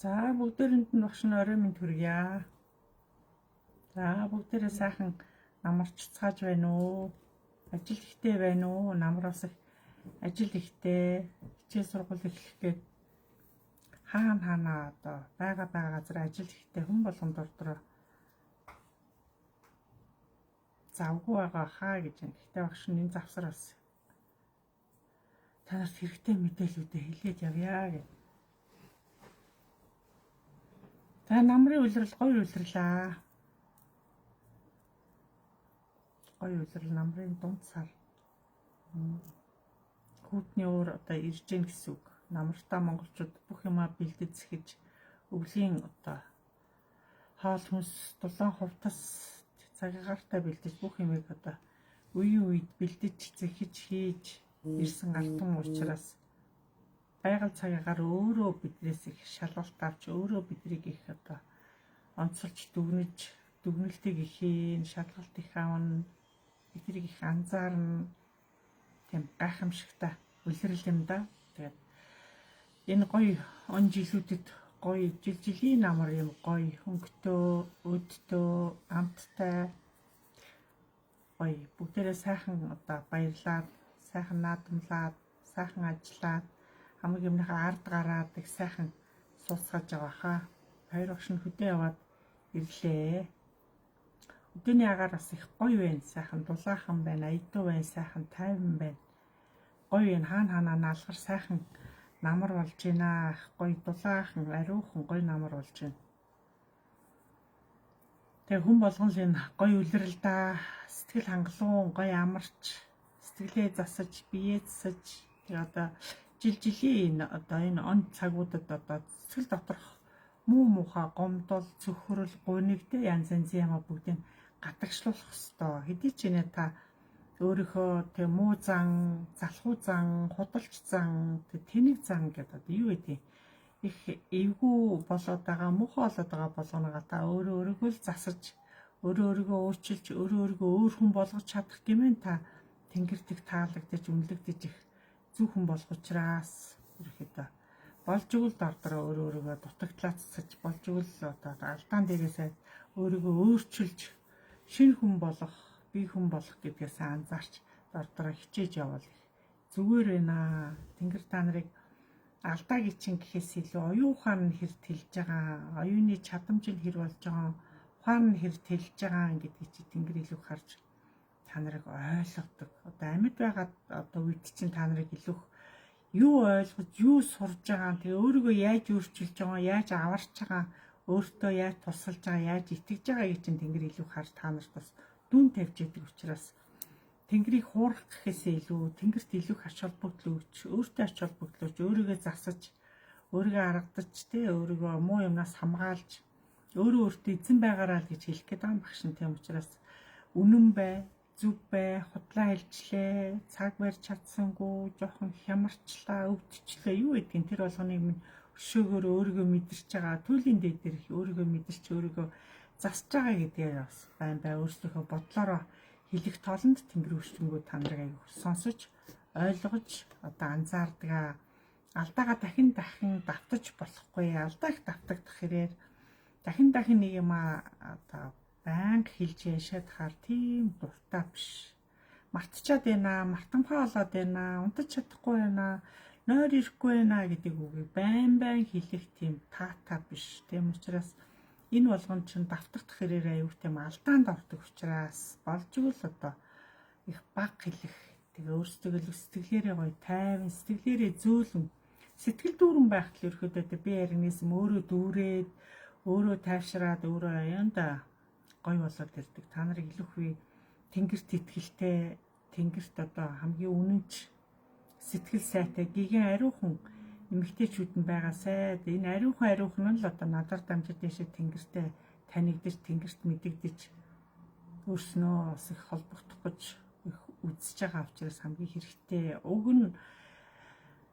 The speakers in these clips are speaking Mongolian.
За бүгдээрэнд нь багш нь орой минь төргийа. За бүгдээрээ сайхан намарч цааж байна уу? Ажил ихтэй байна уу? Намраас их ажил ихтэй. Хичээл сургууль эхлэх гээд хаана одоо байгаа газар ажил ихтэй хүн болгонд ордороо завгүй байгаа хаа гэж байна. Гэхдээ багш нь энэ завсараас танарт хэрэгтэй мэдээлүүдээ хэлээд явъя гэж. За намрын улирал гоё улирлаа. Гоё улирал намрын дунд сар. Хүүтний уур одоо ирж гэн гэсэн үг. Намартаа монголчууд бүх юмаа бэлдэж зэхэж өвлийн одоо хоол хүнс дулаан хувцас цагаагаартай бэлдэж бүх юмыг одоо үеийн үед бэлдэж зэхэж хийж ирсэн ардхан учраас байгаль цагаагаар өөрөө биднээс их шалгалт авч өөрөө бидрийг их одоо онцолж дүгнэлтийг ихийн шалгалт их аавна бидрийг их анзаарна тийм гайхамшигтай үлрэл юм да. Тэгээд энэ гоё он жилүүдэд гоё жилийн намар юм гоё хөнгөтөө өдтөө амттай гоё бүгдээрээ сайхан одоо баярлаад сайхан наадамлаад сайхан ажиллаад хамаг юмныхаа ард гараад их сайхан сууцгааж байгаа хаа. Хоёр багш нь хөдөө яваад ирлээ. Өдөөний агаар бас их гоё байна. Сайхан дулаахан байна, аядуу байна, сайхан тайван байна. Гоё энэ хаана наалгар сайхан намар болж байна. Гоё дулаахан, ариухан гоё намар болж байна. Тэгээ хүн болгон л энэ гоё үлрэлдээ сэтгэл хангалуун гоё амарч сэтгэлээ засаж биеэ засаж тэгээ одоо жилийн одоо энэ он цагуудад одоо цэцгэл доторх муу муухай гомдол цөхрөл гунигтэй янз янзын юм бүгдийг гатагшлуулах хэвээр. Хэдий ч нэ та өөрийнхөө тэг муу зан, залхуу зан, худалч зан, тэнэг зан гэдэг юу гэдэг их эвгүй болоод байгаа муухай болоод байгаа болгоногаа та өөрийгөө л засаж өөрийгөө өөрчилж өөрийгөө өөр хүн болгож чадах гэмээр та тэнгэртэг таалагдаж үнэлэгдэж их зөв хүн болох учраас ерөөхдөө болж игэл дордороо өөрийгөө дутагдлаа цацаж болж игэл одоо алдаан дээрээсээ өөрийгөө өөрчилж шинэ хүн болох бие хүн болох гэдгээс анзаарч дордороо хичээж явал зүгээр байна. Тэнгэр та нарыг алдаагийн чинь гэхээс илүү оюун ухаан нь хэрэг тэлж байгаа, оюуны чадамж нь хэрэг болж байгаа, ухаан нь хэрэг тэлж байгаа гэдгийг чи тэнгэр илүү харж та нарыг ойлгодог. Одоо амьд байгаад одоо үед чинь та нарыг илүү юу ойлгож, юу сурж байгаа, тэгээ өөрийгөө яаж өөрчилж байгаа, яаж аварч байгаа, өөртөө яаж тусалж байгаа, яаж итгэж байгааг чинь тэнгэр илүү харж та нарт бас дүн тавьж идэг учраас тэнгэрийг хуурах гэхээсээ илүү тэнгэрт илүү ач холбогдол өгч, өөртөө ач холбогдол өгч, өөрийгөө засаж, өөрийгөө аргадаж, өөрийгөө муу юмнаас хамгаалж, өөртөө эзэн байгаараа л гэж хэлэх гээд байгаа багш нь. Тийм учраас үнэн бай, зүв бай, худлаа хэлжлээ, цаг барьж чадсангүй, жоохон хямарчлаа, өвдчлээ юу гэдгийг тэр болгоныг минь өшөөгөр өөрийгөө мэдэрч байгаа, туйлын дээр өөрийгөө мэдэрч өөрийгөө засж байгаа гэдгээ бас бай өөрсдийнхөө бодлороо хэлэх тоолонд тэнгэр өвчтөнгөө та нарыг аяг сонсож ойлгож одоо анзаардаг. Алдаагаа дахин давтаж болохгүй. Алдаа их давтагдах хэрээр дахин нэг юм одоо банк хэлж яшаадахаар тийм дуртай биш. Мартчихад байна, мартамхай болоод байна, унтаж чадахгүй байна, нойр ирэхгүй байна гэдэг үгийг байн хэлэх тийм таатай биш. Тийм учраас энэ болгон чинь давтагдах хэрээр аюу тийм алдаанд ордог учраас болж игэл одоо их баг хэлэх. Тэгээ өөрсдөө л сэтгэлээрээ гоё тайван, сэтгэлээрээ зөөлөн, сэтгэл дүүрэн байхад л ерөөдөө би яригнэсэм өөрөө дүүрээд, өөрөө тайвшраад, өөрөө аяанда гоё болоод ирдэг. Та нарыг илүүхүй тэнгэрт итгэлтэй, тэнгэрт одоо хамгийн үнэнч сэтгэл сайтай, гигэн ариухан эмэгтэйчүүд нь байгаа сайд. Энэ ариухан нь л одоо надаар дамжиж дэшээ тэнгэртэй танигдаж, тэнгэрт мэдэгдэж өөрснөө бас их холбогдох гэж их үзэж байгаа учраас хамгийн хэрэгтэй. Уг нь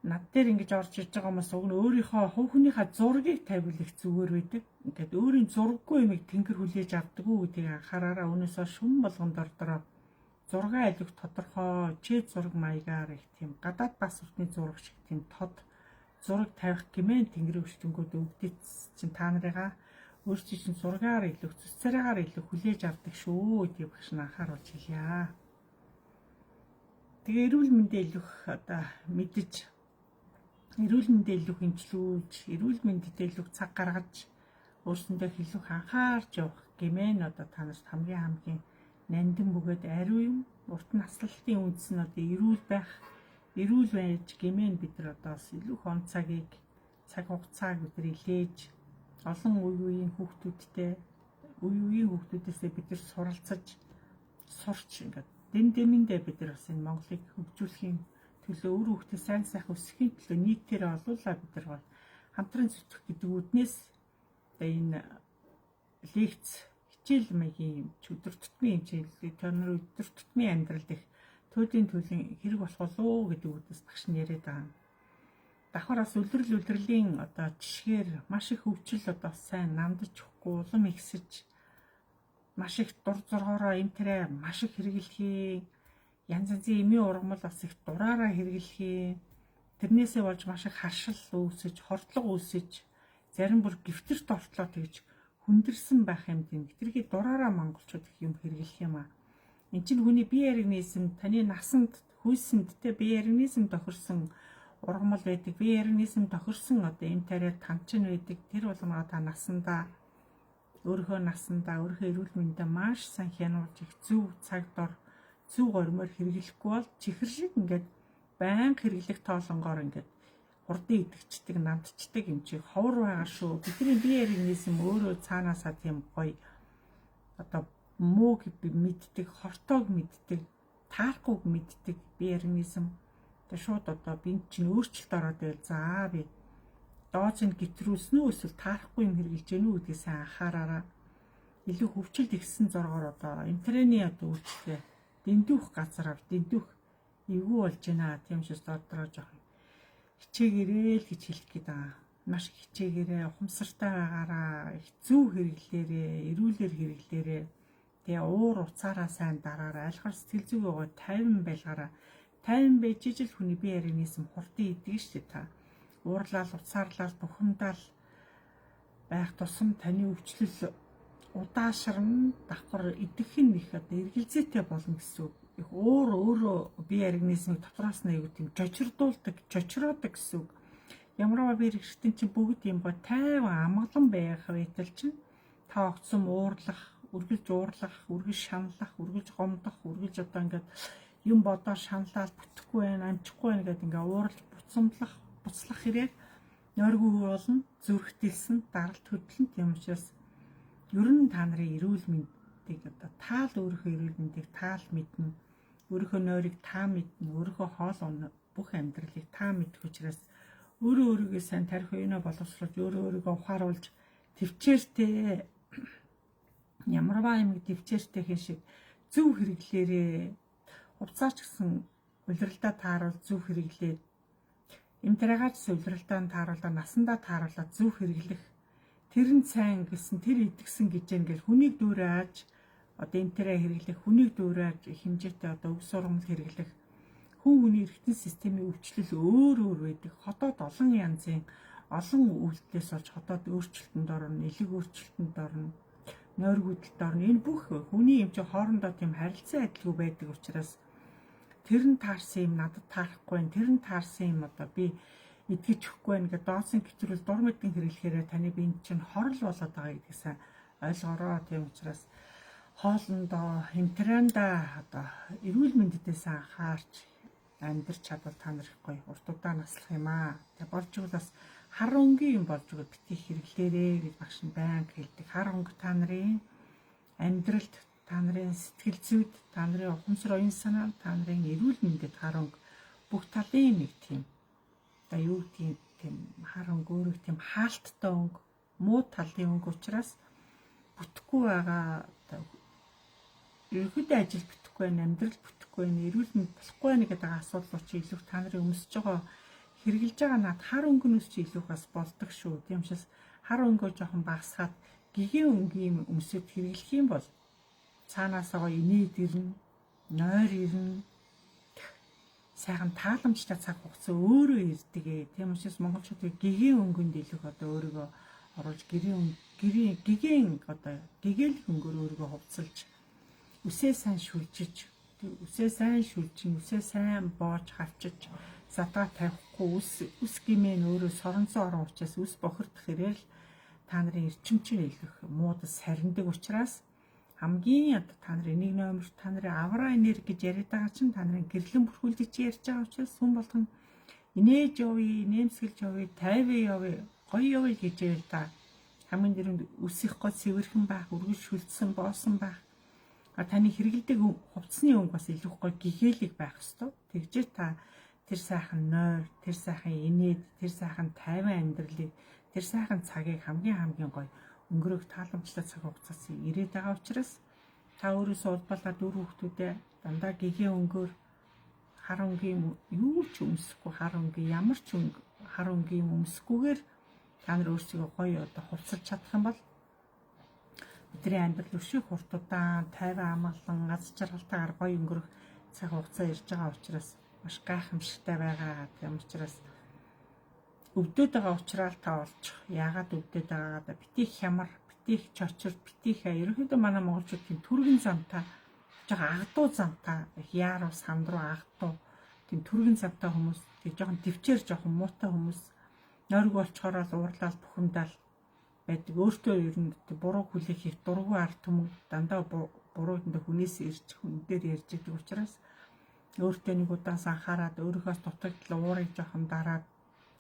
над дээр ингэж орж иж байгаа хүмүүс уг нь өөрийнхөө хувь хүнийхээ зургийг тавил их зүгээр байдаг. Ингээд өөрийн зураггүй юмыг тэнгэр хүлээж авдаг уу гэдгийг анхаараараа. Өнөөсөө шүн болгонд ордороо зураг айлх тодорхой чид зураг маягаар их тийм гадаад бас уртны зураг шиг тийм тод зураг тавих гэмээр тэнгэрийн өвчтөнгүүд өвдөж чинь та нарыгаа өөрсдийн чинь зургаар илүү цэцэрээр илүү хүлээж авдаг шүү гэдгийг багш нь анхааруулж хэлье. Тэгээ эрүүл мэндээ илүүх одоо мэдэж эрүүл мэндээ илүүх эмчлүүлж, эрүүл мэндэд илүүх цаг гаргаж өөрсөндөө илүү анхаарч явах гэмээр одоо та нарт хамгийн нандин бөгөөд ариун юм. Урт наслалтын үндэс нь одоо эрүүл байх, эрүүл байж гэмээр бид нар одоо илүү хон цаг хугацааг бид нар илээж олон үеийн хүүхдүүдээсээ бид нар суралцаж сурч ингээд дэндэмэндээ бид нар бас энэ Монголыг хөгжүүлэхийн төлөө өөр хүүхдээ сайн сайхан өсөхийн төлөө нийтээрээ олуулаа бид нар хамтран зүтгэх гэдэг үднээс энэ лекц хичээл маягийн өдөр тутмын хичээлийг тэр өдөр тутмын амьдралд их төлөвийн хэрэг болох болов гэдэг үднээс багш нь яриад байгаа. Давхар бас үлрэлийн одоо жишгээр маш их өвчл одоо сайн намдаж өгөхгүй улам ихсэж маш их дур зоргоороо эмтрээ маш их хэрэглэхээ янз янзын эмийн ургамал бас их дураараа хэрэглэхээ тэрнээсээ болж маш их харшил үүсэж хордлого үүсэж зарим бүр гифтэрт ортлоо тэгж хүндэрсэн байх юм тийм тэргийг дураараа монголчууд их юм хэрэглэх юм аа. Энд чинь хүний бие организм таны насанд хүйсэнд те бие организм тохирсон ургамал байдаг, бие организм тохирсон одоо энэ тариа тамчин байдаг. Тэр болгоноо та насандаа өөрийнхөө эрүүл мэндэд маш сайн хянуулж их зөв цаг дор зөв гормоор хэрэглэхгүй бол чихэр шиг ингээд байнга хэрэглэх тоолонгоор ингээд хурдан идэгчдэг, намдчдаг юм чи ховор байгаа шүү. Бидний бие организм өөрөө цаанаасаа тийм гоё одоо мууг мэддэг, хортоог мэддэг, таахгүй мэддэг бие организм. Тэгээ шууд одоо бинт чинь өөрчлөлт ороод байл. За би дооц нь гэтрүүлсэн үү эсвэл таарахгүй юм хэрэгжилж гэнэ үү гэдгийг сайн анхаараараа. Илүү хөвчлөлт ихсэн зоргоор одоо интерний одоо үйлчлээ дэндүүх газар дэндүүх эвгүй болж байна. Тийм ч дотроо жоохон хичээгээрээ л гэж хэлэх гээд байгаа. Маш хичээгээрээ ухамсартай байгаараа их зөв хэрэглээрээ, эрүүлэр хэрэглээрээ. Тэгээ уур уцаараа сайн дараараа, альхар сэтгэл зүгөө 50 байлгаараа. 50 байж ижил хүний бие организм хурдан идэг шүү дээ та. Уурлал, уцаарлал, бухимдал байх тусам таны өвчлөл удаашран давхар идэх нь их одоо эргэлзээтэй болно гэсэн үг. Их өөрөө бие организмыг дотроос нь аягүй тийм чочроодаг гэсэн үг. Ямарваа бие эрхтэн чинь бүгд юм ба тайван амгалан байх байтал чинь та огцом уурлах, үргэлж шаналлах, үргэлж гомдох, үргэлж одоо ингээд юм бодоор шаналал бүтэхгүй байна, амжихгүй байна гэдэг ингээ ууралж буцлах хэрэг нойргүй болно, зүрхтэлсэн, даралт хөдлөн тийм учраас ер нь та нарын эрүүл мэндийг одоо таал өөрийнхөө эрүүл мэндийг таал мэднэ, өөрийнхөө нойрыг та мэднэ, өөрийнхөө хоол бүх амьдралыг та мэдэх учраас өөрийгөө сайн тарих үеийнэ боловсруулж өөрийгөө ухааруулж төвчээртэй ямарваа юм төвчээртэй хэн шиг зөв хэрэглээрээ хувцаач гэсэн улиралдаа тааруул зөв хэрэглээд эмтрээгач улиралдаа тааруулаа насандаа тааруулаад зөв хэрэглэх тэр нь сайн гэсэн тэр идэгсэн гэж ингээл хүнийг дүүрэж одоо эмтрээ хэрэглэх хүнийг дүүрэж хэмжээтэй одоо өг сургамал хэрэглэх хүний эргэтэн системийн өвчлөл өөр байдаг. Хотод олон янзын олон үйлдэлээс болж хотод өөрчлөлтөнд орно, элэг өөрчлөлтөнд орно, нойргүйдэлд орно. Энэ бүх хүний юм чи хоорондоо тийм харилцан адилгүй байдаг учраас тэр нь таарсан юм надад таарахгүй байна. Тэр нь таарсан юм одоо би идгэж өгөхгүй байна гэдэг дооцсон гэтрүүл дур мэдэн хэрэглэхээр таны биед чинь хорл болоод байгаа гэдгийгсээ ойлгоорой. Тийм учраас хоолндоо хэмтрэнда одоо эрүүл мэндэдээс анхаарч амьдрч чадвал та нар их гоё урт удаа наслах юм аа. Тэг болж игэл бас хар өнгийн юм болж игэл битгий хэрэглээрээ гэж багш нь байнга хэлдэг. Хар өнгө та нарын амьдралд, та нарын сэтгэл зүйд, та нарын ухамсар оюун санаа, та нарын эрүүл мэндэд хар өнгө бүх талын нэг тийм одоо юу гэдгийг тийм хар өнгө өөрөө тийм хаалттай өнгө, муу талын өнгө учраас бүтэхгүй байгаа одоо ерөөхдөө ажил бүтэхгүй байна, амьдрал бүтэхгүй байна, эрүүл мэнд болохгүй байна гэдэг асуудлууд чи илүү та нарын өмсөж байгаа хэрэгжилж байгаа над хар өнгөнөөс чи илүү бас болдог шүү. Тийм учраас хар өнгөө жоохон багасгаад гигийн өнгийн өмсөд хэрэглэх юм бол цаанаасаа инээд ирнэ, нойр ирнэ, сайхан тааламжтай цаг хугацаа өөрөө ирдэг ээ. Тийм учраас монголчууд гэгийн өнгөнд илүү одоо өөрийгөө оруулж гэгийн одоо гэгээл өнгөөр өөрийгөө хувцалж үсээ сайн шүлжиж үсээ сайн боож хавчиж задгаа тавихгүй үс гимэн өөрөө соронцоо орон учраас үс бохирдох хэрэг л та нарын эрчимчин илгэх муудас сарндаг учраас хамгийн та нарын нэг номер та нарын авра энерги гэж яриад байгаа чинь та нарын гэрлэн бүрхүүлдэг чи ярьж байгаа учраас хүн болгон инээж явъя, нэмсгэлж явъя, тайван явъя, гоё явъя гэж байл та. Хамгийн дөрөнд үсэх гол цэвэрхэн байх, үргэлж шүлдсэн боосон байх. Таны хэрэгэлдэг хувцсны өнгө бас илүү гоё гэгээлэг байх ёстой. Тэгжээ та тэр сайхан нойр, тэр сайхан инээд, тэр сайхан тайван амьдралыг, тэр сайхан цагийг хамгийн гоё өнгөрөх тааламжтай цаг хугацаас ирээд байгаа учраас та өөрөөсөө улбалаад үр хүүхдүүдээ дандаа гэгээ өнгөөр хар өнгийн юу ч өмсөхгүй ямар ч хар өнгийн өмсөхгүйгээр та нар өөрсдөө гоё одоо хувцалж чадах юм бол бидний амьдрал өшөө хурдудаан тайван амгалан аз жаргалтайгаар гоё өнгөрөх цаг хугацаа ирж байгаа учраас маш гайхамшигтай байгаа. Тийм учраас өвдөд байгаа учраас та олж яагаад өвдөд байгаагаа битгий хямар, битгий чочор, битгий ерөнхийдөө манай монголчууд тийм түргэн замтай жоохон агдуу замтай яаруу санд руу агдуу тийм түргэн замтай хүмүүс тийм жоохон төвчээр жоохон муутай хүмүүс нойрг болчхоор л уурлал бухимдал байдаг. Өөртөө ер нь буруу хүлээхийг дургүй ард түмэн дандаа буруу хүнээс ирж хүн дээр ярьж байгаа учраас өөртөө нэг удаас анхаарад өөрийнхөөс дутагдал уурыг жоохон дараад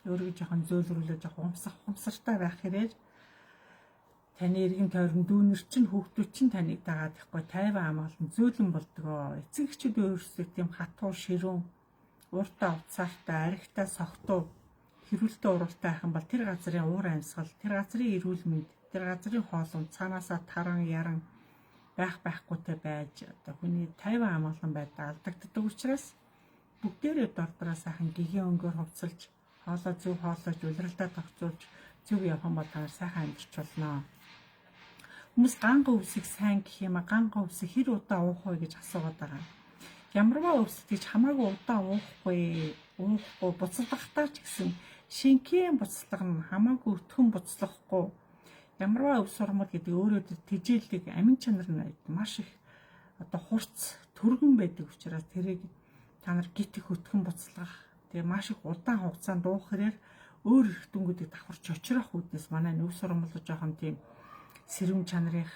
өөрийгөө жоохон зөөлрүүлээ жоохон хумсартай байх хэрэг таны эргэн тойрон дүүнер чинь хүүхдүүд чинь таныг дагаад ихгүй тайван амгалан зөөлөн болдгоо. Эцэг эхчүүд өөрсдөө тийм хатуу ширүүн ууртаа уцаартай аригтай согтуу хэрүүлтэй уралтай байх юм бол тэр газрын уур амьсгал, тэр газрын эрүүл мэнд, тэр газрын хоолунд цаанаасаа таран яран байхгүйтэй байж одоо хүний тайван амгалан байдал алдагддаг учраас бүгдээрээ дордороо сайхан гэгийн өнгөөр хувцалж хоолоо зөв хоолойж улиралдаа тогтоолж зөв явах юм бол та нар сайхан амьдарч болно. Хүмүүс ганга өвсийг сайн гэх юм а ганга өвсийг хэр удаа уух вэ гэж асуугаад байгаа. Ямарваа өвс гэж хамаагүй удаа уухгүй буцалгахтаа ч гэсэн шинкийн буцалгах нь хамаагүй өтгөн буцлахгүй. Ямарваа өвс сурмал гэдэг өөрөө тэжээлдэг амин чанар нь маш их одоо хурц түргэн байдаг учраас тэрийг та нар гит их өтгөн буцалгах тэгээ маш их удаан хугацаанд уух хэрэг өөр их дүнгуудыг давхарч очрох үүднээс манай өвс сурмал жоохон тийм сэрэм чанарынх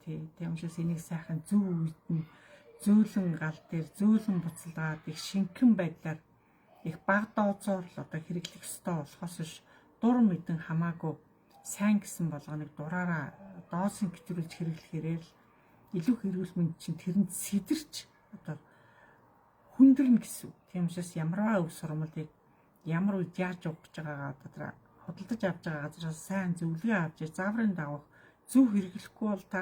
тийм учраас энийг сайхан зөв үед нь зөөлөн гал дээр зөөлөн буцалгаад их шинхэн байдлаар их баг дооцоор л одоо хэрэглэх ёстой болохоос биш дур мэдэн хамаагүй сайн гэсэн болгоныг дураараа доосын гэтрүүлж хэрэглэхээр л илүү хэрэгүүл мэнд чинь тэрэнд сэтэрч одоо хүндэрнэ гэсэн. Тийм учраас ямарваа өв сурмалыг ямар үед яаж уух гэж байгаагаа одоо хөдөлж авч байгаа газраас сайн зөвлөгөө авч зааврын дагах зөв хэрэглэхгүй бол та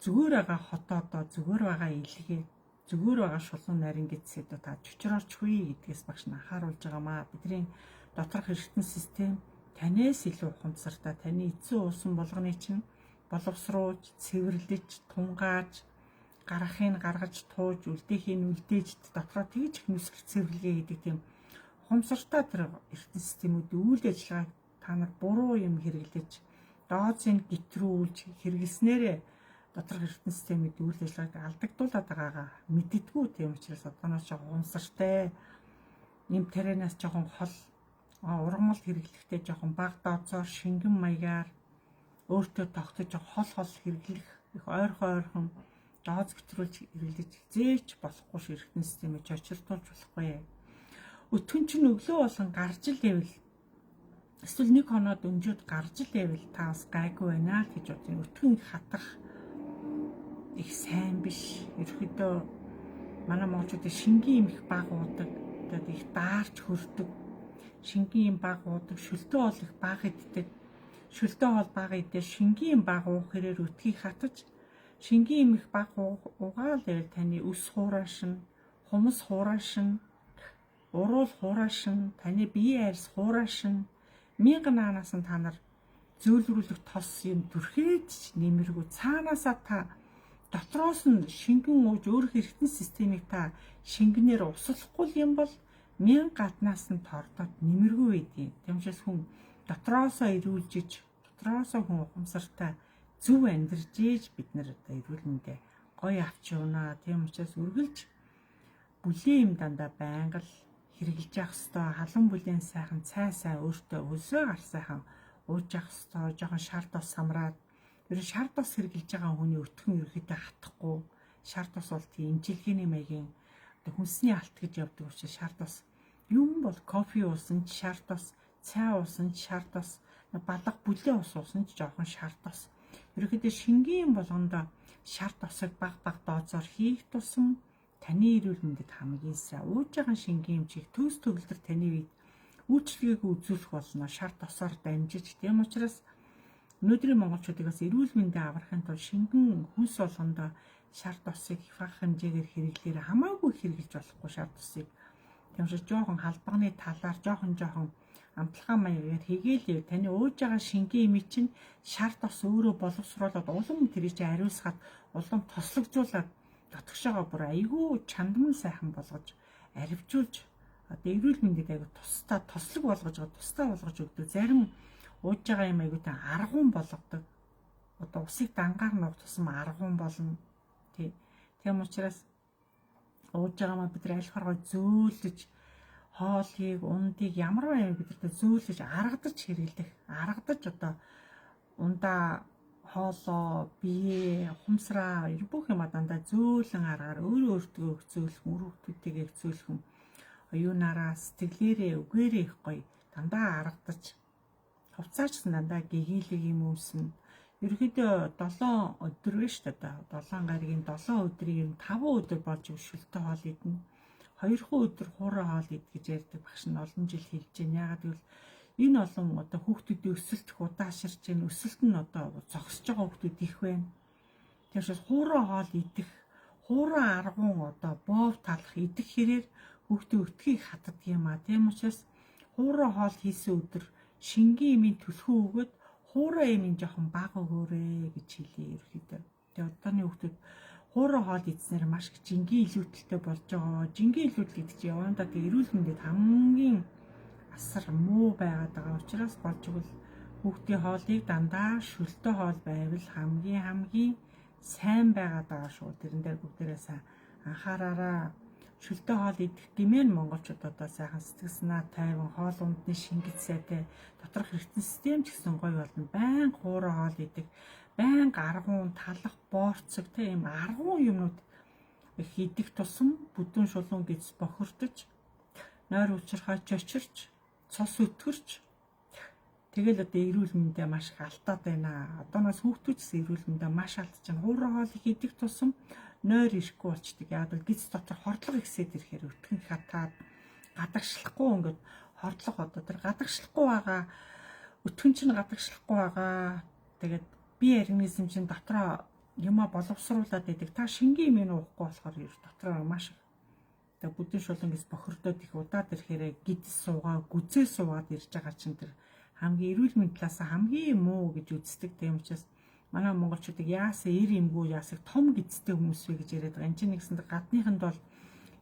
зүгээр байгаа хотоодоо зүгээр байгаа илгээ зүгээр байгаа шулуун нарийн гэдсэд та чөчрөөрч хүй гэдгээс багш нь анхааруулж байгаамаа. Бидний доторх эргэтэн систем танаас илүү ухамсартай таны эцсийн уусан болгоны чинь боловсруулж, цэвэрлэж, тунгааж, гарахыг гаргаж тууж, үлдээхийг үлдээж дотроо тэгж их нүсгэл цэвэрлэгээ гэдэг тийм ухамсартай тэр эргэтэн системүүд үйл ажиллагааг та нар буруу юм хэрэглэж, дооцыг гитрүүлж хэрэглэснээрээ доторх эргэтэн системүүд үйл ажиллагааг алдагдуулаад байгаагаа мэддэггүй. Тийм учраас одооноос ухамсартай нэм тарианаас жоохон хол ургамал хэрэглэхдээ жоохон баг дооцоор шингэн маягаар өөртөө тогтож хол хэрэглэх их ойрхон дооц гэтрүүлж хэрэглэж зээч болохгүй эргэтэн системийг чочирдуулж болохгүй. Өтгөн чинь өглөө болон гарч ил байвал эсвэл нэг хоноод өнжөөд гарч ил байвал та бас гайгүй байна гэж бодсон. Өтгөн хатах их сайн биш. Ерөөдөө манай монголчууд шингийн юм их баг уудаг, тэгээд их даарч хөрдөг. Шингийн юм баг уудаг, шөлтөө бол их баг иддэг. Шөлтөө бол баг идэх, шингийн баг уух хэрээр өтгийг хатаж, шингийн юм их баг уугаал байвал таны өс хураашин, хумс хураашин, уруул хураашин, таны биеийн арьс хураашин, мянган наанаас нь та нар зөөлрүүлэх тос юм түрхээж нэмэргүй цаанаасаа та дотроос нь шингэн ууж өөрөх эргэтэн системийг та шингэнээр усалахгүй юм бол 1000 гаднаас нь тордоод нэмэргүй байдгийг. Тийм учраас хүн дотроосоо эрүүлж иж, дотроосоо хүн ухамсартай зөв амьдарж ийж бид нар одоо эрүүл мэндэ гоё авч явна. Тийм учраас үргэлж бүлийн юм дандаа байнга л хэрэгжилж явах хэвээр халуун бүлийн сайхан цай өөртөө өлсөө гар сайхан ууж явах хэвээр жоохон шар тос самраад ер нь шар тос хэрэгжилж байгаа хүний өтгөн ерөөхдөө хатахгүй шар тос бол тийм имчилгээний маягийн хүнсний алт гэж явдаг учраас шар тос юм бол кофе уусан ч шар тос цай уусан ч шар тос балга бүлийн ус уусан ч жоохон шар тос ерөөхдөө шингийн болгонд шар тосыг баг дооцоор хийх тусам таны эрүүл мэндэд хамгийн сайн ууж байгаа шингийн эмчийг төс төгөлдөр таны үед үйлчлэгийг үзүүлэх болно шар тосоор дамжиж. Тийм учраас өнөөдрийн монголчуудыг бас эрүүл мэндэ аврахын тулд шингэн хүнс болгондоо шар тосыг их бага хэмжээгээр хэрэглэхээр хамаагүй хэрэглэж болохгүй шар тосыг. Тийм учраас жоохон халбагны талаар жоохон амтлагаан маягаар хийгээл таны ууж байгаа шингийн эмий чинь шар тос өөрөө боловсруулаад улам тэрий чи ариусгаад улам тослогжуулаад дотгошоогоо бүр айгүй чандман сайхан болгож аривжуулж одоо эрүүл мэндэд айгүй тусдаа тослог болгож өгдөг. Зарим ууж байгаа юм айгүй та аргуун болгодог. Одоо усыг дангаар нуух тусам аргуун болно. Тийм учраас ууж байгаа маа бид аль хоргоо зөөлөж хоолыг, ундыг ямар байв бидэртээ зөөлөж аргадаж хэрэглэх. Аргадаж одоо ундаа хоолоо, бие, ухамсараа бүх юм дандаа зөөлөн аргаар өөртөө өгцөөлөх, үр хүүхдүүдтэйгээ өгцөөлөх юм. Оюунаараа сэтгэлээрээ, үгээрээ их гоё дандаа аргадаж хувцаач гэсэн дандаа гэгээлэг юм өмснө. Ерөнхийдөө 7 өдөр биш үү одоо 7 гарагийн 7 өдрийг юм 5 өдөр болж шүлтэй хоол идэнэ. 2 өдөр хуурай хоол ид гэж ярьдаг багш нь олон жил хэлж байна. Яагаад гэвэл энэ олон одоо хүүхдүүдийн өсөлтөх удааширч байна. Өсөлт нь одоо зогсож байгаа хүүхдүүд их байна. Тэгэхээр хуурай хоол идэх, хуурай аргуун одоо боов талах идэх хэрээр хүүхдийн өтгийг хатдаг юм а. Тийм учраас хуурай хоол хийсэн өдөр шингийн эмийн түлхүү өгөөд хуурай эмийн жоохон бага өгөөрэй гэж хэлье ерөөхдөө. Тэгээ одооны хүүхдүүд хуурай хоол идснээр маш их жингийн илүүдэлтэй болж байгаа. Жингийн илүүдэл гэдэг чинь явандаа тэг эрүүл мэндэд хамгийн асар муу байгаад байгаа учраас болж игэл хүүхдийн хоолыг дандаа шүлтэй хоол байвал хамгийн сайн байгаад байгаа шүү. Тэрэн дээр бүгдээрээ сайн анхаараараа. Шүлтэй хоол идэх гэмээр монголчууд одоо сайхан сэтгэл санаа тайван хоол ундны шингэц сайтай доторх эргэтэн систем ч гэсэн гоё болно. Байн хуурай хоол идэх, байн аргуун талах боорцог тийм аргуун юмнууд их идэх тусам бүдүүн шулуун гэж бохирдож, нойр учрахаа чочирч, цус өтгөрч тэгэл одоо эрүүл мэндэ маш их алдаад байна. Одооноос хүүхдүүд ч эрүүл мэндэ маш алдаж байна. Хуурай хоолыг идэх тусам нойр ирэхгүй болчдөг. Яг л гиз дотор хордлого ихсээд ирэхээр өтгөн хатаад гадагшлахгүй ингээд хордлого одоо тэр гадагшлахгүй байгаа өтгөн чинь гадагшлахгүй байгаа. Тэгээд бие организм чинь дотроо юма боловсруулад байдаг. Та шингийн юм уухгүй болохоор дотроо маш тэг бүдүүн шулангис бохирдоод их удаад ирэхээр гидс суугаа, гүзээ суугаад ирж байгаа чинь тэр хамгийн эрүүл мэндийн талаас хамгийн муу гэж үздэг. Тийм учраас манай монголчуудыг яасан эр имгүү яасыг том гидстэй хүмүүс вэ гэж яриад байгаа. Энд чинь нэгсэнд гадныханд бол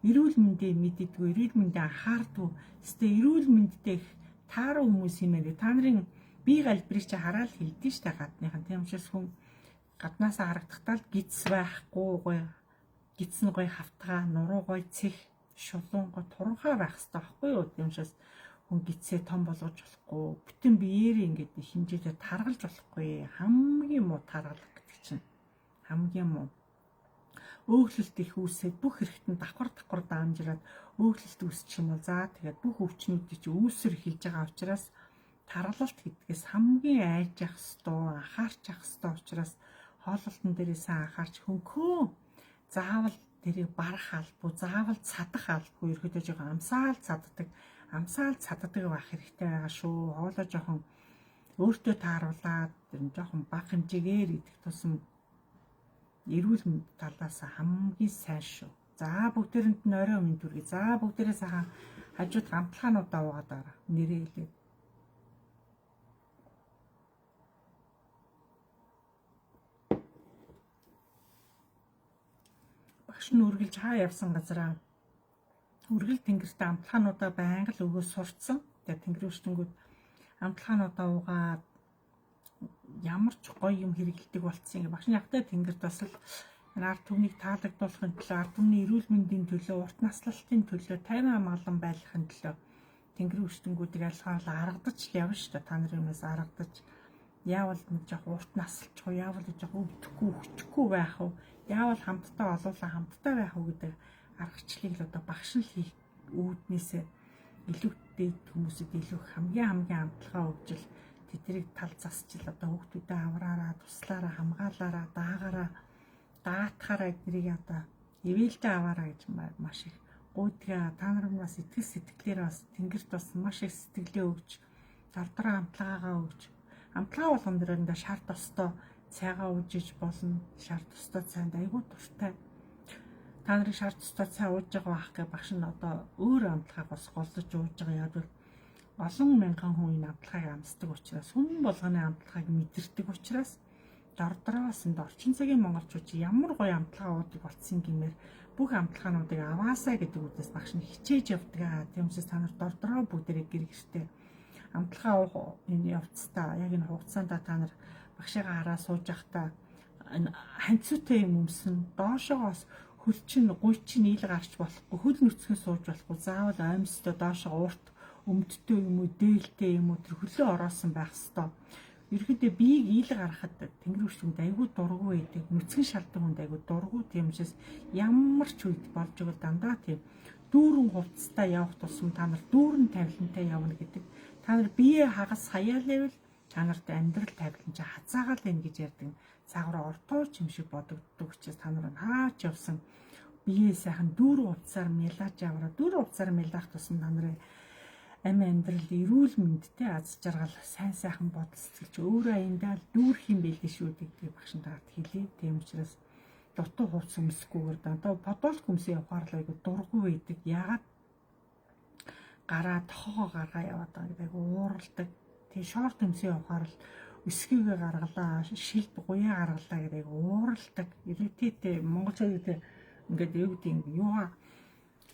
эрүүл мэндээ мэддэггүй, эрүүл мэндээ анхаардгүй, өстэй эрүүл мэндтэй их тааруу хүмүүс юм ээ. Та нарын бие галбирыг чи хараад хэлдэж штэ гадныхан. Тийм учраас хүн гаднаасаа харагдахтаа л гидс байхгүй гоё. Гидс нь гоё хавтгаа, нуруу гоё цэх, шулуун гоё туранхай байх хэрэгтэй байхгүй юу? Тийм учраас хүн гидсээ том болгож болохгүй, бүтэн биеэрээ ингээд хэмжээтэй таргалж болохгүй. Хамгийн муу таргалах гэдэг чинь хамгийн муу. Өөхлөлт их үүсээд бүх хэрэгтэн давхар даамжираад өөхлөлт үүсчих юм бол за тэгээд бүх өвчнүүдийг чи үүсэр эхэлж байгаа учраас таргалалт гэдгээс хамгийн айж явах хэвээр анхаарч явах хэвээр учраас хооллолтон дээрээ сайн анхаарч хөнхөө заавал тэрийг барах албагүй, заавал цадах албагүй ерөөдөө жоохон амсаал цаддаг байх хэрэгтэй байгаа шүү. Хоолоо жоохон өөртөө тааруулаад жоохон бага хэмжээгээр идэх тусам эрүүл мэнд талаас хамгийн сайн шүү. За бүгдээрэнд нь орой өмнө түргий. За бүгдээрээ сайхан хажууд амтлагаануудаа уугаад байгаа. Нэрээ хэлээд. багш нь үргэлж хаа явсан газараа үргэлж тэнгэртээ амтлагаануудаа байнга л өгөө сурцсан. Тэгээ тэнгэрийн өрчтөнгүүд амтлагаануудаа угаад ямар ч гоё юм хэрэгэлдэг болцсон. Багш нь ягтай тэнгэрт бас л ард түмнийг таалагдуулахын төлөө, ард түмний эрүүл мэндийн төлөө, урт наслалтын төлөө, тайван амгалан байхын төлөө тэнгэрийн өрчтөнгүүдийг альхаалаа аргадаж явна шүү дээ. Та нарын юмээс аргадаж яавал нэг жоох урт насалчих уу, яавал жоох өвдөхгүй, өчөхгүй байх уу, яавал хамтдаа олуулаа хамтдаа байх уу гэдэг аргачлалыг л одоо багш нь хийх үүднээсээ илүүтэй хүмүүсэд илүү хамгийн амтлагаа өгжил тэднийг тал засчил одоо хүүхдүүдэд авраараа, туслаараа, хамгаалаараа, даагаараа, даатахаараа эднийг одоо ивэлдээ аваараа гэж маш их гуйдгаа. Та нар бас итгэл сэтгэлээр бас тэнгэрт бас маш их сэтгэлээ өгч, дордороо амтлагаагаа өгч, амтлагаа болгон дээрээ шар тостоо цайгаа уужиж болно. Шар тостоо цайнд айгүй дуртай. Та нарын шар тостоо цай ууж байгаа байх гэж багш нь одоо өөр амтлагаа бас голдож ууж байгаа яагаад олон мянган хүн энэ амтлагыг амсдаг учраас хүн болгоны амтлагыг мэдэрдэг учраас дордроос энд орчин цагийн монголчууд ямар гоё амтлагаа уудаг болсон гэмээр бүх амтлагаануудыг аваасаа гэдэг үгээс багш нь хичээж явдаг. Тийм учраас та нар дордроо бүгдээрээ гэр гэртээ амтлагаа уух энэ явцдаа яг энэ хугацаанд та нар багшигаа хараа сууж явахдаа ханцуутай юм өмсөн доошоогоос хөл чин гуй чин ил гарч болохгүй, хөл нүцгэн сууж болохгүй, заавал аимстай доошоо урт өмдтэй юм уу, дээлтэй юм уу тэр хөлөө ороосон байх ёстой. Ерөнхийдөө биеийг ил гаргахад тэнгэр өрчөнд айгүй дургу байдаг, нүцгэн шалдаг хүнд айгүй дургу. Тийм учраас ямар ч үед болж өгөл дандаа тийм дүүрэн хувцастай явах тусам та нар дүүрэн тавилантай явна гэдэг. Та нар бие хагас хаяалайвал та нарт амьдрал тавилан чи хазаагаал байна гэж ярьдаг. Цаагаараа ортооч юм шиг бодогддог учраас та нар хаач явсан бие сайхан дүүрэн хувцасаар мялаж яваа. Дүүрэн хувцасаар мялах тусам та нарын амь амьдрал эрүүл мэндтэй аз жаргал сайн сайхан бодол сэтгэлч өөрөө аяндаа дүүрх юм байлээ шүү гэдэг багш нарт хэлээ. Тийм учраас дутуу хувцас өмсөхгүйгээр дандаа подолк өмсөө явахаар л айгу дургу байдаг. Яагаад гараа тохоо гаргаа яваад байгаа гэдэг айгу ууралдаг. Тэгээ шорт өмсөө явахаар л өсгийгээ гаргалаа, шилд гуяа гаргалаа гэдэг айгу ууралдаг. Ирээдүйдээ монголчууд гэдэг ингээд юу гэдэг юм юугаа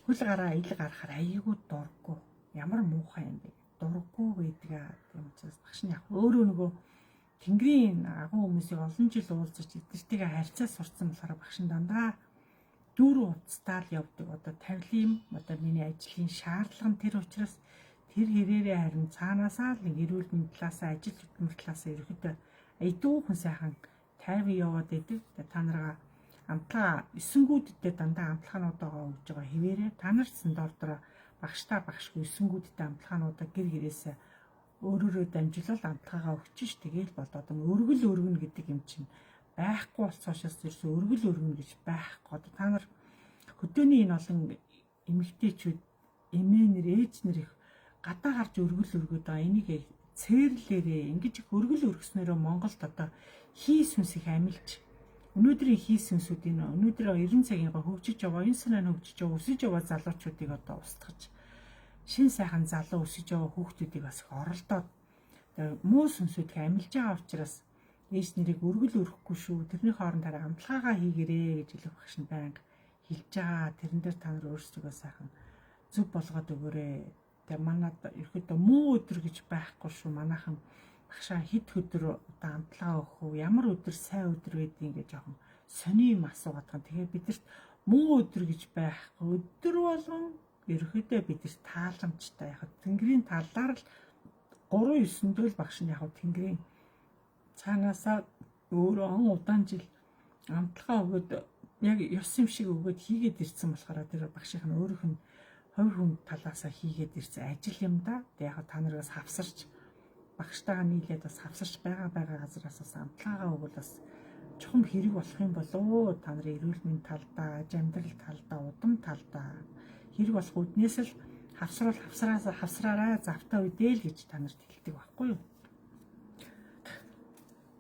хөл гараа ил гарахаар айгу дургу. Ямар муухай юм бэ? Дурггүй байдаг. Тийм учраас багш нь яг өөрөө нөгөө тэнгэрийн агуу хүмүүсийг олон жил уулзаж эдгэртэйгээ харьцаа сурцсан болохоор багш нь дандаа дүүрэн хувцастаа л явдаг. Одоо тавилын одоо миний ажлын шаардлага нь тэр учраас тэр хэрээрээ харин цаанаасаа л нэг эрүүл мэндийн талаасаа, ажил хөдөлмөр талаасаа ерөөдөө айдуухан сайхан тайван яваад байдаг. Та нараа амтлаа 9-гүүддээ дандаа амтлагаануудаа өгж байгаа хэвээрээ та нар ч дордороо багштай багшгүй 9-гүүддээ амтлагаануудаа гэр гэрээсээ өөрөөрөө дамжуулаад амтлагаагаа өгч ш. Тэгээл болоод өргөл өргөнө гэдэг юм чинь байхгүй болцоошоос ерөөсөө өргөл өргөнө гэж байхгүй. Та нар хөдөөний энэ олон эмэгтэйчүүд эмээнэр ээж нар их гадаа гарч өргөл өргөд байгаа. Энийг цээрлээрээ ингэж их өргөл өргснөөрөө Монголд одоо хийс хүнс их амилж өнөөдрийн хийс хүнсүүд энэ өнөөдөр 90 цагийн хөгжиж байгаа, энэ санаа хөгжиж байгаа, өсөж байгаа залуучуудыг одоо устгаж шин сайхан залуу өсөж байгаа хүүхдүүдийг бас их оролдоод муу сүнсүүд их амилж байгаа учраас ээж нэрийг өргөл өрөхгүй шүү. Тэрний хоорондоо амтлагаагаа хийгэрээ гэж хэлэх багш нь байнга хэлж байгаа. Тэрэн дээр та нар өөрсдөө сайхан зөв болгоод өгөөрэй. Тэгээ манад ерөөдөө муу өдөр гэж байхгүй шүү. Манайхан багшаа хэд өдөр одоо амтлагаа өгөх үү? Ямар өдөр сайн өдөр байдгийг гэж жоохон сони юм асуугаад байгаа. Тэгээ бидэрт муу өдөр гэж байхгүй. Өдөр болгон ерөөдөө бидэрт тааламжтай яг тэнгэрийн талаар л 3-9 багш нь яг тэнгэрийн цаанаасаа өөрөө удаан жил амтлагаа өгөөд яг ёс юм шиг өгөөд хийгээд ирсэн болохоор тэр багшийнх нь өөрийнх нь хувь хүн талаасаа хийгээд ирсэн ажил юм да. Тэг яг та нараас хавсарч багштайгаа нийлээд бас хавсарч байгаа газараас бас амтлагаагаа өгвөл бас чухам хэрэг болох юм болоо. Та нарын эрүүл мэндийн талдаа, аж амьдрал талдаа, удам талдаа хэрэг болох үднээс л хавсраараа завтаа үдээ л гэж та нарт хэлдэг байхгүй юу?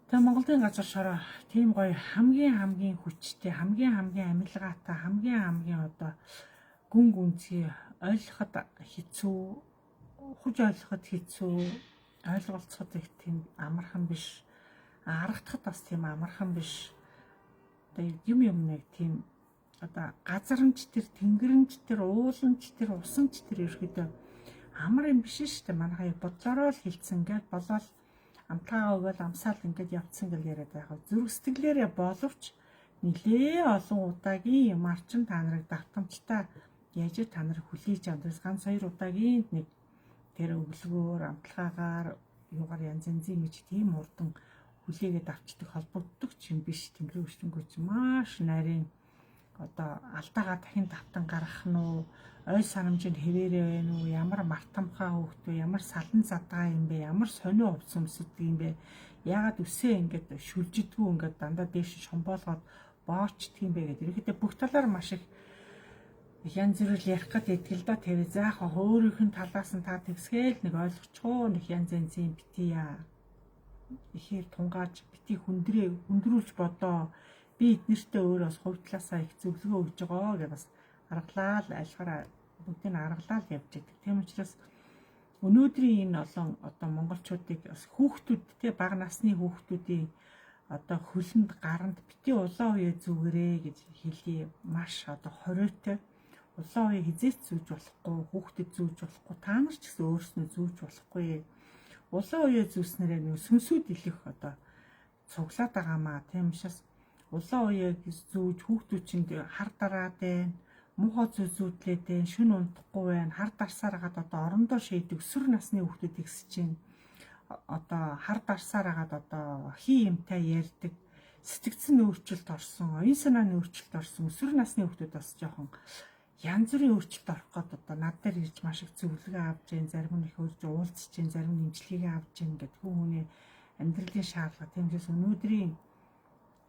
Тэгээ Монголын газар шороо тийм гоё хамгийн хүчтэй, хамгийн амилгаатай, хамгийн одоо гүн гүнзгий ойлгоход хэцүү, ухаж ойлгоход хэцүү, ойлголцоход их тийм амархан биш, харагдахад бас тийм амархан биш. Тэгээ юм нэг тийм одоо газарамж тэр, тэнгэрэмж тэр, ууланч тэр, усанч тэр ерөөдөө амар юм биш шүү дээ. Манайхаа бодлороо л хилцэн ингээд болоод амтгаа өгөөл амсаал ингээд явцсан гэл яриад байгаа. Зүрх сэтгэлээрээ боловч нилээ олон удаагийн юмар чин та нарыг давтамжтай яаж та нарыг хүлээж авдагс ганц 2 удаагийн нэг тэр өглөөгөөр амтлагаагаар юугаар янз янзын гэж тийм урдан хүлээгээд авчдаг холбогддог юм биш. Тэнгэрийн өвчтөнгөө чи маш нарийн одоо алдаагаа дахин давтан гаргах нь уу, ой санамжинд хэвээрээ байна уу, ямар мартамхаа хөөхтөө, ямар салан задгаа юм бэ, ямар сонио хувц өмсөдөг юм бэ, яагаад үсээ ингээд шүлжидгүү ингээд дандаа дээш шомбоолгоод боочдөг юм бэ гэдэг. Ерөнхийдөө бүх талаар маш их янз бүрэл ярих гэдэг л да. Тэр заахаа өөрийнх нь талаас нь та тэгсгээл нэг ойлгочихоо нэг янз янзын битийя ихээр тунгааж бити хүндрүүлж бодоо. Би эднэртээ өөрөө бас хувь талаасаа их зөвлөгөө өгж байгаа гэж бас аргалаа л альхаараа бүгдийг нь аргалаа л явж байдаг. Тийм учраас өнөөдрийн энэ олон одоо монголчуудыг бас хүүхдүүд те бага насны хүүхдүүдийн одоо хөлөнд гаранд бити улаан үе зүгээрээ гэж хэлье. Маш одоо хориотой улаан үе хизээч зүүж болохгүй, хүүхдэд зүүж болохгүй, та нар ч гэсэн өөрснөө зүүж болохгүй. Улаан үе зүүснээрээ нэг сүнсүүд илэх одоо цуглаад байгаамаа. Тийм учраас улаан үеийг зүүж хүүхдүүчинд хар дараад байна, муухай зүүдлээд байна, шүн унтахгүй байна, хар дарсаар хагаад одоо орондоо шийдэг өсвөр насны хүүхдүүд ихсэж байна. Одоо хар дарсаар хагаад одоо хий юмтай ярьдаг, сэтгцэн өөрчлөлт орсон, оюун санааны өөрчлөлт орсон, өсвөр насны хүүхдүүд бас жоохон янз бүрийн өөрчлөлт орох гээд одоо над дээр ирж маш их зөвлөгөө авч जैन, зарим нь их урьж уулзж जैन, зарим нь имчилгээгээ авч जैन гэдэг хүний амьдралын шаардлага. Тиймээс өнөөдрийн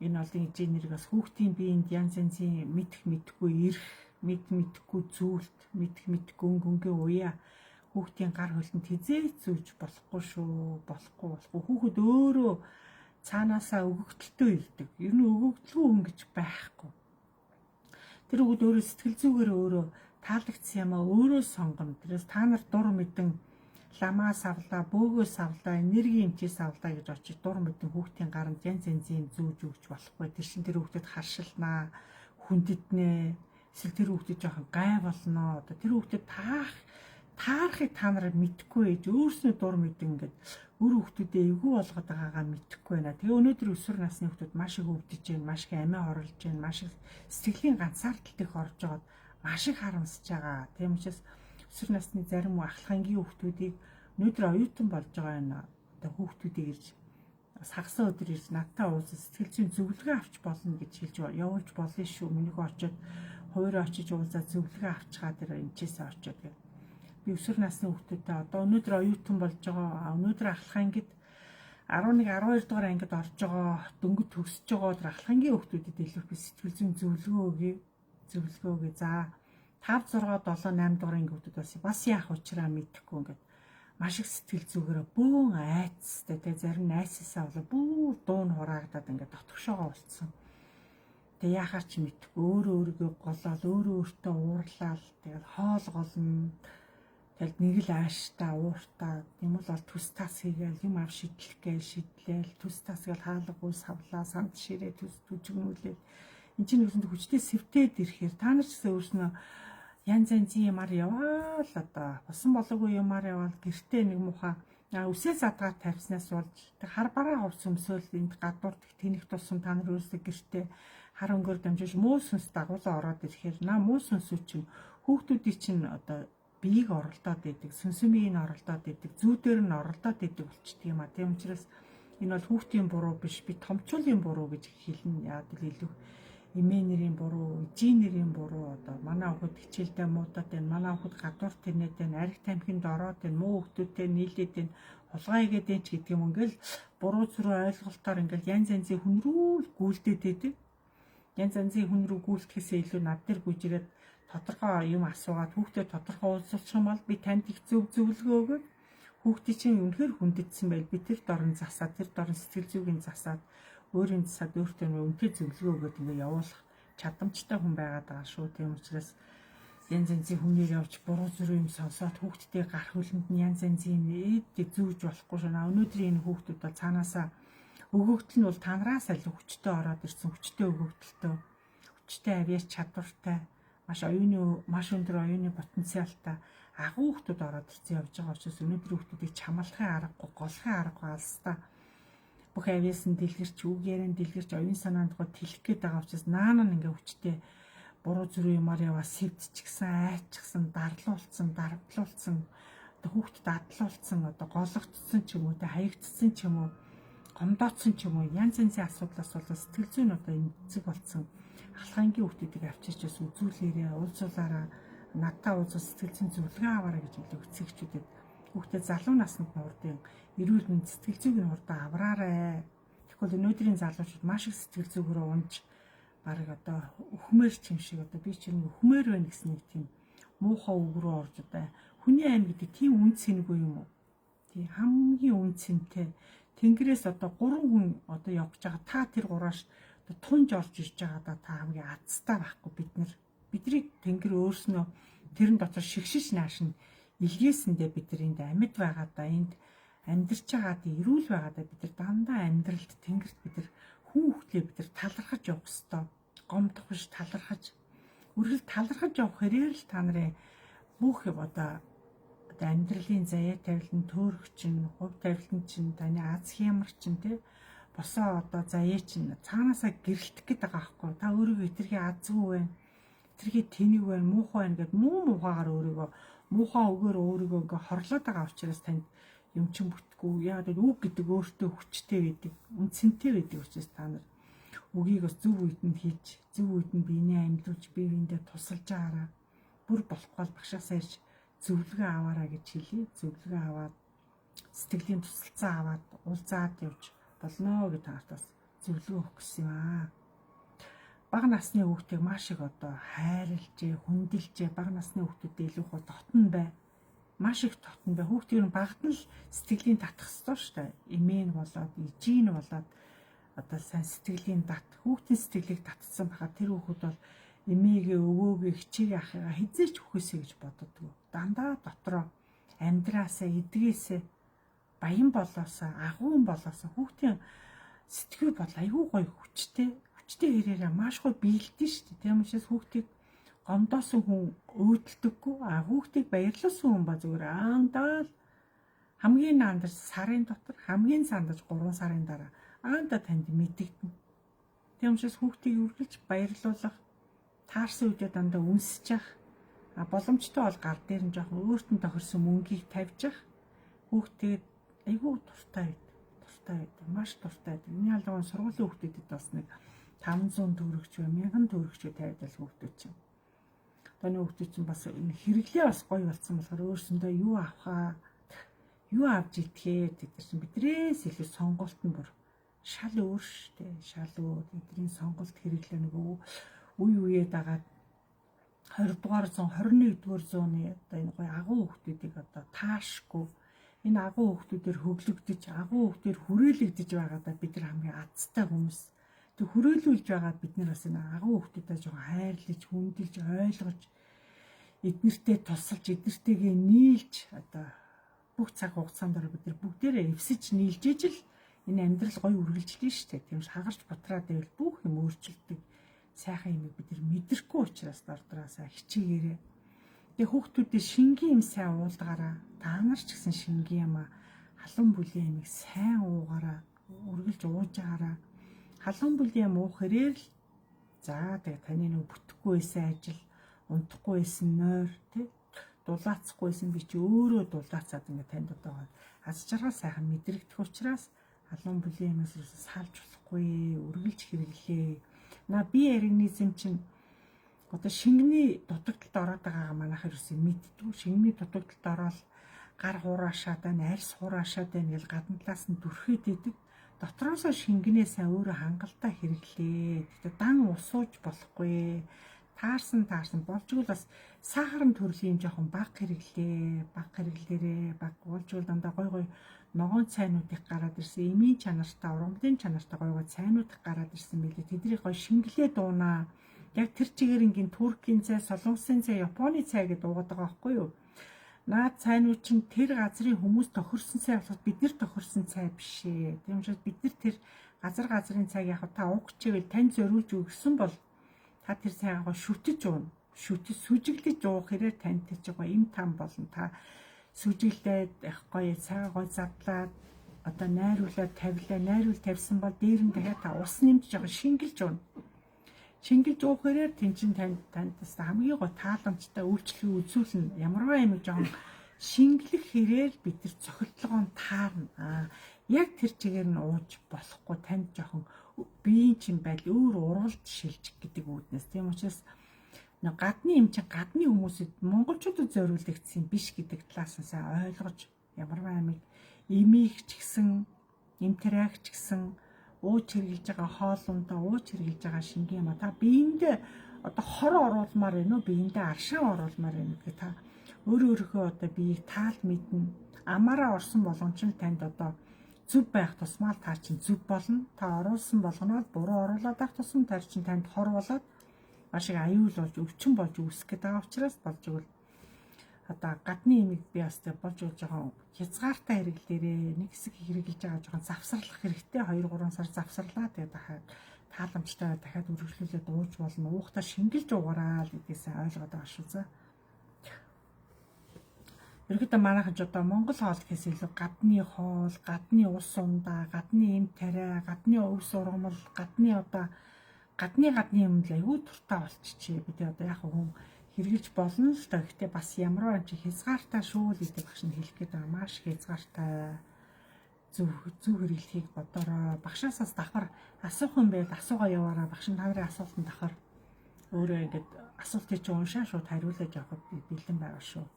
энэ олон ижээ нэрийг бас хүүхдийн биеинд янз янзын мэдх мэдхгүй ирэх, мэдхгүй зүйлт, мэдх мэдхгүй өнгөнгийн уяа хүүхдийн гар хөлөнд хизээч зүүж болохгүй шүү, болохгүй. Хүүхэд өөрөө цаанаасаа өгөгдөлтөө ирдэг. Ер нь өгөгдлгүй хүн гэж байхгүй. Тэр хүүхэд өөрөө сэтгэл зүгээр өөрөө таалагдсан юмаа өөрөө сонгоно. Тэрээс та нар дур мэдэн ламаа савлаа, бөөгөө савлаа, энерги эмчээс савлаа гэж очиж дур мэдэн хүүхдийн гаранд янз янзын зүүж өгч болохгүй. Тэр чин тэр хүүхдэд харшилнаа, хүндэтнэ. Эсвэл тэр хүүхдэд жоохон гай болноо. Одоо тэр хүүхдэд таарахыг та нар мэдхгүй ээж өөрснөө дур мэдэн ингээд өр хүүхдүүдээ эвгүй болгоод байгаагаа мэдхгүй байна. Тэгээ өнөөдөр өсвөр насны хүүхдүүд маш их өвдөж байна, маш их амиа хорлож байна, маш их сэтгэлийн ганцаардалт их орж байгаад маш их харамсаж байгаа. Тийм учраас өсвөр насны зарим ахлахангийн хүүхдүүдийг өнөөдөр оюутан болж байгаа энэ одоо хүүхдүүдийг ирж бас хагас өдөр ирж надтай уулзаж сэтгэл зүйн зөвлөгөө авч болно гэж хэлж явуулж болно шүү. Минийхөө очиод хуваараа очиж уулзаад зөвлөгөө авчгаа тэр энэчээсээ очиод гэх. Би өсвөр насны хүүхдүүдтэй одоо өнөөдөр оюутан болж байгаа. Өнөөдөр ахлахангид 11 12 дугаар ангид орж байгаа, дөнгөж төгсөж байгаа тэр ахлахангийн хүүхдүүдэд илүү би сэтгэл зүйн зөвлөгөө өгье. За 5 6 7 8 дугаар анги хүүхдүүд бас яах учраа мэдэхгүй ингээд маш их сэтгэл зүгээрээ бөөн айцтай тэгээ зарим найсасаа болоо бүр дуун хураагдаад ингээд дотгошоогоо болцсон. Тэгээ яахаар ч мэдэхгүй өөрийгөө голоод өөртөө уурлаад тэгээд хоол голно. Тэгэл нэг л ааштай ууртаа юм бол төс тас хийгээл юм ав шидлээл төс тас гээл хаалгагүй савлаа санд ширээ төс түжигнүүлээ. Энд чинь үсэнд хүчтэй сэвтээд ирэхээр та нар ч гэсэн өөрснөө янз янзын юмар яваал одоо босон болоогүй юмар яваал гэртээ нэг муха үсээ задгаар тавьснаас болж хар бараа хувц өмсөөл энд гадуурдаг тэнэх тусам та нар өөрсдөө гэртээ хар өнгөөр дамжиж муу сүнс дагуулаа ороод ирэхээр муу сүнсүүд чинь хүүхдүүдийн чинь одоо биеийг оролдоод идэг, сүнсмийг нь оролдоод идэг, зүүдээр нь оролдоод идэг болчдөг юм а. Тийм учраас энэ бол хүүхдийн буруу биш, би томчуулын буруу гэж хэлнэ. Яг л илүү эмээ нэрийн буруу, эжийн нэрийн буруу одоо манай хүүхэд хичээлдээ муудаад байна, манай хүүхэд гадуур тэнээд байна, ариг тамхинд ороод байна, муу хүүхдүүдтэй нийлээд байна, хулгай хийгээд байна ч гэдэг юм ингээл буруу зүрх ойлголтоор ингээл янз янзын хүн рүү гүйлдээд байдаг. Янз янзын хүн рүү гүйлдэхээсээ илүү над дээр гүйж ирээд тодорхой юм асуугаад хүүхдэд тодорхой уулзуулчих юм бол би танд их зөвлөгөө өгöd хүүхдийн чинь үнэхээр хүндэтсэн байл би тэр дорн засаад тэр дорн сэтгэл зүйн засаад өөрийн засаад өөртөө үнэхээр зөвлөгөө өгöd ингээ явуулах чадамжтай хүн байгаад байгаа шүү. Тийм учраас янз янзын хүнээр явж буруу зүрх юм сонсоод хүүхдтэй гар хөлөнд нь янз янзын ээд зүүж болохгүй шана. Өнөөдрийн энэ хүүхдүүд бол цаанаасаа өгөгдөл нь бол танараас аль хүчтэй ороод ирсэн хүчтэй өгөгдөлтөө хүчтэй авьяас чадвартай, маш өндөр оюуны потенциалтай агуу хүмүүс ороод ирсэн явж байгаа учраас өнөөдөр хүмүүсийг чамлахын аргагүй, голохын аргагүй алстаа бүх авьяас нь дэлгэрч, үгээр нь дэлгэрч, оюун санаанд гоо тэлэх гээд байгаа учраас наана нь ингээ хүчтэй буруу зүрх юмар яваа сэвдчихсэн, айччихсан, дарлуулсан, дарамтлуулсан, одоо хүүхдэд адлуулсан, одоо гологдсон ч юм уу, хаягдсан ч юм уу, гомдоодсон ч юм уу, янз янзын асуудлаас бол сэтгэл зүйн одоо эмзэг болсон алхангийн хүүхдүүдийг авчирч бас үзүүлээрээ, уулзуулаараа, надтай уулзах сэтгэл зүйн зөвлөгөө аваарай гэж хэлээ эцэгчүүдэд. Хүүхдэд залуу наснд нуурдын эрүүл мэнд сэтгэл зүйн хурдан авраарай. Тэгвэл өнөөдрийн залуучууд маш их сэтгэл зүг рүү унж бараг одоо өхмөр юм шиг одоо би чинь өхмөр байна гэсэн нэг тийм муухай үг рүү орж одоо хүний айн гэдэг тийм үн цэнэгүй юм уу? Тийм хамгийн үн цэнтэй. Тэнгэрээс одоо 3 хүн одоо явж байгаа. Та тэр гураас одоо тунж орж ирж байгаа та хамгийн азтай байхгүй бидний тэнгэр өөрснөө тэрэн дотор шигшиж наашин илгээсэндээ бид нар энд амьд байгаадаа энд амьдарч байгаадаа эрүүл байгаадаа бид нар дандаа амьдралд тэнгэрт бид нар хүүхдлээ бид нар талархаж явах ёстой. Гомдох биш талархаж. Үргэлж талархаж явах хэрээр л та нарын бүх одоо амьдралын заяа тавилан төөрөх чинь, хувь тавилан чинь, таны аз хямар чинь тий босоо одоо заяа чинь цаанаасаа гэрэлтэх гээд байгаа байхгүй. Та өөрийгөө хэтэрхий азгүй байна. Хэтэрхий тэнэг байна, муухай байна гэд муухайгаар өөрийгөө муухай өгөөр өөрийгөө ингээ хорлоод байгаа учраас танд юм чин бүтггүй. Яагаад гэвэл үг гэдэг өөртөө хүчтэй байдаг, үнцэнтэй байдаг учраас та нар үгийг бас зөв үед нь хийж, зөв үед нь биенээ амьлуулж, биеиндээ тусалж байгаараа бүр болохгүй багшаасаа ирж зөвлөгөө аваарай гэж хэлье. Зөвлөгөө аваад сэтгэлийн тусалцаа аваад уулзаад явж болно гэж таарт бас зөвлөгөө өгөх гэсэн юм аа. Бага насны хүүхдийг маш их одоо хайрлжээ, хүндэлжээ. Бага насны хүүхдүүдэд илүү их дотн бай. Маш их дотн бай. Хүүхдийн багт нь л сэтгэлийн татах ёстой шүү дээ. Эмээн болоод, ижийн болоод одоо сайн сэтгэлийн дат. Хүүхдийн сэтгэлийг татсан байхад тэр хүүхэд бол эмээгээ, өвөөгээ, хичээгээ ахыгаа хизээч үхээсэй гэж боддгоо. Дандаа дотроо амьдраасаа, эдгээсээ, баян болоосаа, агуун болоосаа хүүхдийн сэтгэл бодол аюу гой хүчтэй хэрээрээ маш гой биелдэж шүү дээ. Тийм учраас хүүхдийг гомдоосон хүн өөдөлдөггүй. Хүүхдийг баярлуулсан хүн ба зүгээр аандаа л хамгийн наандар сарын дотор хамгийн сандаж 3 сарын дараа аандаа танд мэдэгдэнэ. Тийм учраас хүүхдийг үргэлж баярлуулах, таарсан үедээ дандаа үнсэж явах, боломжтой бол гал дээр нь жоохон өөртөө тохирсон мөнгийг тавьж явах. Хүүхдэд айгүй дуртай байдаг, маш дуртай байдаг. Миний алгын сургуулийн хүүхдэдэд бас нэг 500 төгрөгч бай, 1000 төгрөгч тавьдал хүүхдүүд чинь. Таны хүүхдүүд чинь бас хэрэглээ бас гоё болсон болохоор өөрсөндөө юу авахаа, юу авч идэхээ тэд чинь бидрээс илүү сонголт нь бүр шал өөр штэ. Шал өөр. Эдний сонголт хэрэглээ нөгөө үе дагаад 20 дугаар зуун 21 дугаар зууны одоо энэ гоё агуу хүүхдүүдийг одоо таашгүй энэ агуу хүүхдүүдээр хөглөгдөж агуу хүүхдээр хүрээлэгдэж байгаадаа бид нар хамгийн азтай хүмүүс. Тэг хүрээлүүлж байгаа бид нар бас энэ агуу хүүхдүүдэд жоохон хайрлаж, хүндэлж, ойлгож эднэртэй тусалж, эднэртэйгээ нийлж одоо бүх цаг хугацаанд бид нар бүгдээрээ эвсэж нийлж ижил энэ амьдрал гоё үргэлжлэнэ шүү дээ. Тийм шагарч бутраад байвал бүх юм өөрчлөгдөж сайхан юм бид нар мэдрэхгүй учраас дордроосаа хичээгээрээ. Тэгээ хүүхдүүдэд шингийн юм сайн уулгаараа та нар ч гэсэн шингийн юм халуун бүлийн юмыг сайн уугаараа үргэлж ууж агаараа халуун бүлийн юм уух хэрээр л за тэгээ таны нэг бүтэхгүй байсан ажил унтахгүй байсан нойр тий дулаацахгүй байсан би чи өөрөө дулаацаад ингээ танд одоо аз жаргал сайхан мэдрэгдэх учраас халуун бүлийн юмээс салж болохгүй үргэлж хэрэглээ. Би организм чинь одоо шингэний дутагдалд ороод байгаагаа манайх ерөөсөө мэддэггүй. Шингэний дутагдалд ороод гар хураашаад байна, арьс хураашаад байна гэж гадна талаас нь дүрхээд идэг. Дотроосоо шингэнээсээ өөрөө хангалттай хэрэглээ. Гэхдээ дан усууж болохгүй. Таарсан болжгүй бас сахарын төрлийн жоохон бага хэрэглээ. Бага хэрэглээрээ баг уулжвал дандаа гой ногоон цайнуудыг гараад ирсэн. Эмийн чанартай, ургамлын чанартай гой цайнууд гараад ирсэн байлээ. Тэднийг гой шингэлээ дуунаа. Яг тэр чигээр ингийн Туркийн цай, Солонгосын цай, Японы цай гэдээ дуугаад байгаа байхгүй юу? Наад цайнууд чинь тэр газрын хүмүүс тохирсон цай болоход бид нар тохирсон цай биш ээ. Тийм учраас бид нар тэр газрын цайг яг та уух чигээр тань зориулж өгсөн бол Та тэр цайгаа шүтэж ууна. Шүтэж сүжиглэж уух хэрээр танд тэр жоо им там болно. Та сүжиглээд гоё цайгаа задлаад одоо найруулаад тавилаа. Найруул тавьсан бол дээр нь дахиад та ус нэмж жоо шингэлж ууна. Шингэлж уух хэрээр тэнцэн танд хамгийн гоо тааламжтай үйлчлэл үзүүлнэ. Ямарваа юм жоо шингэлэх хэрээр бид нар цохилтолгоон таарна. Яг тэр чигээр нь ууж болохгүй танд жоохон биеийн чинь байдал өөр уралд шилжих гэдэг үүднээс. Тийм учраас гадны юм чинь гадны хүмүүсэд монголчуудад зориулагдсан биш гэдэг талаас нь сайн ойлгож ямарваа амиг эмийг ч гэсэн эмтрэг ч гэсэн ууж хэрглэж байгаа хоолундаа ууж хэрглэж байгаа шингийн юм та биендээ одоо хор оруулмаар байна уу биендээ аршаа оруулмаар байна гэх та өөрөөхөө одоо биеийг таал мэднэ амаараа орсон болгоомж нь танд одоо зүв байх тусмаа та чинь зүв болно та оруулсан болгоно буруу оруулаад байх тусам та чинь танд хор болоод маш их аюул болж өвчин болж үүсэх гэдэг учраас болж игэл одоо гадны имийг би ястай болж байгаа хязгаартай хэрэглээрээ нэг хэсэг хэрэглэж байгаа жоохон завсарлах хэрэгтэй 2-3 сар завсарлаа тэгээд тааламжтай дахиад үргэлжлүүлээд ууж болно уухтаа шингэлж уугараа л гэдгээсээ ойлгоод байгаа шүү зэ. Ерөнхийдөө манайхан ч одоо Монгол хоол гэхээс илүү гадны хоол, гадны ус ундаа, гадны эм тариа, гадны өвс ургамал, гадны юм л аюу туртаа болчихжээ. Бид одоо яг хүн хэрэгжилж болно л та. Гэхдээ бас ямар ч хязгаартай шүү л гэдэг багш нь хэлэх гээд байгаа. Маш хязгаартай зөв хэрэглэхийг бодороо. Багшаасаас давхар асуух юм байл асуугаа яваараа багш нь та нарын асуултанд давхар өөрөө ингээд асуултыг чи уншаа шууд хариулж явахд бэлэн байгаа шүү.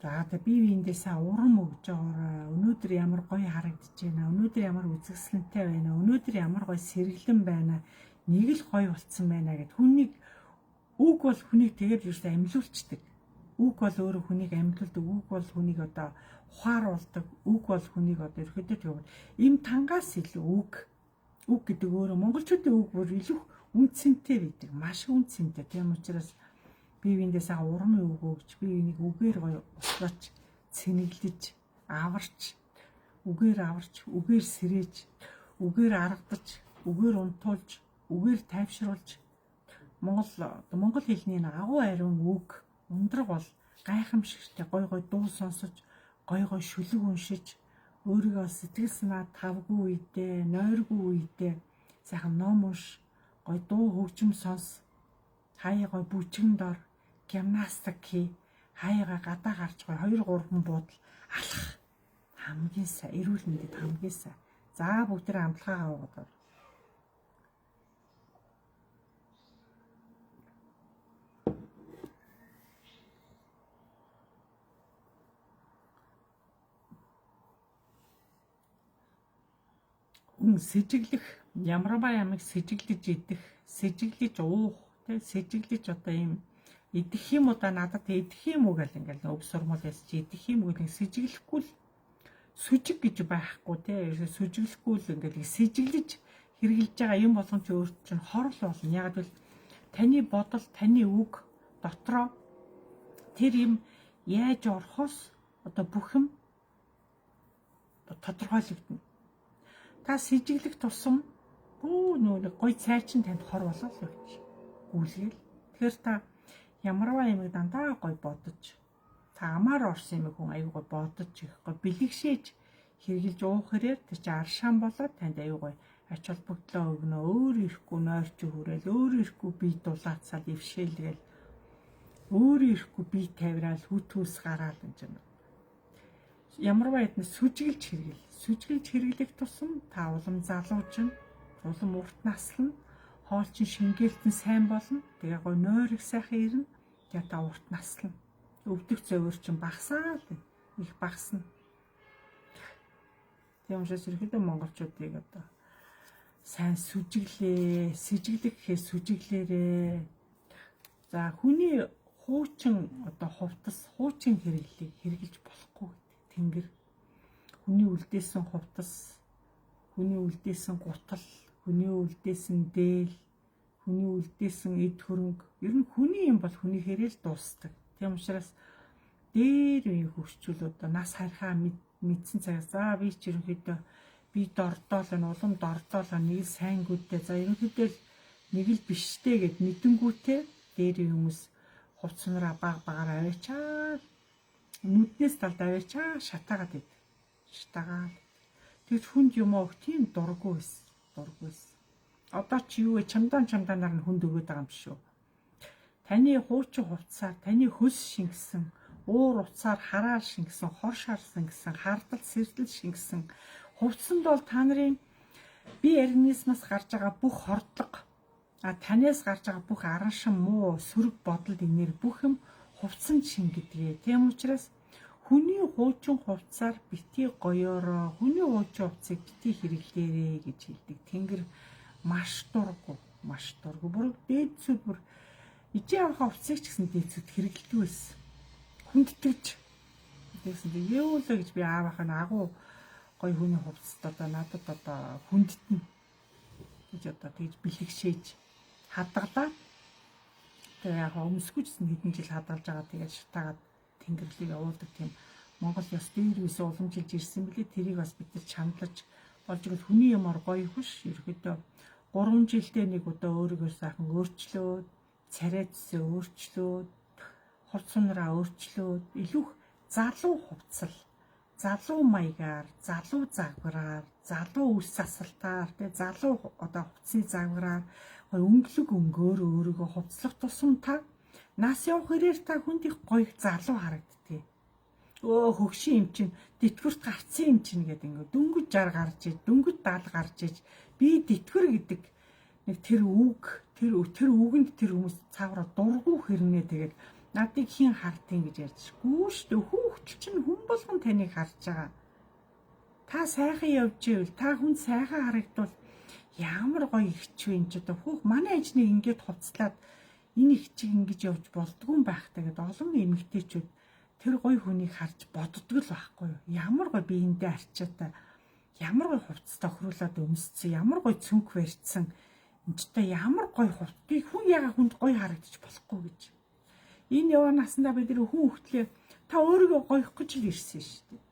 За одоо бие биендээсээ урам өгж байгаарай. Өнөөдөр ямар гоё харагдаж байна. Өнөөдөр ямар үзэсгэлэнтэй байна. Өнөөдөр ямар гоё сэргэлэн байна. Нэг л гоё болцсон байна гэд хүнийг үг бол хүнийг тэгээд юусаа амьлуулцдаг. Үг бол өөрөө хүнийг амьлуулдаг. Үг бол хүнийг одоо ухааруулдаг. Үг бол хүнийг одоо ерөөдөө тэгвэл им тангаас илүү үг гэдэг өөрөө монголчуудын үг бүр илүү үнцэнтэй байдаг. Маш үнцэнтэй. Тийм учраас бие биендээс урам өгөөж бие биенийг үгээр гоё устгаж цэнэглэж аварч үгээр сэрээж үгээр аргадаж үгээр унтуулж үгээр тайвшруулж монгол хэлний агуу ариун үг ундраг бол гайхамшигтай гой дуу сонсож гой шүлэг уншиж өөрийгөө сэтгэл санаа тавгүй үедээ нойргүй үедээ сайхан ном унш гой дуу хөгжим сонс хаяа бүжгэн дор гимнастик хий хаяга гадаа гарч 2-3 буудал алах хамгийн сайн эрүүл мэндэд хамгийн сайн. За бүгдээ амтлагаа аваад. Сэжиглэх ямарваа ямиг сэжиглэж идэх, сэжиглэж уух, тэ сэжиглэж одоо юм идэх юм удаа надад идэх юм уу гэл ингээл өв сурмал яс чи идэх юм уу нэг сэжиглэхгүй л сүжиг гэж байхгүй те сүжиглэхгүй л ингээл сэжиглэж хэрглэж байгаа юм болгон ч өөрт чинь хорл болно. Яг л таны бодол таны үг дотроо тэр юм яаж орохоос одоо бүх юм тодорхойлогдно. Та сэжиглэх тусам нэг гой цай чинь танд хор болоо л гэж гүйлгээл. Тэгэхээр та ямарваа юмыг дандаа гой бодож цаамаар орсон юм хүн аюу гой бодож их гой бэлэгшээж хэрглэж уух хэрэг тэр чи аршаан болоод танд аюу гой ач холбогдлоо өгнө өөр ирэхгүй нойрч хүрээл өөр ирэхгүй бие дулаацаад ившээлгээл өөр ирэхгүй бие тавираал хүтүүс гараал энэ юм. Ямарваа хэд сүжиглэж хэрэглэх тусам та улам залуужин улам урт наслна хоол чин шингээлтэн сайн болно. Тэгээ гой нойрог сайхан ирнэ. Тэгээ та урт наслна. Өвдөх зовөр чин багасаа л их багасна. Тийм учраас ерөөдөө монголчуудыг одоо сайн сэжиглэх сэжиглээрээ. За хүний хуучин одоо хувцас хуучин хэрэглэж болохгүй гэдэг. Тэнгэр хүний үлдээсэн хувцас, хүний үлдээсэн гутал, хүний үлдээсэн дээл, хүний үлдээсэн эд хөрөнгө ер нь хүний юм бол хүний хэрэл дуусдаг. Тийм учраас дээр үеийн хөвчүүл одоо нас харихаа мэдсэн цагаас за би ч ерөнхийдөө би дордоол уламд ордоол нэг л сайн гүдээ. За ерөнхийдөө нэг л биштэй гэд мэдэнгүүтээ дээр хүмүүс хувцснараа багаар аваачаад нүднээс талд аваачаа шатаагаад байд. Шатаагаад. Тэгж хүнд юм уу тийм дурггүй байсан. Одоо чи юу вэ? Чамдаанаар нь хүнд өгöd байгаа юм биш үү? Таны хуучин хувцсаар таны хөлс шингэсэн, уур уцаар хараар шингэсэн, хор шарсан гэсэн, хардал сэрдэл шингэсэн хувцсанд бол та нарын бие организмаас гарч байгаа бүх хордлого, танаас гарч байгаа бүх аран шин муу, сөрөг бодол энер бүх юм хувцсан шингэдэг. Тийм учраас хүний хуучин хувцсаар битгий гоёороо, хүний хуучин хувцсыг битгий хэрэглээрэй гэж хэлдэг. Тэнгэр маш дургу. Бүр дээдсүүд бүр ижи авах хувцсыг ч гэсэн дээдсүүд хэрэглэдэг байсан. Хүндтгэж. Тэгсэн чинь юу л гэж би аавынхаа агуу гой хүний хувцас одоо надад одоо хүндтэн гэж одоо тэгж бэлэгшээж хадгалаа. Тэгээ яг өмсгүйчсэн хэдэн жил хадгалж байгаа тэгээд шатаагаад тэнгэрлэг явуулдаг тийм Монгол ёс дээрээс уламжилж ирсэн билээ. Тэрийг бас бид нар чамдлаж болж игэл хүний юмор гоё хөш. Ерөөдөө 3 жилдээ нэг удаа өөрийгөө сайхан өөрчлөөд, царайцсаа өөрчлөөд, хувцснараа өөрчлөөд, илүү залуу хувцал, залуу маягаар, залуу загвараар, залуу үс засалтаар, тэгээ залуу одоо хувцсны загвараар өнгөлөг өнгөөр өөрийгөө хувцлах тусам та нас явах хэрээр та хүнд их гоё залуу харагдтыг. Хөгшин юм чинь тэтгэврт гарцсан юм чинь гэдэг ингээд дөнгөж 60 гарч иж, дөнгөж 70 гарч иж би тэтгэвэр гэдэг нэг тэр үгэнд тэр хүмүүс цаавраа дургу хэрнээ тэгээд надыг хин хардیں۔ Гэж ярьж гүү шүү дээ. Хүүхдэл чинь хүн болгон таныг харж байгаа. Та сайхан явж ивэл та хүн сайхан харагдвал ямар гоё ихч вэ энэ ч одоо хүүх манай ээж нэг ингээд хувцлаад энэ ихчиг ингэж явж болдгүй юм байх тэгээд олон эмэгтэйчүүд тэр гоё хүнийг харж боддог л байхгүй юу. Ямар гоё биендээ арчаатай, ямар гоё хувцас тохируулаад өмсцэн, ямар гоё цүнх барьцсан. Энэчтэй ямар гоё хувц. Би хүн яга хүнд гоё харагдаж болохгүй гэж. Энэ яваа наснда бид нар хүн хөлтлээ та өөрийгөө гоёх гэж л ирсэн шүү дээ.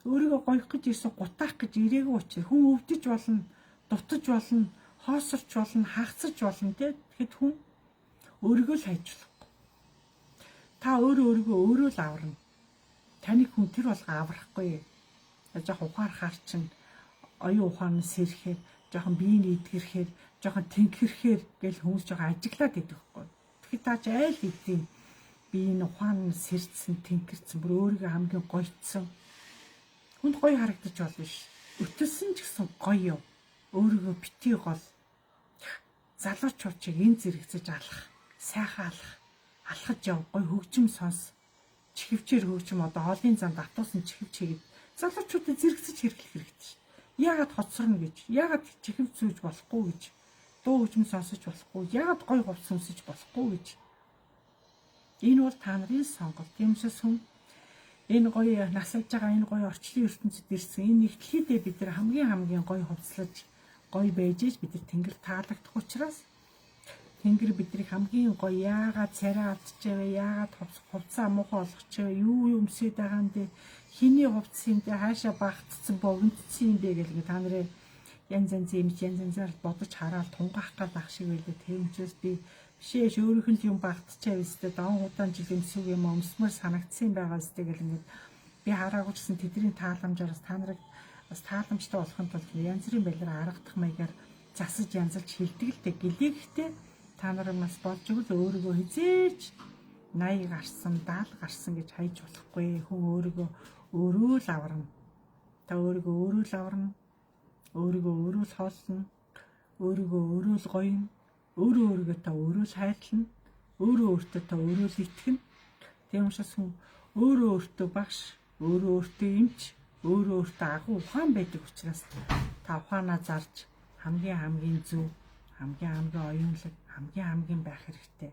Өөрийгөө гоёх гэж ирсэн гутаах гэж ирээгүй учраас хүн өвдөж болно, дутаж болно, хоосорч болно, хагцаж болно тэгэхэд хүн өөрийгөө л хайжлахгүй. Та өөрийгөө л аварна. Таныг хүн тэр болго аврахгүй. Жохо ухаарахаар чинь оюун ухаан сэрхээр, жоохон биеийн идгэрхээр, жоохон тэнхэрхээр гэл хүмүүс жоохон ажиглаад идэх байхгүй. Тэгэхээр та ч айл хэдийн биеийн ухаан сэрдсэн, тэнхэрсэн, бүр өөрийгөө хамгийн гоёцсон. Хүнд гоё харагдаж болно ш. Өтөлсөн ч гэсэн гоё юу. Өөрийгөө битгий гол. Залуучуудыг энэ зэрэгцэж алах, сайхан алхаж яв, гоё хөгжим сонс. Чихвчээр хөгжим одоо хоолын зам татуусан чихвч хийгээд залуучуудыг зэрэгцэж хэрэглэх хэрэгтэй ш. Яагаад хоцорно гэж, яагаад чихвч зүүж болохгүй гэж, дуу хөгжим сонсож болохгүй, яагаад гоё хувцас өмсөж болохгүй гэж. Энэ бол та нарын сонголт. Тиймээс хүн энэ гоё насалж байгаа энэ гоё орчлын ертөнцид ирсэн энэ нэгтлийдээ бид нар хамгийн гоё хувцлаж гоё байж бид нар тэнгэр таалагдах учраас тэнгэр биднийг хамгийн гоё яагаад царай алдчихвэ, яагаад хувцас муухай болгочихвэ, юу өмсөд байгаа юм бэ, хиний хувцас юм бэ, хаашаа багтцсан богиндсан юм бэ гэх та нарын янз янзаар бодож хараад тунгаах гал ах шиг байлээ. Тэр учраас би бишээш өөрийнх нь юм багтчихвэ өстэй даван удаан жил өмсөв юм өмсмөр санагдсан байгаа өстэй гэл ингээд би хараагүй ч гэсэн тэдний тааламжаараас та нарыг бас тааламжтай болохын тулд янз бүрийн байдлаар аргадах маягаар засаж янзалж хилдэг л дээ. Гэлээхтэй та нар нас болж игэл өөрийгөө хизээч 80 гарсан, 70 гарсан гэж хайж болохгүй. Хүн өөрийгөө өөрөө л аварна. Та өөрийгөө өөрөө л аварна. Өөрийгөө өөрөө л хоолно. Өөрийгөө өөрөө л гоёно. Өөрийгөө та өөрөө л хайрлана. Өөртөө та өөрөө л итгэнэ. Тийм учраас хүн өөртөө багш, өөртөө эмч, өөртөө агуу ухаан байдаг учраас та ухаанаа зарж хамгийн зөв, хамгийн оюунлаг, хамгийн байх хэрэгтэй.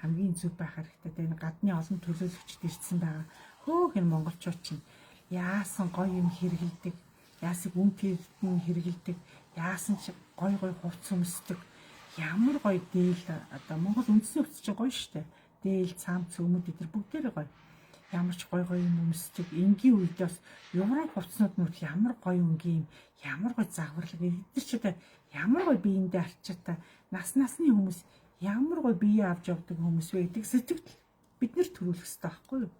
Хамгийн зөв байх хэрэгтэй. Тэгээ гадны олон төлөөлөгчд ирсэн байгаа. Хөөх энэ монголчууд чинь яасан гоё юм хэрэгэлдэг, яасан үн тэрдэн хэрэгэлдэг, яасан ч гоё хувцас өмсдөг. Ямар гоё дээл одоо Монгол үндэсний хувцас чинь гоё штэ. Дээл, цамц, өмд эдэр бүгдээрээ гоё. Ямар ч гоё юм өмсдөг. Энгийн үед бас Европ хувцснууд нүр ямар гоё өнгийн, ямар гоё загварлаг. Эдгээр ч одоо ямар гоё биеиндээ арчаатай насны хүмүүс ямар гоё бие авч явдаг хүмүүс вэ гэдэг сэтгэл бид нэр төрүүлэх хэрэгтэй байхгүй юу?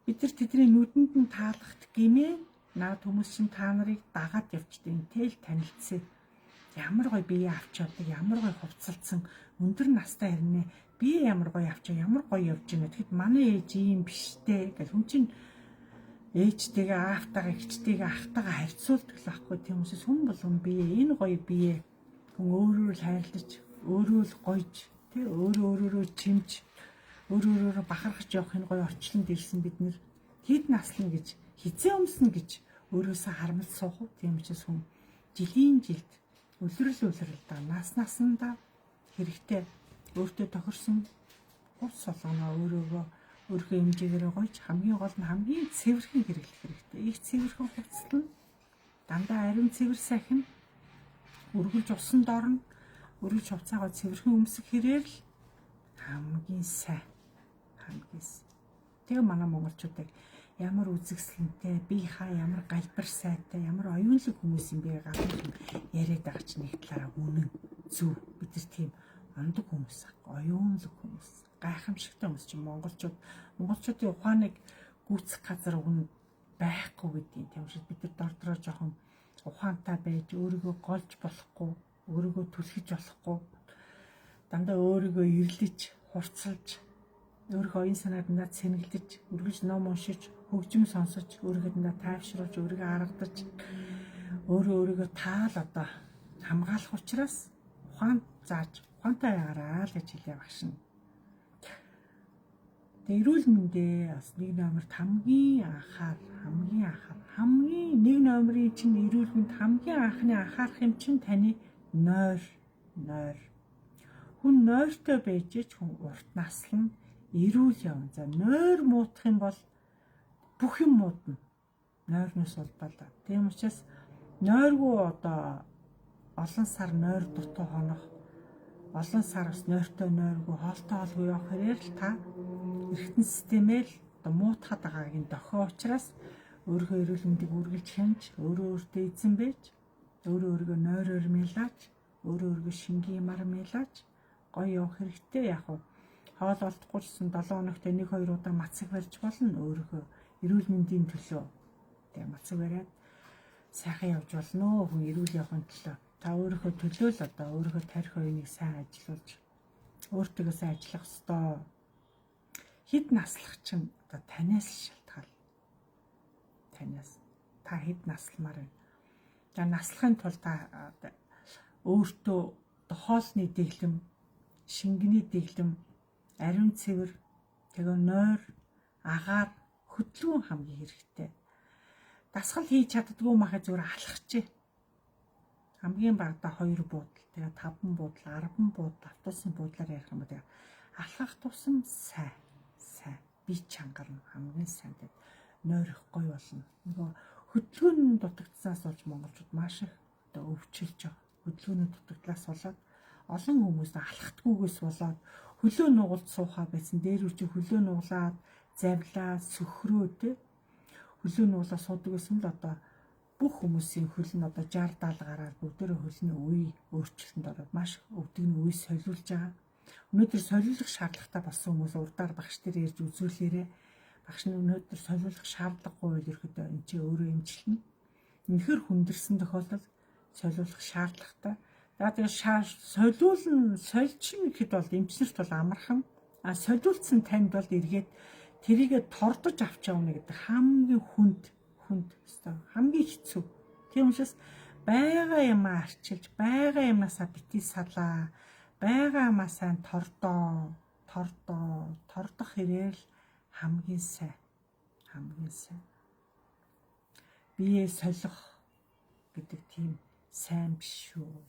Бид нар тэдний нүдэнд нь таалахт гинэ наад хүмүүс чинь та нарыг дагаад явчихдээ тэл танилцъя. Ямар гоё бие авч явдаг, ямар гоё хувцалцсан өндөр настай хэрнээ бие ямар гоё авчаа, ямар гоё явж байна. Тэгэхэд манай ээж ийм биштэй гэл хүн чинь ээжтэйгээ аавтайгаа ихчтэйгээ ахтайгаа харьцуулдаг л байхгүй. Тийм учраас хүн болгон бие энэ гоё бие хүн өөрөөр л хайрлаж, өөрөө л гоёж, тий өөрөө чимж, өөрөө бахархаж явах энэ гоё орчлонд ирсэн бид нэр хэд наслна гэж хизээ өмснө гэж өөрөөсөө харамж суух. Тийм учраас хүн жилийн жилд үлрэлдаа насандаа хэрэгтэй өөртөө тохирсон хувц солгоноо өөрийгөө хэмжээгээр гойж хамгийн гол нь хамгийн цэвэрхэн хэрэглэх хэрэгтэй. Их цэвэрхэн хувцлан дандаа ариун цэвэр сайхан өргөлж усанд орно. Өргөж хувцаагаа цэвэрхэн өмсөх хэрээр л хамгийн сайн. Тэгээ манай монголчуудыг ямар үзэсгэлэнтэй, бие хаа ямар галбар сайтай, ямар оюунлаг хүмүүс юм бэ гадуур яриад байгаа ч нэг талаараа үнэн зөв. Бид нар тийм ондог хүмүүс аахгүй, оюунлаг хүмүүс, гайхамшигтай хүмүүс чинь монголчуудын ухааныг гүйцэх газар өгнө байхгүй гэдгийг. Тийм учраас бид нар дордроо жоохон ухаантай байж өөрийгөө голж болохгүй, өөрийгөө түлхэж болохгүй, дандаа өөрийгөө ирлэж, хурцлж, өөрийнхөө оюун санааг надад сэнгэлдэж, үргэлж ном уншиж, хөгжим сонсож, өөрийгөө надад тайвшруулж, өөрийгөө аргадаж, өөрийгөө таал одоо хамгаалах учраас ухаан зааж, ухаантай байгаараа л гэж хэлээ багшна. Тэгээ эрүүл мэндээ бас нэг номерт хамгийн нэг номерын чинь эрүүл мэнд хамгийн анхны анхаарах юм чинь таны нойр. Хүн нойртой байж ч хүн урт наслан эрүүл явна. За нойр муутах юм бол бүх юм муудна. Нойрноос улбалаа. Тийм учраас нойргүй одоо олон сар нойр дутуу хонох, олон сар бас нойртой нойргүй хоолтой хоолгүй явах хэрээр л та эргэтэн системээр одоо муутахад байгаагийн дохио учраас өөрийнхөө эрүүл мэндийг үргэлж хянж, өөртөө эзэн байж, өөрийгөө нойроор мэлаач, өөрийгөө шингиймар мэлаач гоё явах хэрэгтэй. Яг нь хоол олдохгүй ч 7 хоногт 1-2 удаа мацаг барьж болно. Өөрийнхөө эрүүл мэндийн төлөө тэгээ мацаг бариад сайхан явж болно. Хүн эрүүл явахын төлөө та өөрийнхөө төлөө л одоо өөрийнхөө тарих оюуныг сайн ажиллуулж өөртөө сайн ажиллах ёстой. Хэд наслах чинь одоо танаас шалтгаал. Та хэд насламаар байна. За наслахын тулд та өөртөө хоолны дэглэм, шингэний дэглэм, ариун цэвэр, тэгээ нойр, агаар, хөдөлгөөн хамгийн хэрэгтэй. Дасгал хийж чаддгүй махаа зүгээр алхахчээ. Хамгийн багадаа 2 буудал, тэгээ 5 буудал, 10 буудал, автобусын буудлаар ярих юм бол алхах тусам сайн би чангарна хамгийн сайн гэдэг нойрох гоё болно. Нөгөө хөдөлгөөний дутагдсанаас болж монголчууд маш их одоо өвчлөж байгаа. Хөдөлгөөний дутагдлаас болоод олон хүмүүс алхахдаггүйгээс болоод хөлөө нугалж суухаа байсан. Дээр үчи хөлөө нуглаад завлаа сөхрөө тэ хөлөө нуглаа суудаг гэсэн л одоо бүх хүмүүсийн хөл нь одоо 60-70 гараар бүгдөө хөлний үе өөрчлөлтөнд ороод маш өвдөгний үе солиулж байгаа. Өнөөдөр солиулах шаардлагатай болсон хүмүүс урдаар багш дээр ирж үзүүлээрээ багш нь өнөөдөр солиулах шаардлагагүй бол ерөөдөө энэ чи өөрөө эмчилнэ. Үнэхээр хүндэрсэн тохиолдолд солиулах шаардлагатай. За тэгээ солиулна, сольчин гэхэд бол эмчнэрт бол амархан. Солиулсан танд бол эргээд тэрийгэ тордож авч явна гэдэг хамгийн хүнд өстой хамгийн хэцүү. Тийм учраас байгаа юм арчилж, байгаа юмнасаа битгий салаа. Байгаа юмаа сайн тордох хэрээр л хамгийн сайн. Бие солих гэдэг тийм сайн биш шүү.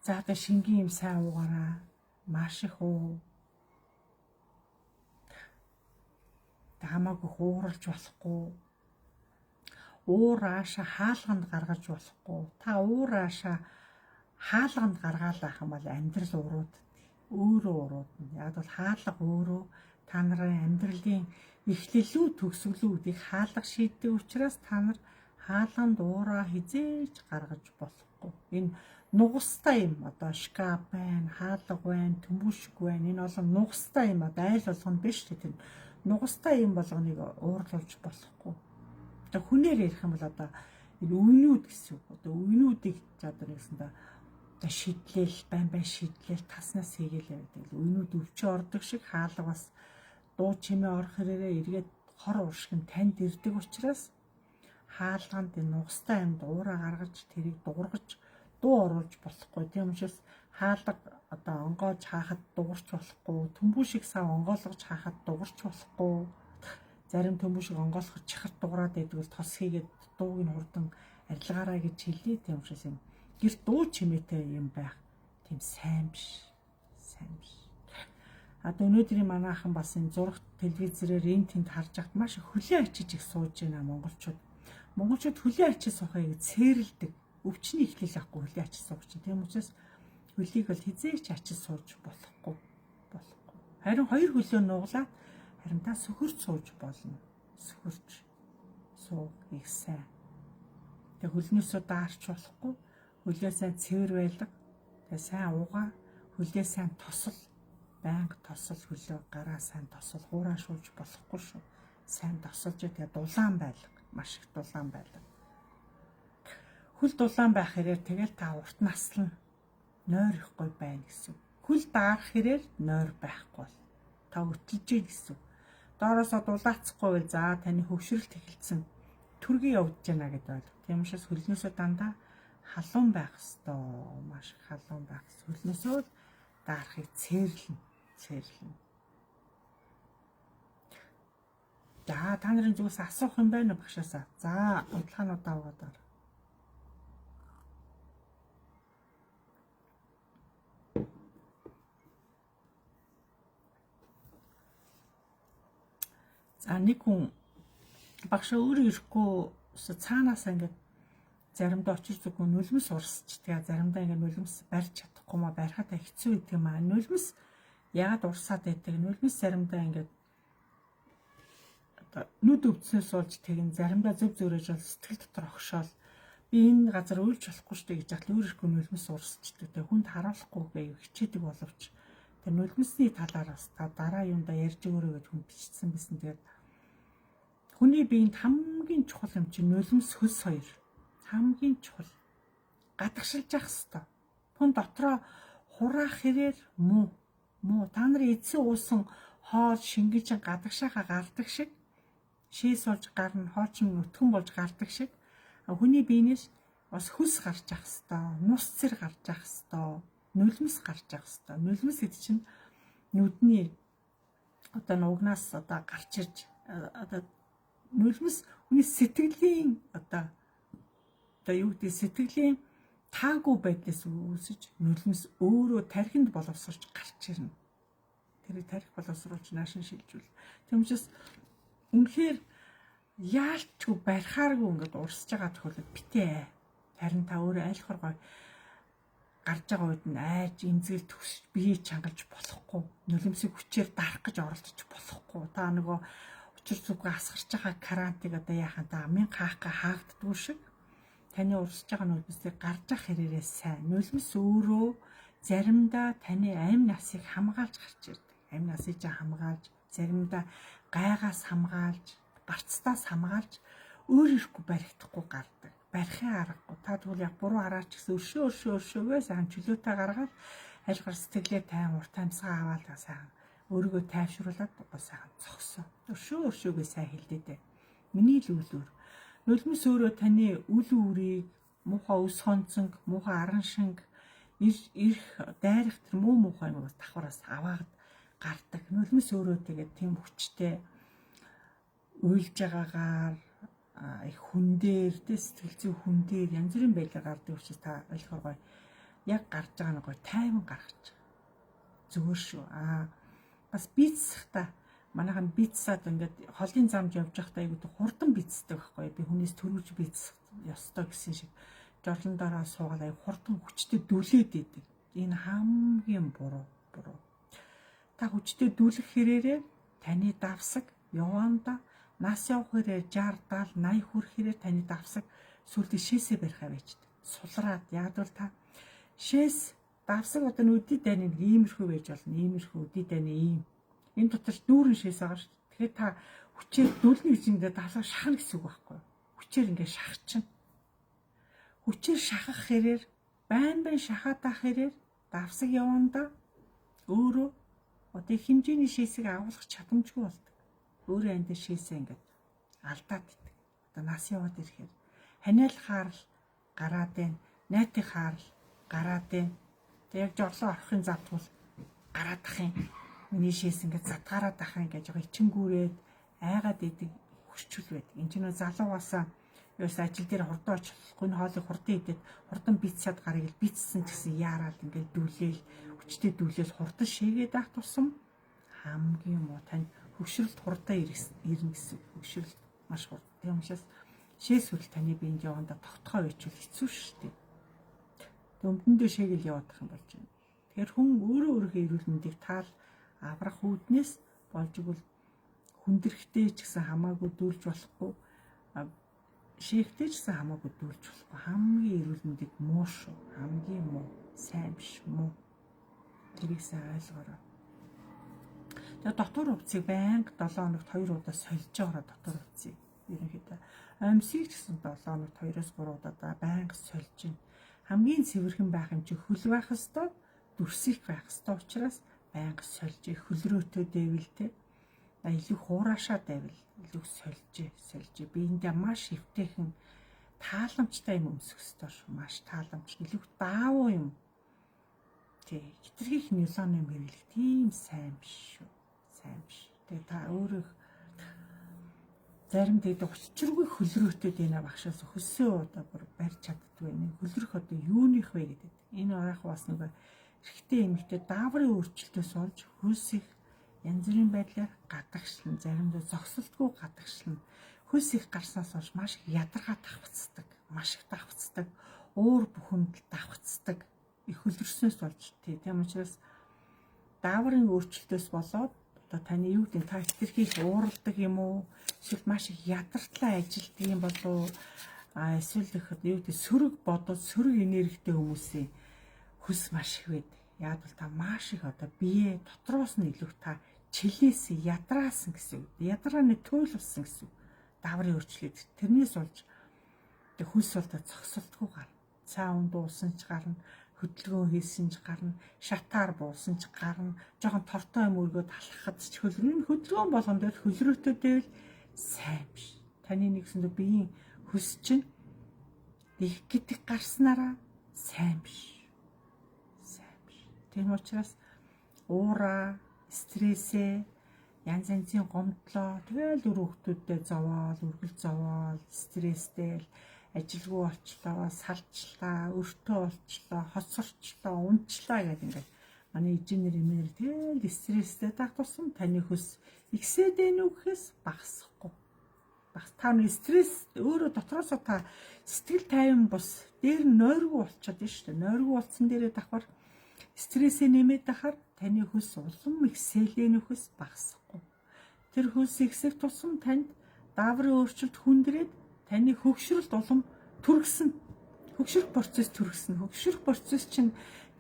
За одоо шингийн юм сайн уугаараа. Маш их уу. Хамаагүй хууралж болохгүй. Уураашаа хаалганд гаргаж болохгүй. Та уураашаа хаалганд гаргаал байх юм бол амьдрал урууд. өөрөө уруудна. Яг бол хаалга өөрөө та нарын амьдралын эхлэлүү төгсгөлүү гэдгийг хаалга шийддэг учраас та нар хаалганд уураа хизээж гаргаж болохгүй. Энэ нугастай юм одоо шкаф байна, хаалга байна, төмбөшг байна. Энэ олон нугастай юм одоо айл болгоно биш тийм. Нугастай юм болгоныг уурлуулж болохгүй. Одоо хүнээр ярих юм бол одоо энэ үгнүүд гэсэн үг. Одоо үгнүүдийг одоо нэгсэндээ одоо шидлэл, байн шидлэл таснаас хийгээл байдаг. Үгнүүд өвчөө ордог шиг хаалга бас дуу чимээ орох хэрээрээ эргээд хор уршиг нь танд ирдэг учраас хаалганд энэ нугастай юмд уураа гаргаж тэрийг дуургаж дуу оруулж болохгүй. Тийм учраас хаалга одоо онгоож хаахад дуурч болохгүй. Төмбөшиг сав онгоолгож хаахад дуурч болохгүй. Зарим төмбөшиг онгоолгож чихэрт дуурайд байдаг бол тос хийгээд дууг нь хурдан арилгаарай гэж хэлээ. Тийм учраас юм гэр дуу чимээтэй юм байх тийм сайн биш. Сайн биш. Өнөөдрийн манай ахын бас энэ зураг телевизээр энэ тэнд харж хат маш хөлийн ачиж их сууж байна монголчууд. Монголчууд хөлийн ачиж суухыг цээрэлдэг. Өвчний эхлэл ахгүй хөлийн ачиж суух чинь. Тийм учраас хөлийг бол хизээч ачиж сууж болохгүй. Харин хоёр хөлөө нуглаад харин та сөхөрч сууж болно. Сөхөрч суух их сайн. Тэг хөлнөөсөө даарч болохгүй. Хөлөө сайн цэвэр байлга. Тэг сайн угаа. Хөлөө сайн тосол. Банк тосол хөлөө гараа сайн тосол хуураа шуулж болохгүй шүү. Сайн тосолж тэгээ дулаан байлга. Маш их дулаан байлга. Хөл дулаан байх хэрээр тэгэл та урт наслан нойр ихгүй байна гэсэн. Хөл даарах хэрээр нойр байхгүй бол та өтөлж ийн гэсэн. Доороосоо дулаацахгүй бол за таны хөвшрөлт эхэлсэн. Түргийн явж байна гэдээ ойлго. Тийм учраас хөлнөөсөө дандаа халуун байх ёстой. Маш их халуун байх. Хөлнөөсөө даарахыг цээрлэн. За та нарын зүгээс асуух юм байна уу багшаасаа? За удалгаануудаа угаагаар. За нэг хүн багшаа өөрөө ирэхгүй цаанаас ингээд заримдаа очиж зүгөө нулимс урсчдаг. Заримдаа ингээд нулимс барьж чадахгүй маа барихад хэцүү гэдэг юм аа. Нулимс яагаад урсаад байдаг? Нулимс заримдаа ингээд одоо нүд өвдснөөс болж тэгин заримдаа зөв зөрөөж бол сэтгэл дотор огшоол би энэ газар үйлч болохгүй шүү дээ гэж яхад өөр ирэхгүй нулимс урсчдаг. Тэг хүнд харуулахгүй гэв хичээдэг боловч тэр нулимсны талаар бас та дараа юунда ярьж өгөөрэй гэж хүн бичсэн байсан. Тэгээд хүний биед хамгийн чухал юм чинь нулимс хөлс хоёр. Хамгийн чухал гадагшилж явах хэвээр. Хүн дотроо хураах хэрээр муу та нарын эцсийн уусан хоол шингэж гадагшаахаа гардаг шиг шээс болж гарна хоочин өтгөн болж гардаг шиг хүний биенээс бас хөлс гарч явах хэвээр. Нус цэр гарч явах хэвээр. Нулимс гарч явах хэвээр. Нулимс гэдэг чинь нүдний одоо нугнаас одоо гарч ирж одоо нулимс хүний сэтгэлийн одоо юу гэдэг сэтгэлийн таагүй байдлаас үүсэж нулимс өөрөө тархинд боловсрч гарч ирнэ. Тэрийг тарих боловсруулж наашин шилжүүл. Тийм учраас үнэхээр яалтчгүй барихааргүй ингээд урсж байгаа тохиолдолд битээ. Харин та өөрөө аль хоргой гарч байгаа үед нь айж эмзэгэл төгсөж бие чангалж болохгүй. Нулимсыг хүчээр дарах гэж оролдож болохгүй. Та нөгөө учир зүгөө асгарч байгаа карантиг одоо яахан та амын хаахга хаагддгүй шиг таны урсж байгаа нулимсыг гарч ах хэрээрээ сайн. Нулимс өөрөө заримдаа таны амь насыг хамгаалж гарч ирдэг. Амь насыг хамгаалж, заримдаа гайгаас хамгаалж, барцтаас хамгаалж өөр ирэхгүй баригдахгүй гардаг. Барихын аргагүй. Та тэгвэл яг буруу хараач гэсэн өршөөгөө сайхан чөлөөтэй гаргаад айлгар сэтгэлээ тайван урт амьсгаа аваад сайхан өөрийгөө тайвшруулад сайхан зогсоо. Өршөөгөө сайн хэлдээдэ. Миний л үлээр нулимс өөрөө таны үл үүрийг муухай өс хонцонг, муухай аран шинг, ирэх дайрах тэр муухай юм бас давхараас аваад гардаг. Нулимс өөрөө тэгээд тийм хүчтэй уйлж байгаагаар их хүн дээр сэтгэл зүй хүн дээр янз бүрийн байдлаар гардаг учраас та ойлгохоор гоё яг гарч байгаа нэг гоё тайван гаргаж зүгээр шүү. Бас бицсахта манайхан бицсаад ингээд холын замд явж байхдаа айгуу хурдан бицдэг байхгүй би хүнээс төрүүлж бицсах ёстой гэсэн шиг жорлон дараа суугаад аяг хурдан хүчтэй дүлээд идэг. Энэ хамгийн буруу. буруу. Та хүчтэй дүүлэх хэрээрээ таны давсаг яванда нас явах хэрээр 60 70 80 хүрэх хэрээр таны давсаг сүлд шээсээ барихаа байждаг. Сулраад яг бол та шээс давсаг одоо үдий дайны нэг иймэрхүү байж болно. Иймэрхүү үдий дайны ийм. Энэ дотор дүүрэн шээс байгаа шүү дээ. Тэгэхээр та хүчээр дүүлнэ гэж ингээд давсаг шахна гэсэн үг байхгүй юу? Хүчээр ингээд шахчихна. Хүчээр шахах хэрээр байн шахаад ах хэрээр давсаг яванда өөрөө одоо хэмжээний шээсийг агуулах чадамжгүй болдог. Өөрөө анд шээсээ ингээд алдаад идэг. Одоо нас яваад ирэхээр ханиал хаарал гараад байна. Найтыг хаарал гараад байна. Тэг яг жорлоо орохын завтгал гараад ах юм. Миний шээс ингээд задгаараад ах юм гэж байгаа ичингүүрээд айгаад идэг хүчүүл байдаг. Энд чинь залуугаасаа ерөөс ажил дээр хурдан очихгүй н хоолыг хурдан идэт хурдан бицсад гарыг л бицсэн гэсэн яараад ингээд дүүлээл хүчтэй дүүлээл хурдан шээгээд ах тусам хамгийн муу тань хөвшрөлт хурдан ирнэ гэсэн. Хөвшрөлт маш хурдан. Тийм учраас шээс үл таны биенд яванда тогтхоо байчвал хэцүү шүү дээ. Өмдөндөө шээгэл явах юм болж байна. Тэгэхээр хүн өөрөө өөрийнхөө эрүүл мэндийг таал аврах үүднээс болж игэл хүндрэхтэй ч гэсэн хамаагүй дүүлж болохгүй шийхтэй ч гэсэн хамаагүй дүүлж болохгүй хамгийн эрүүл мэндийг муу шүү. Хамгийн муу, сайн биш муу. Тэрийг сайн ойлгоорой. Тэгээ дотор хувцсыг байнга 7 хоногт 2 удаа сольж байгаа дотор хувцсыг ерөнхийдөө амьсыг ч гэсэн 7 хоногт 2-3 удаа байнга сольж байна. Хамгийн цэвэрхэн байх юм чи хөл байх ёстой, дүрсих байх ёстой учраас байнга сольж хөлрөөтөө дэвэл илүү хуурашаа дэвэл илүү сольж биендээ маш эвтэйхэн тааламжтай юм өмсөх ёстой шүү. Маш тааламжтай илүү даавуу юм. Тэг хитрхийх нилон юм хэрэглэх тийм сайн биш шүү. Сайн биш. Тэгээ та өөрөө зарим тэгээд учиргүй хөлрөөтөд энэ багшаас хөсөө одоо бүр барьж чаддгүй нэг хөлрөх одоо юуных вэ гэдэг. Энэ оройх бас нэг эрэгтэй эмэгтэй дааврын өөрчлөлтөөс олж хөлс их янз бүрийн байдлаар гадагшлан заримдаа зогсолтгүй гадагшлан хөлс их гарснаас болж маш их ядаргаа давхцдаг, маш их давхцдаг, уур бүхэнд давхцдаг их хөлрснөөс болж тийм учраас дааврын өөрчлөлтөөс болоод одоо таны юу гэдэг та хитрхийх уурладаг юм уу? Эсвэл маш их ядартлаа ажилтдаг юм болов эсвэл их юу гэдэг сөрөг бодол сөрөг энергитэй хүмүүсийн хүс маш их байдаг. Яг бол та маш их одоо бие дотроос нь илүү та чилээс ядраасан гэсэн үг. Ядрааны туйлсан гэсэн үг. Даврын өөрчлөлт тэрнээс болж хүс бол та зогсолтгүй гарна. Цаавн дуусан ч гарна, хөдөлгөөн хийсэн ч гарна, шатаар буусан ч гарна, жоохон тортой юм өргөд алхахад ч хөлрөн хөдөлгөөн болгон дээр хөлрөөтөө дэвэл сайн биш. Таны нэгсэндээ биеийн хөс чинь их гэдэг гарснараа сайн биш. Сайн биш. Тийм учраас уура, стрессээ, янз янзын гомдлоо, тэгэл өр хөвгтүүддээ зовоол, үргэл зовоол, стресстэй ажилгүй болчлоо, салчлаа, өртөө болчлоо, хоцорчлоо, унчлаа гэдэг ингээд манай инженер эмээр тэгэл стресстэй тах тусам таны хөс ихсээд байна уу гэхээс багасахгүй. Та нэг стресс өөрөө дотроосоо та сэтгэл тайван бус дээр нь нойргүй болчиход байна шүү дээ. Нойргүй болсон дээрээ давхар стрессээ нэмээд дахаар таны хөс улам их сэлэн нөхөс багасахгүй. Тэр хөс ихсэх тусам танд дааврын өөрчлөлт хүндрээд таны хөгшрөлт улам түргсэн. Хөгшрөх процесс түргсэн. Хөгшрөх процесс чинь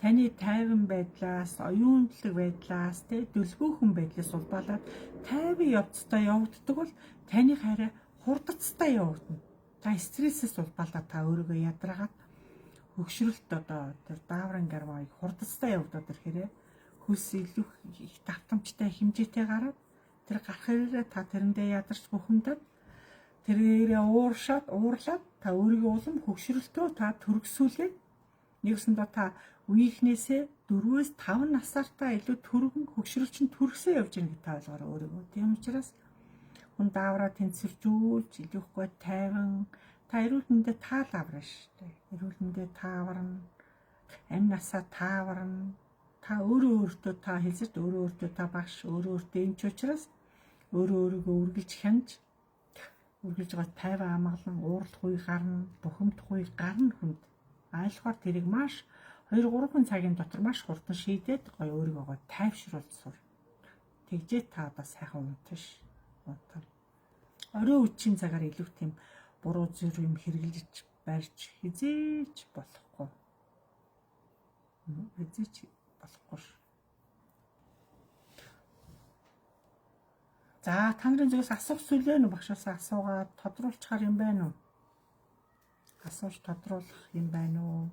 таны тайван байдлаас, оюундлаг байдлаас, дөлгөөхөн байдлаас улбалаад тайван явцтай явагддаг бол таны хараа хурдцтай явагдана. Та стрессээс улбалаад та өөрийгөө ядраагаад хөгшрөлт одоо тэр дааврын гормыг хурдцтай явагдаад ирэхээр хөс илүү их давтамжтай хэмжээтэй гараад тэр гарах хэрэг та тэрэндээ ядарч бухимдаад тэрээрээ уурлаад та өөрийгөө улам хөгшрөлтөө та төргсүүлээд нэгсэндээ та үеийнхнээсээ 4-5 насаартаа илүү түргэн хөгшрөлчин төргсөө явж байгаа гэж та ойлгоорой өөрийгөө. Тийм учраас хүн даавраа тэнцвэржүүлж илүүхгүй тайван та эрүүл мэндэд таал авраа шүү дээ. Эрүүл мэндэд тааварна. Амь насаа тааварна. Та өөртөө та хэлсэж өөртөө та багш өөртөө эмч учраас өөрийгөө үргэлж хянаж үргэлж байгаа тайван амгалан ууралдах үе гарна, бухимдах үе гарна хүнд. Айлхаар тэрийг маш 2-3 цагийн дотор маш хурдан шийдээд гоё өөрийгөө тайвшруулж сур. Тэгжээ та одоо сайхан унташ. Орой үдшийн цагаар илүү тийм буруу зүр юм хэрэглэж барьж хизээч болохгүй. Хизээч болохгүй. За та нарын зүгээс асуух зүйл байна уу? Багшаасаа асуугаад тодруулчихар юм байна уу? Асууж тодруулах юм байна уу?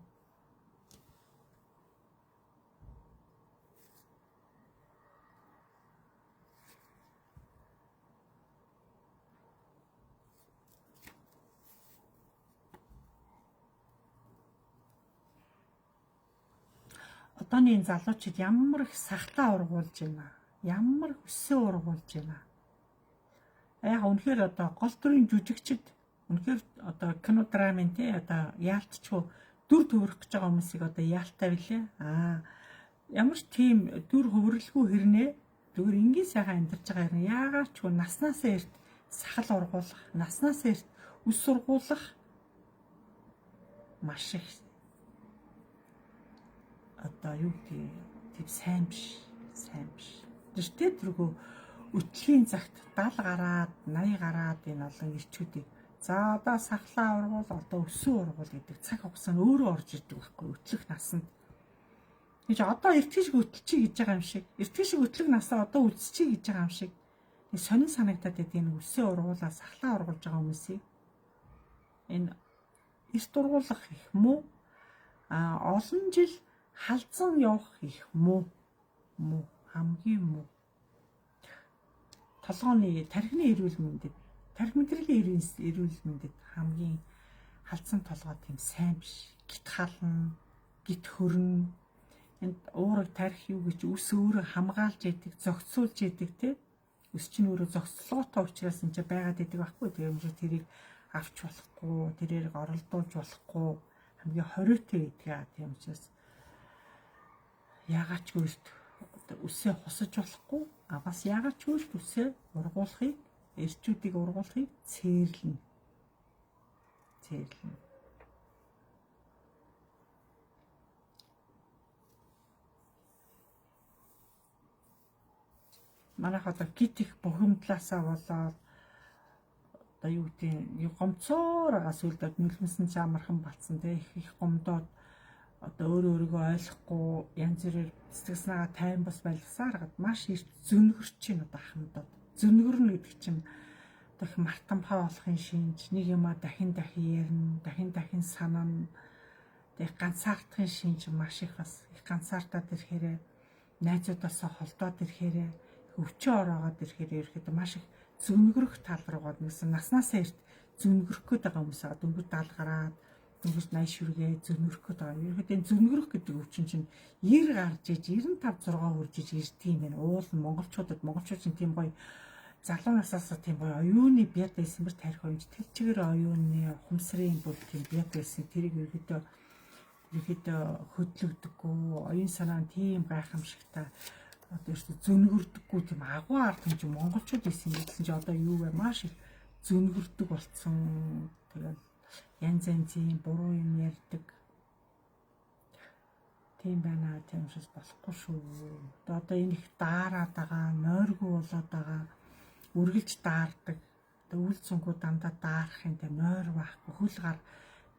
Одооний энэ залуучууд ямар их сахлаа ургуулж байна. Ямар өсөө ургуулж байна. Яг үнэхээр одоо гол дүрийн жүжигчд үнэхээр одоо кино драмын те одоо яалтчгүй дүр төвөрөх гэж байгаа хүмүүсийг одоо яалттай билээ. Ямар ч тийм дүр хөвөрлгүй хэрнээ зүгээр ингийн сайхан амьдарч байгаа юм. Яагаачгүй наснаасаа эрт сахал ургуулах, наснаасаа эрт ус ургуулах маш их одоо юу гэдэг тийм сайн биш. Тэртээ тэргүй өчлийн цагт 70 гараад 80 гараад энэ олон ирчүүдийг за одоо сахлаа ургуул одоо өсөө ургуул гэдэг цаг хугацаа нь өөрөө орж ирдэг байхгүй өчлөх насанд. Гэж одоо эртгийшг өтөлчих гэж байгаа юм шиг. Эртгийшг өтлөг насаа одоо үлсчих гэж байгаа юм шиг. Энэ сонин санагдаад байдаг энэ өсөө ургуулаа сахлаа ургуулж байгаа хүмүүсийг энэ эрт ургуулах их муу олон жил халдсан явах их муу хамгийн муу. Толгооны тархины эрүүл мэндэд тархи мэдрэлийн эрүүл мэндэд хамгийн халдсан толгой тийм сайн биш. Гит хална, гит хөрнө. Энд уурыг тархи юу гэж үс өөрөө хамгаалж яадаг, зохицуулж яадаг те. Үс чинь өөрөө зохицолгоотой учраас энэ ч байгаад идэг байхгүй. Тийм ч тэрийг авч болохгүй, тэрээр оролдуулж болохгүй хамгийн хориотой гэдгээ тийм учраас яагаачгүй үсээ хусаж болохгүй бас яагаачгүй үсээ ургуулахыг эрчүүдийг ургуулахыг цээрлэнэ. Манайх одоо гит их бухимдлаасаа болоод одоо юу гэдэг гомцоор агаас үлдээд нүлмсэн чамархан батсан те их гомдоод одоо өөрийгөө ойлгохгүй янз бүрээр сэтгэл санаагаа тайван бас байлгасаар гад маш их зөнгөрч чинь одоо хамдаад зөнгөрнө гэдэг чинь одоо их мартамхай болохын шинж нэг юма дахин ярина дахин санана тэг ганцаардахын шинж маш их бас их ганцаардаад ирэхээр найзуудаасаа холдоод ирэхээр өвчөө ороогоод ирэхээр ерөөхдөө маш их зөнгөрөх тал руугаа нэгсэн наснаасаа эрт зөнгөрөх гээд байгаа хүмүүс аа дөнгөж 70 гараад дөнгөж 80 шүргээ зөнгөрөх гээд байгаа. Ерөөхдөө энэ зөнгөрөх гэдэг өвчин чинь 90 гарч иж 95 6 хүрж иж ирдэг юм байна. Уул нь монголчууд чинь тийм гоё залуу насаас тийм гоё оюуны бяд байсан бэр тарих оюунч тэлчгээр оюуны ухамсарын бүр тийм бяд байсан. Тэрийг ерөөхдөө хөдлөгдөггүй оюун санаа нь тийм гайхамшигтай одоо ерөөхдөө зөнгөрдөггүй тийм агуу ард юм чи монголчууд байсан гэсэн чи одоо юу вэ маш их зөнгөрдөг болсон. Тэгээд янз янзын буруу юм ярьдаг. Тийм байна тийм шээс болохгүй шүү. Одоо энэ их даарад байгаа, нойргүй болоод байгаа, үргэлж даардаг. Одоо үл цүнхүү дандаа даарах юм те нойр байхгүй, хөл гар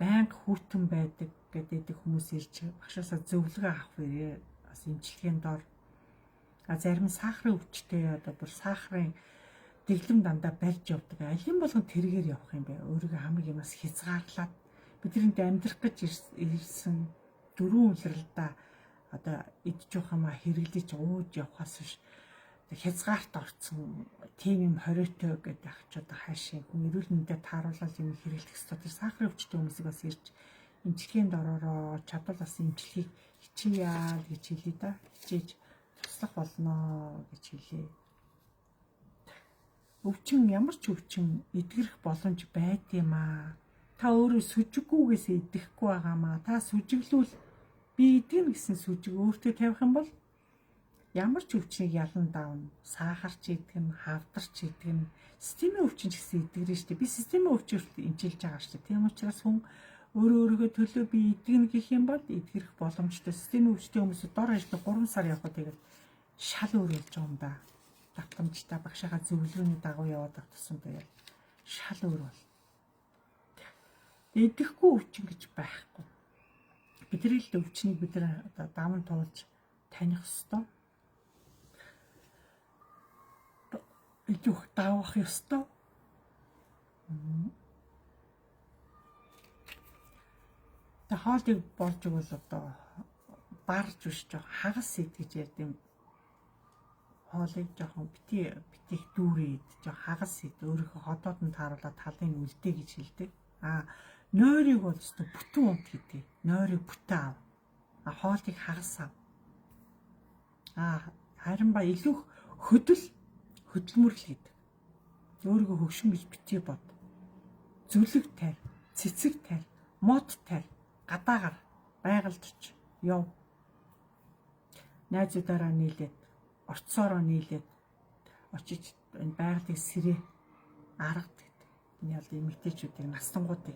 байнга хүүтэн байдаг гэдэг хүмүүс ирж багшаасаа зөвлөгөө авах вэ. Бас эмчилгээний дор зарим сахарын өвчтэй одоо бүр сахарын дэглэм дандаа барьж явдаг. Алин болгон тэргээр явах юм бэ? Өөрийгөө хамаг юмас хязгаарлаад бидрэнд амьдрах гэж ирсэн дөрвөн улиралдаа одоо идж явах юмаа хэрэглэж ууж явахаас биш хязгаарт орцсон тийм юм хориотой гэдэг ах ч одоо хаашийн хүн эрүүл мэндэд тааруулаад юм хэрэглэх ёстой. Тэр сахарын өвчтэй хүмүүсийг бас ирж эмчилгээнд ороороо чадвал бас эмчилгээг хичээе гэж хэлээ да. Хичээж туслах болноо гэж хэлээ. Өвчин ямар ч өвчин эдгэрэх боломж байд юм аа. Та өөрөө сүжиггүйгээс идэхгүй байгаамаа. Та сүжиглүүл би идэгнэ гэсэн сүжиг өөртөө тавих юм бол ямар ч өвчнийг ялан давна. Сахарч идэгнэ, хавдарч идэгнэ. Системийн өвчин ч гэсэн идэгрэн штэ. Би системийн өвчнөрт эмчилж байгаа штэ. Тийм учраас хүн Өөрөөгөө төлөө би идэгнэ гэх юм бол идгэрэх боломжтой. Системийн өвчтэй хүмүүсд дор хаяж 3 сар явахад тэгээд шал өөр болж байгаа юм да. Давтамжтай багшаага зөвлөгөөний дагуу яваад байх тусам тэгээд шал өөр бол. Идэхгүй өвчин гэж байхгүй. Бидний л өвчнийг бид нар одоо даван туулж таних ёстой. Идэх давах ёстой. Тэ хоолыг болж өгвөл одоо барж биш жоо хагас идэж ярьд юм. Хоолыг жоохон битих дүүрээд жоо хагас ид өөрийнхөө ходоод нь тааруулаад талын үлдээ гэж хэлдэг. Нойрыг бол өстө бүтэн унт гэдэг. Нойрыг бүтэн ав. Хоолыг хагас ав. Харин ба илүү хөдөлмөрлөл гэдэг. Өөрийгөө хөгшин гэж битгий бод. Зүлэг тарь, цэцэг тарь, мод тарь, гадаагаар байгальдч яв. Найзуудаараа нийлээд, орцоороо нийлээд очиж энэ байгалыг сэрээ аргад гэдэг. Энэ ял эмэгтэйчүүдийг настангуудыг.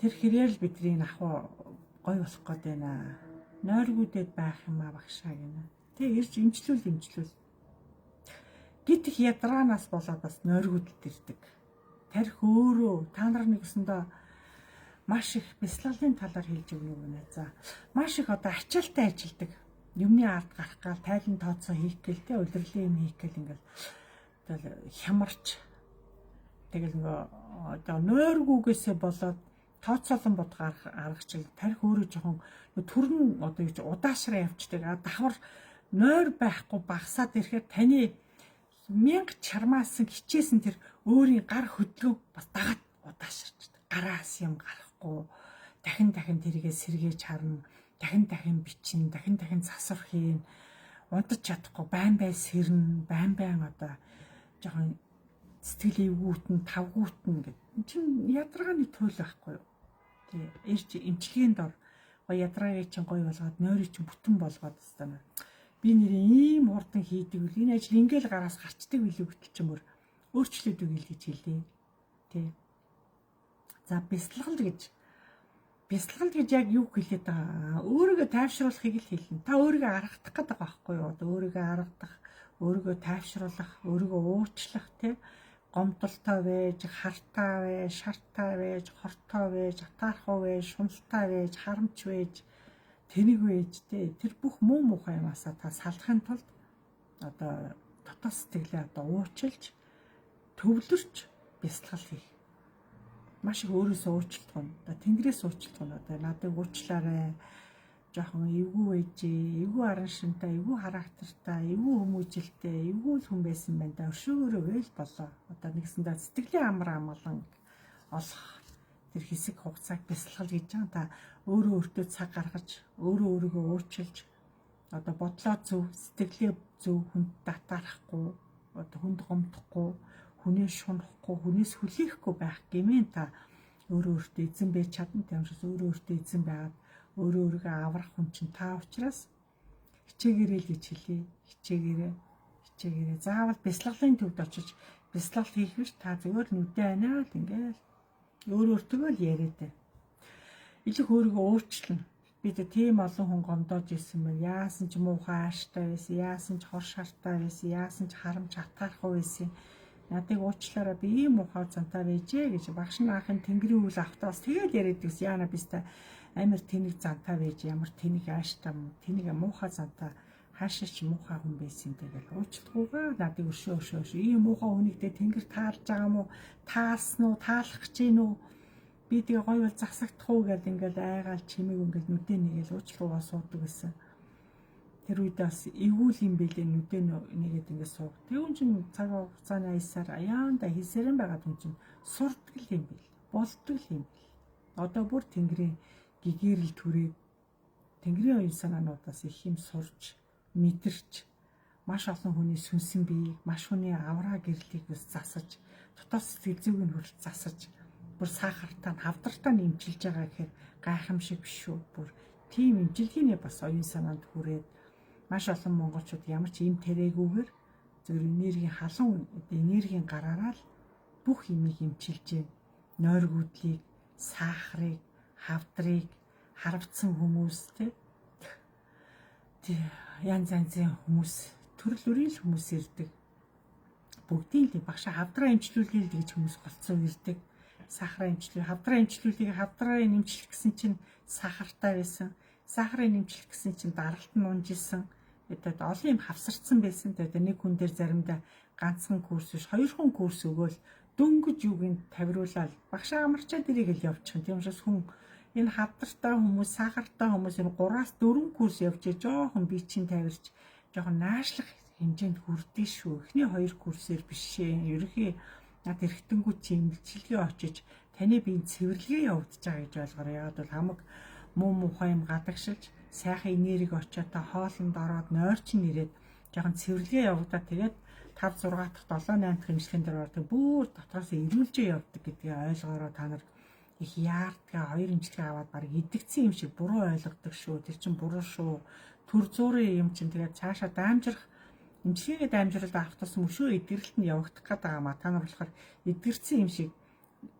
Тэр хэрэгэл бидний ахуу гой болох гээд байна. Нойргүүдэд байх юм багшаа гинэ. Тэг ирж имжлүүл. Гитх ядраанаас болоод бас нойргүүдэд ирдэг. Тарих өөрөө та нар нэгсэндээ маш их бясалгалын талаар хэлж өгнө гэнэ. За маш их одоо ачаалтай ажилдаг. Юмны ард гарах гал тайлан тооцоо хийх гээл те удирдлын юм хийх гээл ингээл тэгэл хямарч тэгэл нөгөө одоо нойргүүгээсээ болоод тооцоолон бод гаргачих тарих өөрөө жоохон түрэн одоо юу ч удаашраа явцдаг. Давхар нойр байхгүй багасаад ирэхээр таны 1000 чармаасан хичээсэн тэр өөрийн гар хөдлөөг бас дагаад удаашрчдаг. Гараас юм гарахгүй дахин тэрийгээ сэргээж харна. Дахин бичин, дахин засвар хийн. Унтаж чадахгүй байн сэрнэ, байн одоо жоохон сэтгэл эвгүүтэн, тавгүүтэн гэдэг. Чин ядаргааны туйл байхгүй юу? Тий, ирж эмчилгээнд ор ядрааг чинь гоё болгоод нойрыг чинь бүтэн болгоод байна. Би нэрийн ийм хурдан хийдэг үл энэ ажил ингээл гараас гарчдаг билүү гэтэл чимөр өөрчлөөд үйл гэж хэлээ. Тий. За бясалгал гэж яг юу хэлээд байгаа? Өөрийгөө тайвшруулахыг л хэлнэ. Та өөрийгөө аргадах гэдэг байгаа байхгүй юу? Өөрийгөө аргадах, өөрийгөө тайвшруулах, өөрийгөө уучлах тий. Гомдолтой байж, хартай байж, шартай байж, хортой байж, атаархуу байж, шуналтай байж, харамч байж, тэнэг байж тий. Тэр бүх муухай юмасаа та салахын тулд одоо дотоод сэтгэлээ одоо уучлж, төвлөрч бясалгал хийх. Маш их өөрөөсөө уучлах нь. Одоо Тэнгэрээс уучлах нь. Одоо надад уучлаарай. Жохон эвгүй байжээ, эвгүй аран шинтэй, эвгүй характертай, эвгүй хүмүүжилтэй, эвгүй л хүн байсан байна да. Өршөөгөөрөө гээл болоо. Одоо нэгсэндээ сэтгэлийн амар амгалан олох тэр хэсэг хугацааг бясалгал гэж байгаа. Та өөртөө цаг гаргаж, өөрийгөө уучлж, одоо бодлоо зөв, сэтгэлээ зөв, хүнд татаарахгүй, одоо хүнд гомдохгүй, хүнээс шунахгүй, хүнээс хүлээхгүй байх гэмээр та өөртөө эзэн байж чадна. Тиймээс өөртөө эзэн байгаад өөрийгөө аврах хүн чинь та учраас хичээгээрэй л гэж хэлье. Хичээгээрэй. Заавал бясалгалын төвд очиж бясалгал хийх биш. Та зөвөр нүдэ анаа л ингээл өөртөө л яриатай. Илэх өөрийгөө уучлна. Би тийм олон хүн гомдоож ирсэн байна. Яасан ч муухай ааштай байсан, яасан ч хор шартай байсан, яасан ч харамч атаархуу байсан. Надыг уучлаарай, би ийм муухай зантай байжээ гэж багш наахын тэнгэрийн үйл автаас тэгээд яриад гэсэн. Яана бистэ амар тэнэг зантай байж, ямар тэнэг ааштай, тэнэг муухай зантай хаашаа ч муухай хүн байсан тэгэл уучлахгүйгээ надыг өшөө. Ийм муухай хүнийгтэй тэнгэр таалж байгаа мó, таалсан уу, таалах гэж гин үү? Би тэгээ гоё бол засагдах уу гэдэг ингээл айгаал чимээг ингээл нүдэ нэгээл уучлахгүйгээ суудаг гэсэн. Тэр үед бас эвгүй юм бэлээ нүдэ нэгээд ингээд сууг. Тэгвэл чин цаг хугацааны аясаар аяанда хийсэрэн байгаа хүн чин сурдаг юм бэл. Болдог юм бэл. Одоо бүр тэнгэрийн гэгэрэл түрээд тэнгэрийн оюун санаануудаас их юм сурч, мэдэрч, маш олон хүний сүнсэн биеийг, маш хүний авраа гэрлийг бас засаж, дотоод сэтгэл зүйг нь хүртэл засаж, бүр сахартаа, хавдртаа нэмчилж байгаа гэхээр гайхамшиг биш үү? Бүр тийм имчилгээний бас оюун санаанд хүрээд маш олон монголчууд ямар ч юм тэрээгүйгээр зөвхөн энергийн халуун энергийн гараараа л бүх юмыг имчилж, нойргуудлыг сахарыг, хавдрыг харвцсан хүмүүс те янз янзын хүмүүс төрөл бүрийн хүмүүс ирдэг. Бүгдийн л багш хавдраа эмчлүүлээ л гэж хүмүүс голцоо ирдэг. Сахараа эмчлүү, хавдраа эмчлүүлгийг хавдраа нэмчлэх гэсэн чинь сахартай байсан. Сахарыг нэмчлэх гэсэн чинь даралт нь унжсэн. Тэгээд олон юм хавсарцсан байсан. Тэгээд нэг хүн дээр заримдаа ганцхан курс биш, 2 хон курс өгөөл дөнгөж юуг нь тавируулаад багш амарчаад ирийг л явуучих. Тийм учраас хүн энэ хавдартай хүмүүс, сахартай хүмүүс энэ 3-аас 4 курс явж жоохон бие чинь тавирч жоохон наашлах хэмжээнд хүрдээ шүү. Эхний 2 курсээр биш ээ. Ерөнхий над эргэтэнгүү чи имчилгээ очиж таны биеийн цэвэрлэгээ явагдаж байгаа гэж ойлгоорой. Яг бол хамаг муу мухай юм гадагшилж сайхан энерги очоод та хоолнд ороод нойрчин ирээд жоохон цэвэрлэгээ явагдаад тэгээд 5 6 дахь 7 8 дахь имчилгээнд ороод бүр дотроос ирүүлжээ явдаг гэдгийг ойлгоорой. Та нар их яардгаа 2 имчилгээ аваад баг идэгцэн юм шиг буруу ойлгодог шүү. Тэр чинь буруу шүү. Төр зуурын юм чинь тэгээд цаашаа даамжрах имчилгээгээ дамжуулаад авах тусам өшөө эдгэрэлт нь явагдах гэдэг юм а. Та нар болохоор эдгэрсэн юм шиг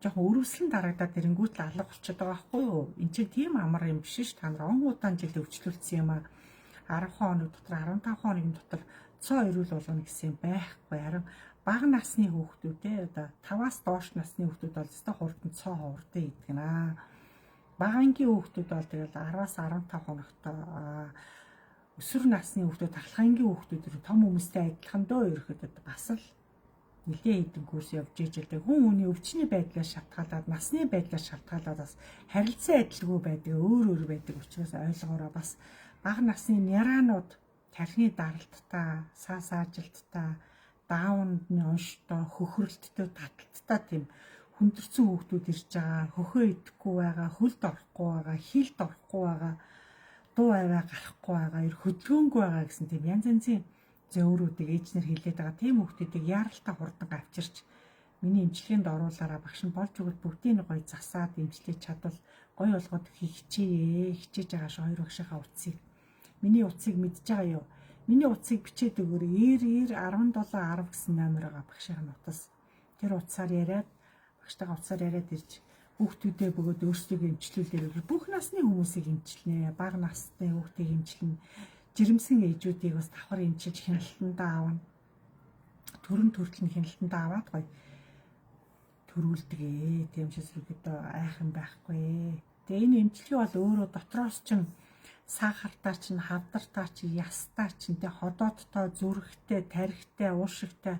жоохон өрөвслөн дарагдаад ирэнгүүт л алга болчиход байгаа байхгүй юу? Энд чинь тийм амар юм биш ш. Та нар он удаан жил өвчлөлдсөн юм а. 10 хоног дотор 15 хоногийн дотор цоо ирүүл болгоно гэсэн юм байхгүй. Харин бага насны хүүхдүүдээ одоо 5-аас доош насны хүүхдүүд бол өстой хурдан цоо хуурдаа идэх нэ. Багангийн хүүхдүүд бол тэгэл 10-аас 15 хоногтой өсвөр насны хүүхдүүд талхангийн хүүхдүүд том хүмүүстэй адилхан дөө ерөөхдөө бас л нэлээд хэдэн курс явж ижил тэг хүн хүний өвчний байдлаас шалтгаалаад насны байдлаас шалтгаалаад бас харилцан адилгүй байдаг өөр байдаг учраас ойлгоороо бас бага насны няраанууд тархины даралттай саажилттай даунны онштой хөхрөлттэй таталттай тийм хүндэрсэн хүүхдүүд ирж байгаа хөхөө идэхгүй байгаа хөлд орохгүй байгаа хилд орохгүй байгаа дуу аваа гарахгүй байгаа хөдөлгөөнгүй байгаа гэсэн тийм янз янзын зөөрүүдийг ээжнэр хилээд байгаа тийм хүүхдүүдийг яаралтай хурдан авчирч миний эмчилгээнд оруулаараа багш нь болж өгöd бүгдийг гоё засаад эмчлэж чадвал гоё болгоод хичээж байгаа ш 2 багшийнхаа утсыг миний утсыг мэдж байгаа юу миний утсыг бичээд өгөөрэй 17 10 гэсэн номер байгаа багшийн утас тэр утсаар яриад багштайгаа утсаар яриад ирж хүүхдүүдээ бөгөөд өөрсдөө эмчлүүлээ бүх насны хүмүүсийг эмчилнэ бага насны хүүхдийг эмчилнэ жирэмсэн ээжүүдийг бас давхар эмчилж хяналтандаа аавна төрөн төртөл нь хяналтандаа аваад гоё төрүүлдэг тийм ч зэрэгдээ айхан байхгүй тэгээ энэ эмчилгээ бол өөрөө дотроос чинь сахартаа чинь хавдартаа чинь ястаа чинь тэ ходоодтой зүрхтэй тархитай уушигтай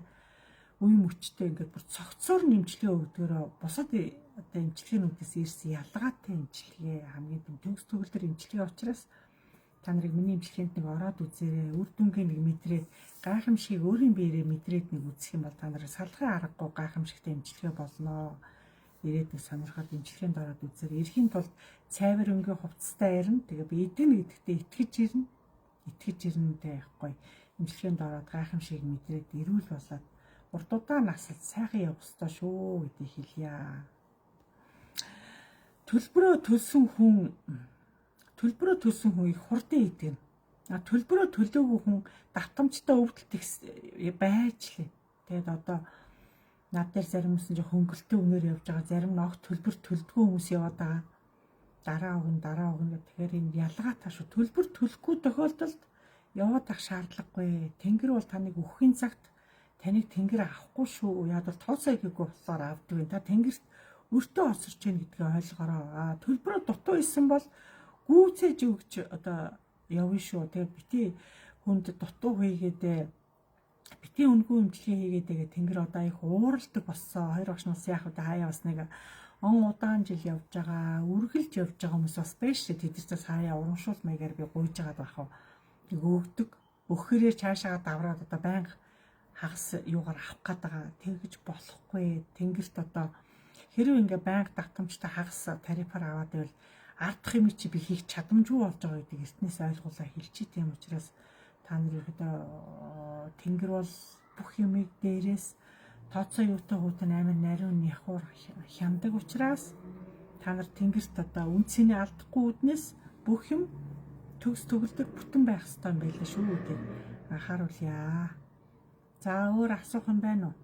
үе мөчтэй ингээд бүр цогцоор нэмжлэгээ өгдгөрөө бусад одоо эмчилгээнүүдээс ирсэн ялгаатай эмчилгээ хамгийн төгс төгөлдөр эмчилгээ учраас та нарыг миний эмчилгээнд нэг ороод үзээрэй үр дүнгийн нэг мэдрээд гайхамшигыг өөрийн биеэрээ мэдрээд нэг үзэх юм бол та нарыг салахын аргагүй гайхамшигтай эмчилгээ болноо ирээд нэг сонирхоод эмчилгээнд ороод үзээрэй эрхийн тулд цайвар өнгийн хувцастай ирнэ тэгээ би эдэн гэдэгтээ итгэж ирнэ байхгүй эмчилгээнд ороод гайхамшигыг мэдрээд ирүүл болоод урдуудаа насалд сайхан явах ёстой шүү гэдгийг хэлье. Төлбөрөө төлсөн хүн их хурдан идэг. Төлбөрөө төлөөгүй хүн давтамжтай өвдөлт байж лээ. Тэгээд одоо над дээр зарим хүмүүс нь хөнгөлтөө өнөр явж байгаа, зарим нь огт төлбөр төлдгөө хүмүүс яваад байгаа. Дараа өгнө тэгэхээр энэ ялгаатай шүү. Төлбөр төлөхгүй тохиолдолд яваад ах шаардлагагүй. Тэнгэр бол таныг өөххийн цагт таныг тэнгэр авахгүй шүү. Яг бол тооцоо хийгээгүй болохоор авдаг юм. Та тэнгэрт өртөө осорч гэнэ гэдгээ ойлгоорой. Төлбөрөө дутуу исэн бол гүйцээж өгч одоо явна шүү. Тэгээ бити хүнд дутуу хийгээд бити үнгүй эмчилгээ хийгээд тэнгэр одоо их ууралдаг болсон. Хоёр багш нас яах вэ? Хаяа бас нэг он удаан жил явж байгаа, үргэлж явж байгаа хүмүүс бас байж тэдэрчээс хаяа урамшуул маягаар би гуйж байгаад байх уу. Нэг өгдөг. Өгөхөрөө цаашаа давраад одоо байнга хагас юугаар авах гээд байгаа. Тэгж болохгүй. Тэнгэрт одоо хэрвээ ингээ байнга давтамжтай хагас тарифаар аваад байвал ардах юм чи би хийх чадамжгүй болж байгаа гэдгийг эртнээс ойлгуулаа хэлчихээ. Тийм учраас та нар ихэд тэнгэр бол бүх юмыг дээрээс тооцоо юутай хүүтэн амир нариун яхуур хямдаг учраас та нар тэнгэрт одоо үнцнийг алдахгүй үднээс бүх юм төгс төгөлдөр бүтэн байх ёстой юм байлаа шүү гэдэг анхааруулъя. За өөр асуух юм байна уу?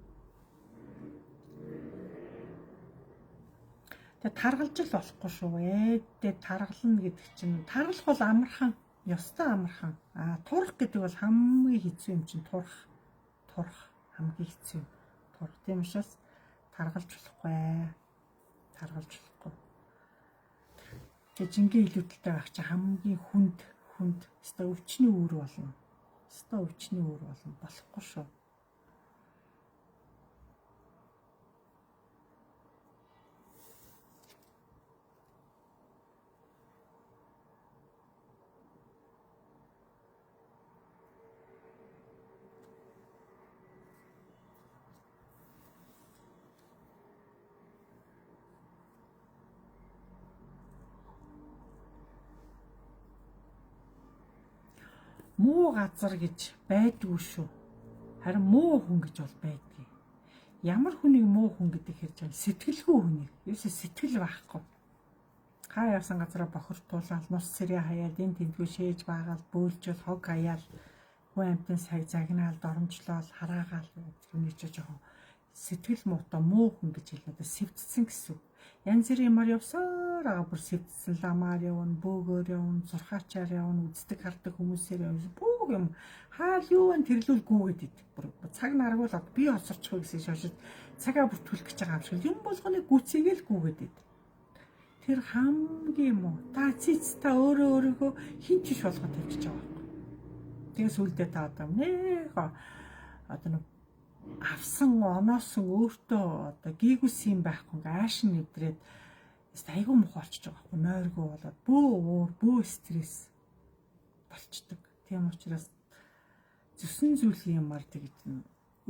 Тэгээ таргалж л болохгүй шүү. Ээдээ таргална гэдэг чинь таргалах бол амархан, ёстой амархан. Турах гэдэг бол хамгийн хэцүү юм чинь турах хамгийн хэцүү. Турах тийм учраас таргалж болохгүй. Тэгээ жингийн илүүдэлтэй байх чинь хамгийн хүнд өстой өвчний үүр болно. Болохгүй шүү. Муу газар гэж байдгүй шүү. Харин муу хүн гэж бол байдгийг. Ямар хүнийг муу хүн гэдэг хэрэг чинь сэтгэлгүй хүнийг. Ерөөсөө сэтгэл байхгүй. Хаа явсан газараа бохирдуулаад, нус цэрээ хаяад, энэ тентгүй шээж баагаал, бөөлжөл, хог хаяал, хүн амтны сая загнаал, доромжлол, хараагаал үүний ч жоохон сэтгэл муутай муу хүн гэж хэлнэ. Сэвдсэн гэсэн. Янз бүрийн юмар явсаар байгаа бүр сэвдсэн ламаар явна, бөөгөөр явна, зурхаачаар явна, үздэг хардаг хүмүүсээр явна. Бүх юм хаал юу вэ тэрлүүл гүгээд идэг. Бүр цаг наргуулаад би осорчихгүй гэсэн шошид цагаа бүртгүүлэх гэж байгаа юм шиг юм болгоны гүцээгээл гүгээд идэг. Тэр хамгийн муу. Та өөрөөгөө хин ч биш болгоод тавьчих байгаа юм. Тэгээс үлдээ та одоо нэг нэг авсан оноосон өөртөө одоо гийгүс юм байхгүй аашин нэвдрээд айгүй муухай болчихж байгаа байхгүй нойргүй болоод бөө стресс болчдөг. Тийм учраас зүсэн зүйлийн юмар тэгж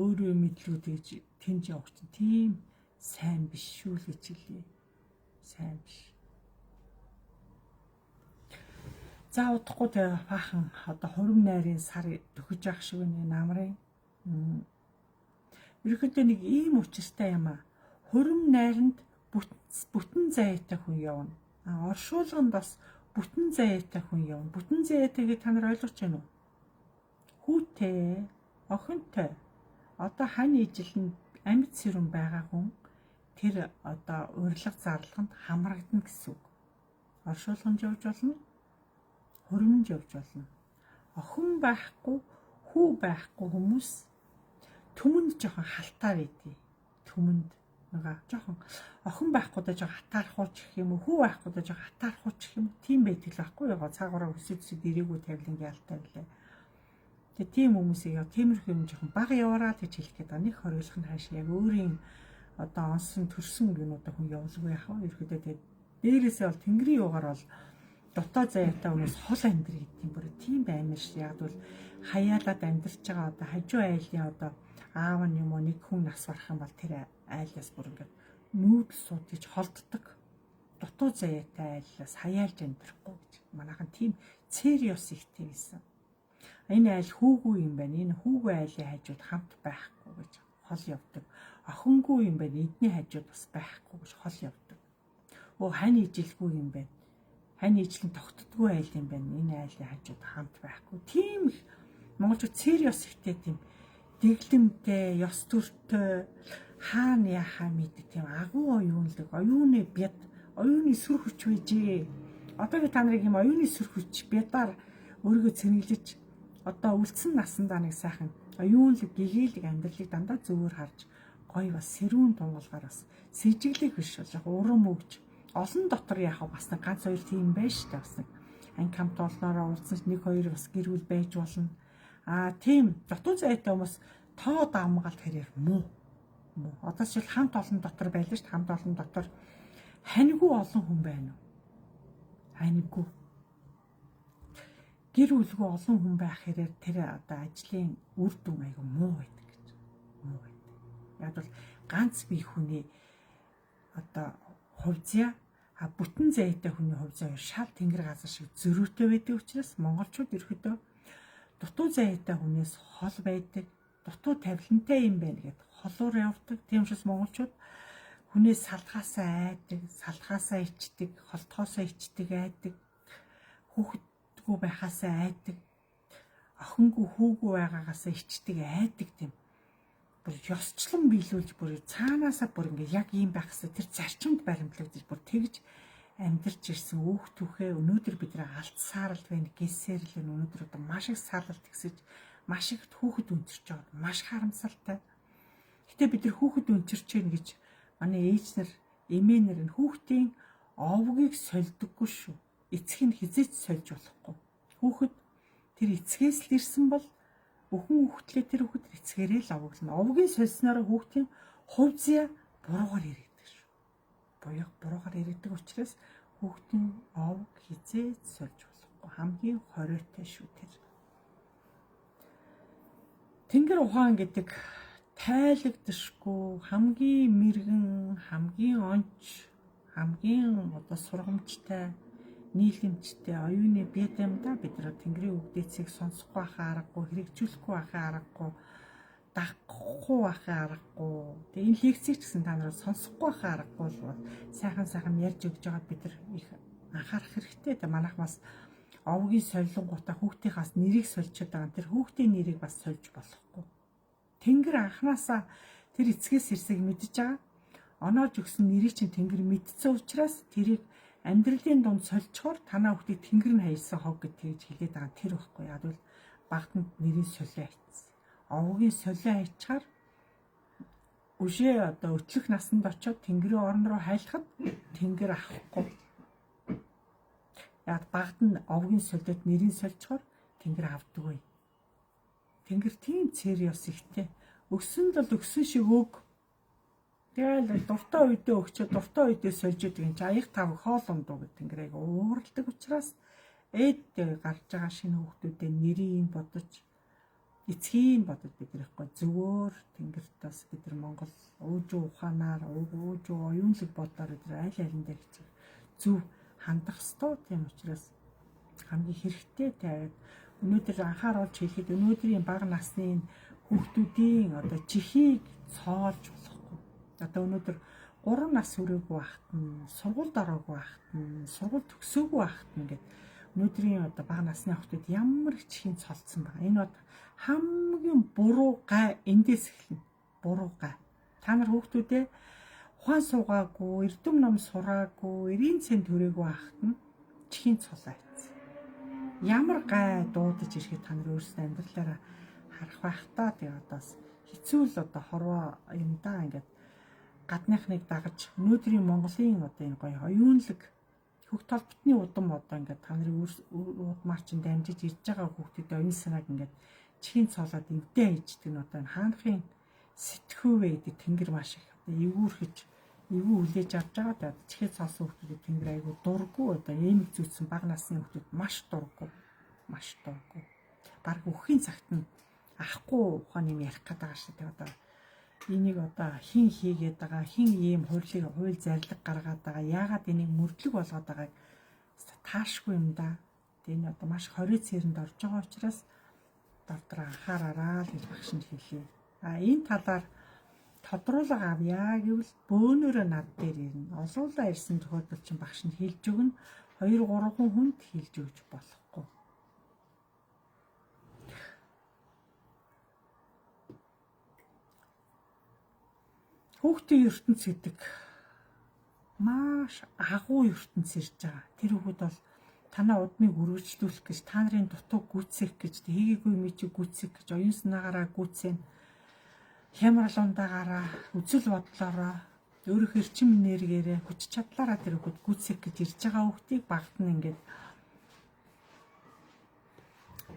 өөрөө мэдлүү тэгж тэнд явах чинь тийм сайн биш шүү л гэж хэлье. Сайн биш. За удахгүй тэгээ баахан одоо хурим найрын сар төхөж явах шиг нэг намрын ерөөхдөө нэг ийм учиртай юм а. Хурим найранд бүтэн зайтай хүн явна. Оршуулганд бас бүтэн зайтай хүн явна. Бүтэн зайтай та нар ойлгож байна уу? Хүүтэй, охинтой. Одоо хань ижилэнд амьд сэрүүн байгаа хүн тэр одоо урилга зарлаганд хамрагдана гэсэн үг. Оршуулганд явж болно. Хуримд явж болно. Охин байхгүй, хүү байхгүй хүмүүс түмэнд жоохон халтаар идэв. Түмэнд нэг жоохон охин байхгүйдээ жоохон хатаархууч гэх юм уу, хүү байхгүйдээ жоохон хатаархууч гэх юм уу, тийм байдаг л байхгүй ягаа цаагаараа өсөд ирээгүй тавилан ялтай билээ. Тэгээ тийм хүмүүсийг яа тиймэрхүү юм жоохон бага яваараа гэж хэлэх гээд нэг хориглох нь хаашаа яг өөрийн одоо онсон төрсөн юмудаа хүн явуулгүй яах вэ? Ерөөдөө тэгээ дээрээсээ бол тэнгэрийн юугаар бол дотоод заяатай хүмүүс хол амьдрий гэдэг юм бүр тийм баймир ш. Яг бол хаяалаад амьдарч байгаа одоо хажуу айлын одоо аав нь юм уу нэг хүн нас барах юм бол тэр айлаас бүр ингээд нүүдэл суудаж холддог. Дутуу заяатай айлаас хаяалж амьдрахгүй гэж. Манайхан тийм цэриос ихтэй гэсэн. Энэ айл хүүгүй юм байна. Энэ хүүгүй айлын хажууд хамт байхгүй гэж хол явдаг. Охингүй юм байна. Эдний хажууд бас байхгүй гэж хол явдаг. Хань ижилгүй юм байна. Хань ижлэн тогтдгүй айл юм байна. Энэ айлын хажууд хамт байхгүй. Тийм их монголчууд цэриос ихтэй тийм дэглэмтэй, ёс төртэй хаана яхаа мэдээ тийм агуу оюунлаг, оюуны бяд, оюуны сүр хүч үйжээ. Одоо би та нарыг юм оюуны сүр хүч бядаар өөрийгөө цэнгэлж одоо үлдсэн насандаа нэг сайхан оюунлаг, гэгээлэг амьдралыг дандаа зөвөр харж гоё бас сэрүүн тунгалгаар бас сэжиглэх биш бол яг урам өгч олон дотор яхаа бас нэг ганц хоёр тийм байж та бас нэг анги хамт олноороо уулзсан нэг хоёр бас гэрүүл байж болно. Тийм дотуу зайтай хүмүүс тоо даамгаалт хэрэг муу. Одоо ч хамт олон дотор байлаа шүү дээ. Хамт олон дотор ханьгүй олон хүн байна уу? Ханьгүй. Гэр бүлгүй олон хүн байх хэрэг тэр одоо ажлын үр дүн айгу муу байдаг гэж. Муу байдаг. Яг бол ганц бие хүний одоо хувьзаа бүтэн зайтай хүний хувьзаа шал тэнгэр газар шиг зөрүүтэй байдаг учраас монголчууд ерөөдөө дутуу зайтай хүнээс хол байдаг, дутуу тавилантай юм байна гэд холуур явдаг. Тийм учраас монголчууд хүнээс салхаасаа айдаг, салхаасаа ичдэг, холтоосоо ичдэг айдаг, хүүхдгүй байхаасаа айдаг, охингүй хүүгүй байгаагаасаа ичдэг айдаг тийм бүр ёсчлон биелүүлж бүр цаанаасаа бүр ингээ яг ийм байх хэвээр тэр зарчимд баримтлагдаж бүр тэгж амьдарч ирсэн хүүхдүүхээ өнөөдөр бид нэ алдсаар л байна гэсээр л өнөөдөр одоо маш их сарлалт ихсэж маш их хүүхэд өнчирч байгаа маш харамсалтай. Гэтэ бид нар хүүхэд өнчирч гин гэж манай ээж нар эмээ нар нь хүүхдийн овгийг сольдөггүй шүү. Эцэг нь хизээч сольж болохгүй. Хүүхэд тэр эцгээс л ирсэн бол бүхэн хүүхдлээ тэр хүүхэд эцгээрээ л овоглоно. Овгийн сольсноор хүүхдийн хувьзя буруугаар иргэдэг шүү. Буяг буруугаар иргэдэг учраас хүүхдийн овг хизээч сольж болохгүй. Хамгийн хориотой шүү тэр. Тэнгэр ухаан гэдэг тайлагдшгүй хамгийн мэргэн, хамгийн онч, хамгийн одоо сургамжтай, нийлэмжтэй оюуны бие дамда бид нар Тэнгэрийн үгдээцийг сонсохгүй байхаа аргагүй, хэрэгжүүлэхгүй байхаа аргагүй, дагахгүй байхаа аргагүй. Тэгээ энэ лекцийг ч гэсэн та нараа сонсохгүй байхаа аргагүй бол сайхан ярьж өгж байгаа бид нар их анхаарах хэрэгтэй. Тэгээ манайх бас овгийн солингуудаа хүүхдийнхаас нэрийг сольчод байгаа. Тэр хүүхдийн нэрийг бас сольж болохгүй. Тэнгэр анханасаа тэр эцгээс ирсэг мэдж байгаа. Оноож өгсөн нэрийг чинь Тэнгэр мэдсэн учраас тэрийг амьдралын дунд сольчхоор танаа хүүхдийг Тэнгэр нь хаялсан хог гэж хэлээд байгаа тэр байхгүй. Яг бол багтанд нэрийн солио хайцсан. Овгийн солио хайчаар үшээ одоо өчлөх насанд очиод Тэнгэрийн орн руу хайлахад Тэнгэр авахгүй. Яг багт нь овгийн солиод нэрийн сольчхоор Тэнгэр авдаггүй. Тэнгэр тийм цэриос ихтэй. Өгсөн л өгсөн шиг өг. Тэгэл дуртай үедээ өгчөө дуртай үедээ сольж идэг юм чи аяг тав хоолом дуу гэдэг Тэнгэрийг уурладаг учраас ээд гарч байгаа шинэ хүүхдүүдэд нэрийг бодож эцгийг бодож бид нэхгүй зөвөр Тэнгэрт бас бид нар Монгол ууж ухаанаар ууж оюунлаг бодоор бид аль алиндаа хэцүү зөв хандах ёстой. Тийм учраас хамгийн хэрэгтэй тавиад өнөөдөр анхааруулж хэлэхэд өнөөдрийн бага насны хүүхдүүдийн одоо чихийг цоолж болохгүй. Одоо өнөөдөр 3 нас хүрээгүй байхад нь сургуульд ороогүй байхад нь сургууль төгсөөгүй байхад нь ингээд өнөөдрийн одоо бага насны хүүхдүүд ямар их чихийн цолцсон байгаа. Энэ бод хамгийн буруу гай эндээс эхэлнэ. Буруу гай. Та нар хүүхдүүдээ ухаан суугаагүй, эрдэм ном сураагүй, эрийн цэн төрөөгүй байхад нь чихийн цол айцсан. Ямар гай дуудаж ирэхэд та нар өөрсдөө амьдралаараа харах байх та. Тэгээ одоос хэцүү л одоо хорвоо юм да ингээд гадныхныг дагаж өнөөдрийн Монголын одоо энэ гоё оюунлаг хөх толботны удам одоо ингээд та нарын удмаар чинь дамжиж ирж байгаа хүүхдүүдэд оюун санааг ингээд чихийн цолоод эвдээ хийждэг нь одоо хаанхын сэтгхүү вэ гэдэг Тэнгэр маш их одоо эвгүүрхэж эвгүй хүлээж авч байгаа даа. Чихээ цолсон хүүхдүүд Тэнгэр айгу дурггүй одоо эмэг зүйцсэн бага насны хүүхдүүд маш дурггүй. Маш дурггүй. Бараг өхийн цагт нь ахгүй ухаан юм ярих гээд байгаа шүү дээ. Одоо энийг одоо хин хийгээд байгаа, хин ийм хууль зарлиг гаргаад байгаа, яагаад энийг мөрдлөг болгоод байгааг таашгүй юм да. Энэ одоо маш хорой цэрэнд орж байгаа учраас дотроо анхаараараа л гэж багшинд хэлье. Энэ талаар тодруулга авъя гэвэл бөөнөрөө над дээр ирнэ. Олуулаа ирсэн тохиолдол чинь багшинд хэлж өгнө. 2-3 хүнд хэлж өгч болохгүй. Хүүхдийн ертөнц гэдэг маш агуу ертөнц ирж байгаа. Тэр хүүхэд бол танаа удмыг өргөжлүүлэх гэж, та нарын дутуу гүйцэх гэж, хийгээгүй юм чи гүйцэх гэж, оюун санаагаараа гүйцэн, хямралундаагаараа, үзэл бодлороо, өөрөөх эрчим энергиэрээ, хүч чадлаараа тэр хүүхэд гүйцэх гэж ирж байгаа хүүхдийг багт нь ингээд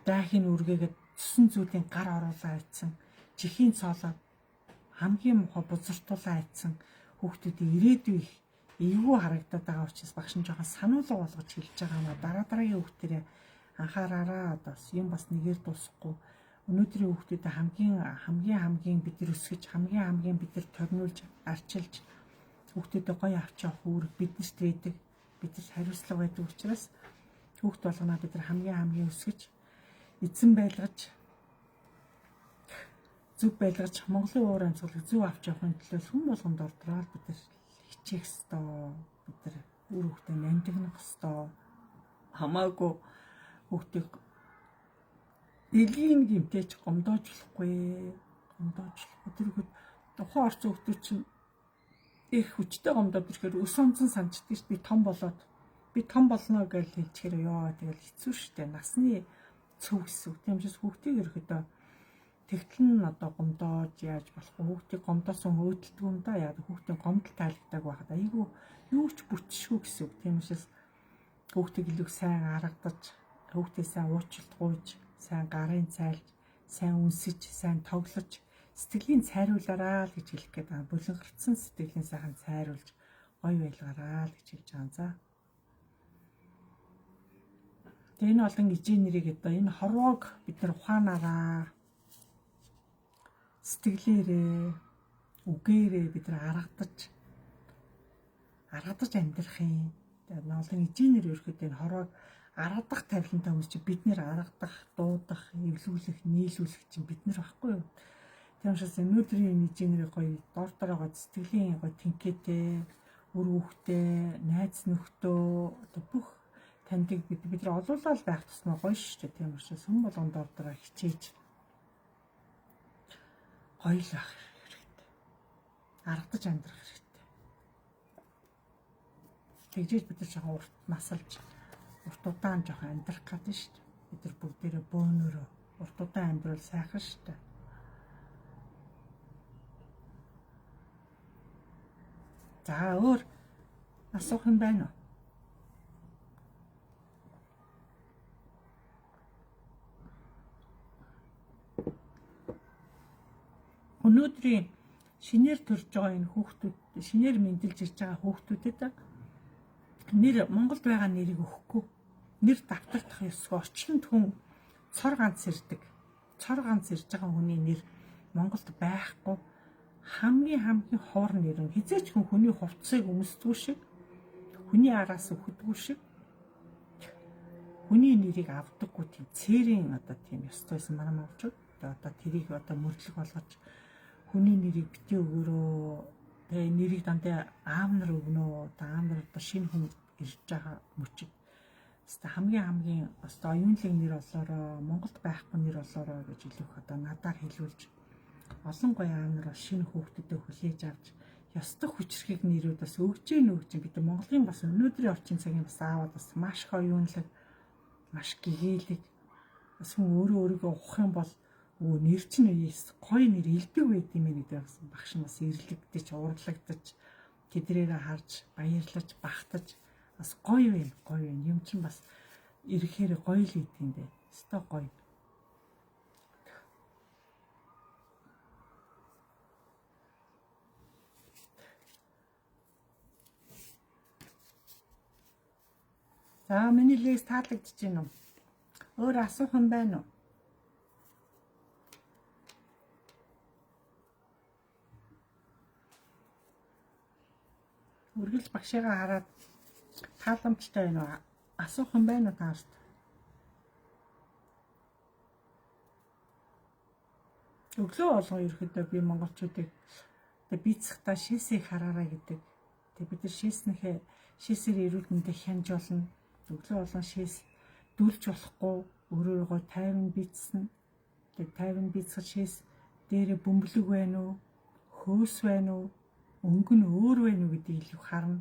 дайхын үргээгээд цэсэн зүйлийн гар оруулаа айцсан, чихийн цоолоод хамгийн муухай бузартуулаа айцсан хүүхдүүдийн ирээдүй их эвгүй харагдаад байгаа учраас багш нь жоохон сануулга болгож хэлж байгаа юм а. Дараагийн хүүхдэрээ анхаараараа одоо юм бас нэгээр дуусахгүй. Өнөөдрийн хүүхдүүдэд хамгийн бид нар өсгөж, хамгийн бид нар төрнүүлж, арчилж хүүхдүүдэд гоё авч явах үүрэг биднэрт байдаг. Биднэрт хариуцлага байдаг учраас хүүхд болгоноо бид нар хамгийн өсгөж, эзэн байлгаж, зөв байлгаж Монголын уур амьсгалыг зөв авч явахын төлөө хүн болгонд ордроод бид нар хичээх ёстой. Бид нар үр хүүхдээ нандинах ёстой. Хамаагүй хүүхдийг дэлхийн гимтэж гомдоож болохгүй. гомдоочлох. Өдрөгд тухайн орц хөвгүүд чинь их хүчтэй гомдоод ирэхээр өс онцон санчдаг ш. Би том болоод би том болно гэж хэлчихээр ёо тэгэл хэцүү штэ. Насны цөв гэсэн үг. Тийм учраас хүүхдийг ерөөдөө тэгтэл нь одоо гомдоож яаж болох вэ? Хүүхдийг гомдоосон хөөдөлдөг юм да. Яг хүүхдийн гомдол таалагдаг байхад айгүй юу ч бүтшгүй гэсэн үг. Тийм учраас хүүхдийг илүү сайн аргадаж, хүүхдээ сайн уучлалт гуйж, сайн гарын цайлж, сайн үнсэж, сайн тоглож, сэтгэлийн цайруулаараа л гэж хэлэх гээд байгаа. Булангарцсан сэтгэлийн сайхан цайруулж, гоё байлгаараа л гэж хэлж байгаа. За. Тэгээ энэ олон ижийн нэрийг одоо энэ хорвоог бид нар ухаанаараа сэтгэлээрээ үгээрээ бид нар аргадаж амьдрах юм. Тэгээд олон ижийн нэр өрхөд энэ хорвоог аргадах тавилантай хүмүүс чи бид нэр аргадах, дуудах, эвлүүлэх, нийлүүлэх чинь бид нар байхгүй юу? Тийм учраас өнөөдрийн ижийн нэрийг гоё дор дорогоо сэтгэлийн гоё тэнхээтэй, үр хөвгтэй, найз нөхдөө одоо бүх таньдаг бид нар олуулаад байх тусмаа гоё шүү дээ. Тийм учраас хүн болгон дор дороо хичээж гоё л байх хэрэгтэй. Аргадаж амьдрах хэрэгтэй. Тэгжээж бид нар жоохон урт насалж, урт удаан жоохон амьдрах гэдэг шүү дээ. Бид нар бүгдээрээ бөөнөрөө урт удаан амьдрал сайхан шүү дээ. За өөр асуух юм байна уу? Өнөөдрийн шинээр төрж байгаа энэ хүүхдүүд, шинээр мэндэлж ирж байгаа хүүхдүүдэд нэр Монголд байгаа нэрийг өгөхгүй. Нэр давтагдах ёсгүй. Орчинд хүн цор ганц ирдэг. Цор ганц ирж байгаа хүний нэр Монголд байхгүй. Хамгийн ховор нэр нь хизээч хүний хувцсыг өмсдгүй шиг, хүний араас өгдөггүй шиг, хүний нэрийг авдаггүй тийм цэрийн одоо тийм ёстойсэн манай монголчууд одоо тэрийг одоо мөрдлөг болгож хүний нэрийг бити өгөрөө. Тэгээ нэрийг дандаа аав нар өгнө. Аав нар одоо шинэ хүн ирж байгаа мөчид. Хэвээ хамгийн одоо оюунлаг нэр болоороо, Монголд байхгүй нэр болоороо гэж хэлэх одоо надаар хэлүүлж олон гоё аав нар шинэ хүүхдүүдэд хүлээж авч ёстой хүчрхийг нэрүүд бас өгж бид Монголын бас өнөөдрийн орчин цагийн бас аавад бас маш их оюунлаг, маш гэгээлэг бас хүн өөрийгөө ухах юм бол нэр чинь гоё нэр илдэг байд юм гэдэг бас багш нь бас ирлэгдэж, уурлагдаж, тэдрээрээ харж, баярлаж, багтаж бас гоё байна. Юм чинь бас ирэхээр гоё л идэв юм бэ. Өстой гоё. За миний лекц таалагдж байна уу? Өөр асуух юм байна уу? Үргэлж багшигаа хараад тааламжтай байна уу? Асуух юм байна уу таарт? Өглөө болгоо ерөөхдөө би монголчуудыг бицхта шээсийг хараарай гэдэг. Тэг бид нар шээсээр эрүүл мэндийг хянж болно. Өглөө болгон шээс дүлж болохгүй өөрөөгөө тайван бицсэн. Тэг тайван бицсэж шээс дээрээ бөмбөлөг байна уу? Хөөс байна уу? Өнгө нь өөр байна уу гэдгийг илүү харна.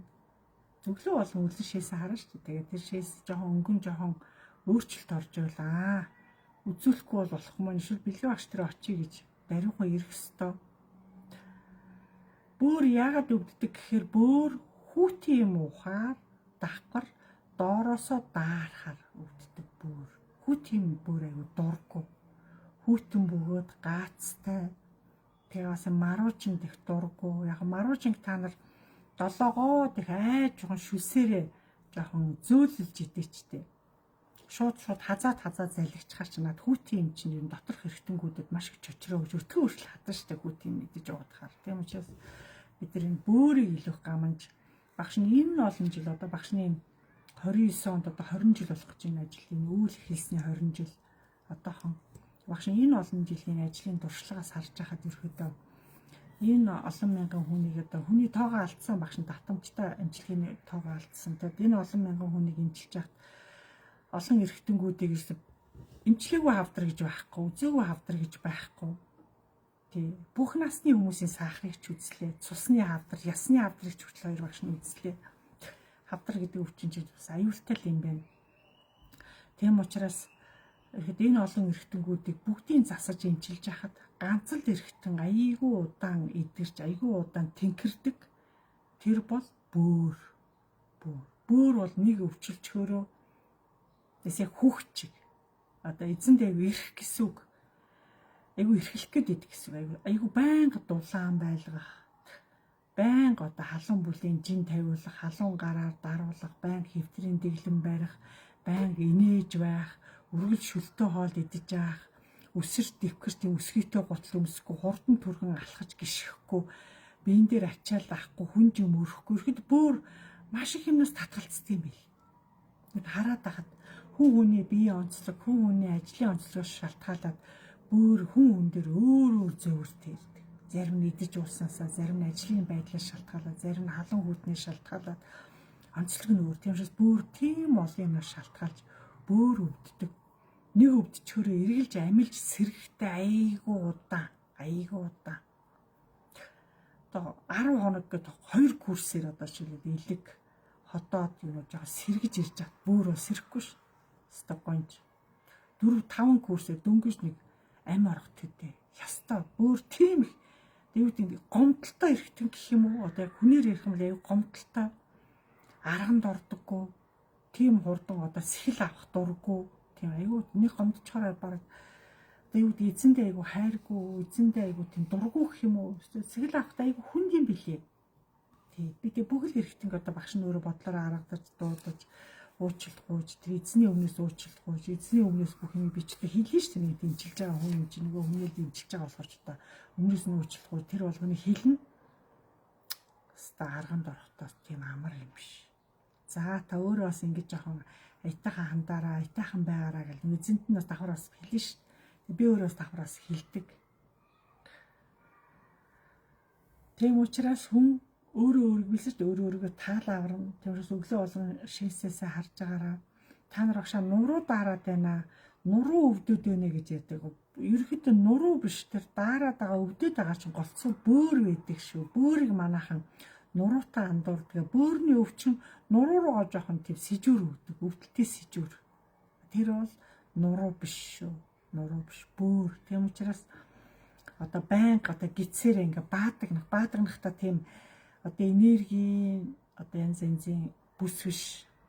Өглөө болгон үлэн шээсээ харна шүү дээ. Тэгээд тэр шээс жоохон өнгө нь жоохон өөрчлөлт орж ирлээ. Үзүүлэхгүй бол болохгүй маань эсвэл бэлгийн багш тэр очие гэж даруйхан ирэх ёстой. Бөөр яагаад өвддөг гэхээр бөөр хүүтийн юм ухаар давхар доороосоо даарахаар өвддөг бөөр. Хүүтийн бөөр аягүй дурггүй. Хүүтэн бөгөөд гаацтай. Тэгээ бас маруучин дэх дурггүй. Яг маруучин та нар долоогоо дэх айж жоохон шүсээрээ жоохон зөөлөлж идэвчтэй. Шууд хазаад залгичхаар чи над хүүтийн юм чинь юм доторх хэрэгтэнгүүдэд маш их чочроо гэж өтгөн хүртэл хатан штэ хүүтийн мэдэж уудахаар. Тийм учраас бид нар энэ бөөрийг илүүх гаманж багш нь энэ олон жил одоо багшны 29 онд одоо 20 жил болох гэж энэ ажлын үйл хэлсний 20 жил одоохон багш нь энэ олон жилийн ажлын туршлагаас харж байхад ерөөдөө энэ олон мянган хүнийг одоо хүний тоогоо алдсан багш нь татамжтай амжилтын тоогоо алдсан. Тэгээд энэ олон мянган хүнийг эмчилж яхад олон эрхтэнгүүдийг имчилгээгүй хавдар гэж байхгүй, үзээгүй хавдар гэж байхгүй. Тий. Бүх насны хүмүүсийн сахарыг ч үзлээ. Цусны хавдар, ясны хавдрыг ч хүртэл хоёр багш нь үзлээ. Хавдар гэдэг өвчин чинь бас аюултай юм байна. Тийм учраас ихэд энэ олон эргэтнгүүдийг бүгдийг засаж эмчилж яхад ганц л эргэтэн айгүй удаан эдгэрч айгүй удаан тэнхэрдэг. Тэр бол бөөр. Бөөр бол нэг өвчлчөөрөө тэсээ хүүхчиг. Одоо эзэндээ ирэх гэсэн үг. Айгүй эрхлэх гээд идэх гэсэн үг. Айгүй байнга дулаан байлгах. Байнга одоо халуун бүлийн жин тавиулах, халуун гараар даруулах, байнга хэвтрийн дэглэн барих, байнга инээж байх, үргэлж шөлтөө хоол идэж явах, өсөрт дэвхэрт өсгийтэй гутал өмсөхгүй, хурдан түргэн алхаж гიშгэхгүй, биен дээр ачаал авахгүй, хүн юм өрөхгүй. Ихэд бөөр маш их юмнаас татгалцдаг юм бэл. Нэг хараад байхад хүний биеийн онцлог, хүний ажлын онцлогоос шалтгаалаад бөөр хүн дээр өөр зөөвөртэй ирдэг. Зарим нь идэж ууснасаа, зарим нь ажлын байдлаас шалтгаалаад, зарим нь халуун хүйтнээс шалтгаалаад онцлог нь өөр. Тийм учраас бөөр тийм олон юмнаас шалтгаалж бөөр өвддөг. Нэг өвдчихөрөө эргэлж амилж сэргэхтэй айгүй удаан. Одоо 10 хоног гэдэг 2 курсээр одоо жишээлбэл элэг хотоод юу жоо сэргэж ирж чад бөөр бол сэрхгүй ш. Стоконж 4-5 курсээр дөнгөж нэг ам орох төдөө. Ястаа бөөр тийм их дэвд гомдолтой эргэтэн гэх юм уу? Одоо яг хүнээр ярих юм л аяг гомдолтой. Арганд ордоггүй. Тийм хурдан одоо сэхэл авах дурггүй. Тийм айгүй нэг гомдчихороо баг дэвд эзэндээ айгүй хайргүй, эзэндээ айгүй тийм дурггүй гэх юм уу? Сэхэл авахтай айгүй хүнд юм билээ. Тий. Би тэг бүгд эргэтэн одоо багш нь өөрөө бодлороо аргадаж дуудаж уучлалгүйж тэр эзний өмнөөс уучлалгүйж эзний өмнөөс бүх юм би ч хэлнэ шүү дээ нэг дэмчилж байгаа хүн юм чи нөгөө хүмүүст дэмчилж байгаа болохоор ч одоо өмнөөс нь уучлалгүй тэр болгоны хэлнэ. Хаста арганд орохдоо тийм амар юм биш. За та өөрөө бас ингэж жоохон аятайхан хандаараа аятайхан байгаараа гэл эзэнт нь бас давхар бас хэлнэ шүү. Би өөрөө бас давхар бас хэлдэг. Тийм учраас хүн өөрөө бисэж өөрийгөө таалаварна. Тэрс өглөө болгон шээсээсээ харж байгаараа та нар багшаа нуруу дараад байна. Нуруу өвдөд байна гэж яддаг. Ерөнхийдөө нуруу биш тэр дараад байгаа өвдөд байгаа чинь голцсон бөөр байдаг шүү. Бөөрийг манайхан нуруутай андуурдаг. Бөөрийн өвчин нуруу руугаа жоохон тийм сэжүүр өгдөг. Өвдөлтөө сэжүүр. Тэр бол нуруу биш шүү. Нуруу биш бөөр. Тийм учраас одоо байнга одоо гидсээр ингээ баадагнахта тийм одоо энерги одоо янзын бүс биш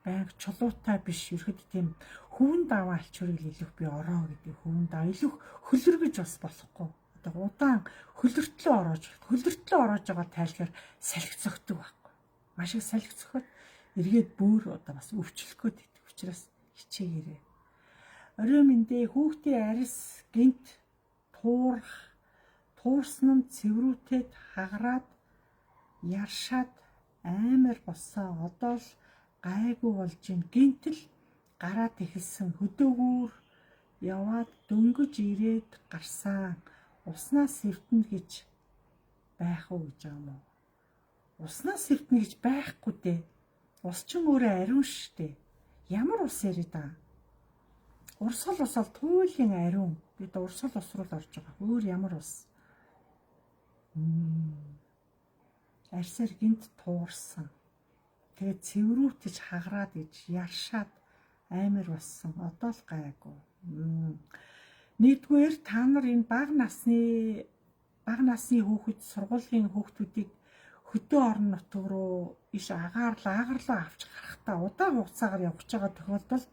байнга чулуутай биш ерхэд тийм хөвөн даваа алчуурыг илүүх би ороо гэдэг хөвөн даа илүүх хөлөргөж бас болохгүй одоо удаан хөлөртлөө ороож байгаа тайлхаар салхи цогтөг байхгүй маш их салхи цохоод эргээд бөөр одоо бас өвчлөх гээд идэх учраас хичээгээрээ орой мэндэ хүүхдийн арьс гинт туурсан нь цэврүүтэд хагараад яршаад амар босоо одоо л гайгүй болж ин гинтэл гараад ихэлсэн хөдөөгүүр яваад дөнгөж ирээд гарсан уснаас сэвтэнэ гэж байх уу гэж юм уу? Уснаас сэвтэнэ гэж байхгүй дээ. Ус ч өөрөө ариун штэ. Ямар ус яриад байгаа? Урсгал усал туйлын ариун. Бид урсгал ус руу орж байгаа. Өөр ямар ус? Арьсаар гинт туурсан. Тэгээд цэврүүтэж хагараад иж яршаад амар болсон. Одоо л гайгүй. Нэгдүгээр та нар энэ бага насны хүүхэд сургуулийн хүүхдүүдийг хөдөө орон нутг руу иш агарлаа авч гарахтаа удаан хугацаагаар явж байгаа тохиолдолд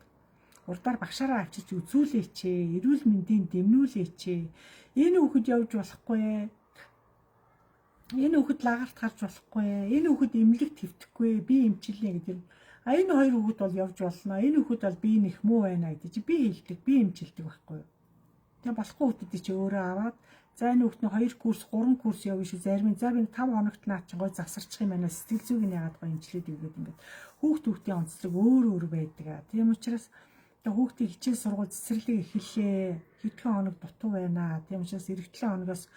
урдаар багшаараа авчиж үзүүлээч, эрүүл мэндийн дэмнүүлээч. Энэ хүүхэд явж болохгүй. Энэ хүүхэд лагарт гарч болохгүй. Энэ хүүхэд эмнэлэгт хэвтэхгүй. Би эмчилнэ гэдэг. Энэ хоёр хүүхэд бол явж болно. Энэ хүүхэд бол би нэх муу байна гэдэг чи би хэлдэг, би эмчилдэг байхгүй юу? Тэгээ болохгүй хүүхдүүдийг чи өөрөө аваад за энэ хүүхдний 2 курс, 3 курс явна шүү. Зарим нь 5 хоногт наад чинь гой засарчих юм байна. Сэтгэл зүйг нь яагаад гой эмчлээд игээд ингээд хүүхдийн онцлог өөр байдаг. Тийм учраас хүүхдийн хичээл сургууль цэцэрлэг эхэллээ. Хэдхэн хоног дутуу байна. Тийм учраас эргэжлийн хоногоос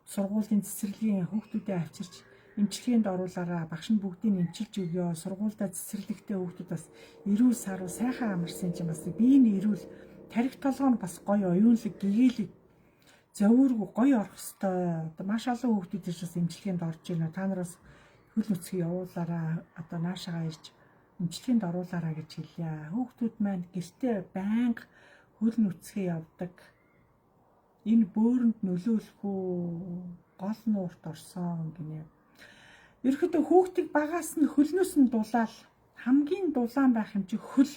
сургуулийн цэцэрлэгийн хүүхдүүдэд авчирч эмчилгээнд оруулаараа багш нь бүгдийг эмчилж өгөө. Сургуультай цэцэрлэгтэй хүүхдүүд бас эрүүл саруу сайхан амарсан юм бас биеийн эрүүл тарих толгой нь бас гоё оюунлаг гэгээлэг зовиргүй гоё орох хэвээр. Одоо маш олон хүүхдүүдээс бас эмчилгээнд орж байна. Та нараас хөл нүцгийг явуулаараа одоо наашаага ирж эмчилгээнд оруулаараа гэж хэлье. Хүүхдүүд маань гэртээ байнга хөл нүцгээ явдаг. Энэ бөөрөнд нөлөөлөх үү? Гол нуурт орсон гинэ. Ерөнхийдөө хүүхдийг багаас нь хөлнөөс нь дулаал хамгийн дулаан байх юм чи хөл.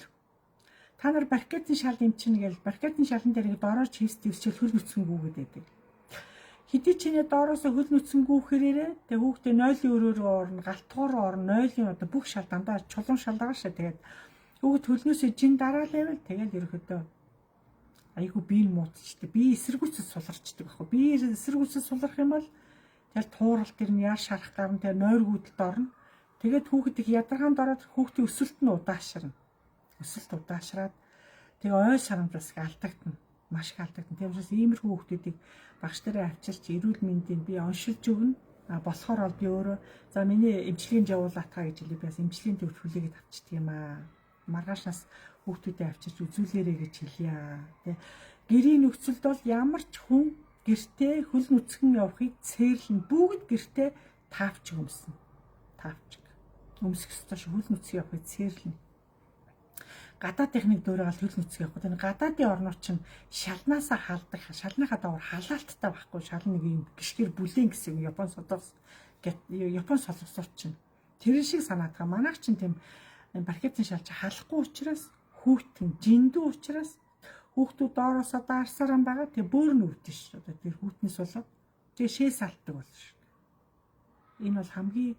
Та нар баркетын шал эмчинэ гэж баркетын шалан дээр доорооч хийстэл хөл нүцгэнгүү гэдэг. Хэдий чинээ доороос хөл нүцгэнгүүхээрээ тэг хүүхдээ нойлын өрөөрөө орно, галтгуур орно, нойлын одоо бүх шал дандаа чулуун шал байгаа шээ. Тэгээд хүүхд хөлнөөсөө жин дараалайвал тэгээд ерөнхийдөө айгүй бие муутчихдээ би эсэргүүцэд суларчдаг байхгүй. Би эсэргүүцэд сулрах юм бол тэгэл тууралт ирнэ, яар шарах гарна, тэгээ нойргуудад орно. Тэгээд хүүхэд их ядаргаанд ороод хүүхдийн өсөлт нь удаашрна. Өсөлт удаашраад тэгээ ой сарамжаас их алдагдана. Маш их алдагдана. Тиймээс иймэрхүү хүүхдүүдийг багш нараа авчирч эрүүл мэндийн би оншилж өгнө. Болохоор бол би өөрөө за миний эмчилгээнд явуулаад таа гэж хэлээ. Би бас эмчилгээнд төвч хүлээгээд авчдаг юм аа. Маргаашнаас хүүхдүүдээ авчирч үзүүлээрэй гэж хэлье. Тэ гэрийн нөхцөлд бол ямар ч хүн гэртээ хөл нүцгэн явахыг цээрлэн бүгд гэртээ таавч өмснө. Таавч. Өмсөх ёстой ш хөл нүцгэн явахыг цээрлэн. Гадаад техник дөөрөөл хөл нүцгэн явах. Тэр гадаадын орнууд чинь шалнаасаа халдаг. Шалныхаа давар халаалттай байхгүй. Шал нэг юм гიშгэр бүлээн гэсэн Япон солонгос Япон солонгосууд чинь тэр шиг санаадгаа. Манайх чинь тийм баркетын шал чи халахгүй учраас хүүхдэн жиндүү учраас хүүхдүүд доороосоо даарсараа байгаа. Тэгээ бөөр нь өвдөн ш. Одоо тэр хүүтнээс болоод тэгээ шээс алддаг болно ш. Энэ бол хамгийн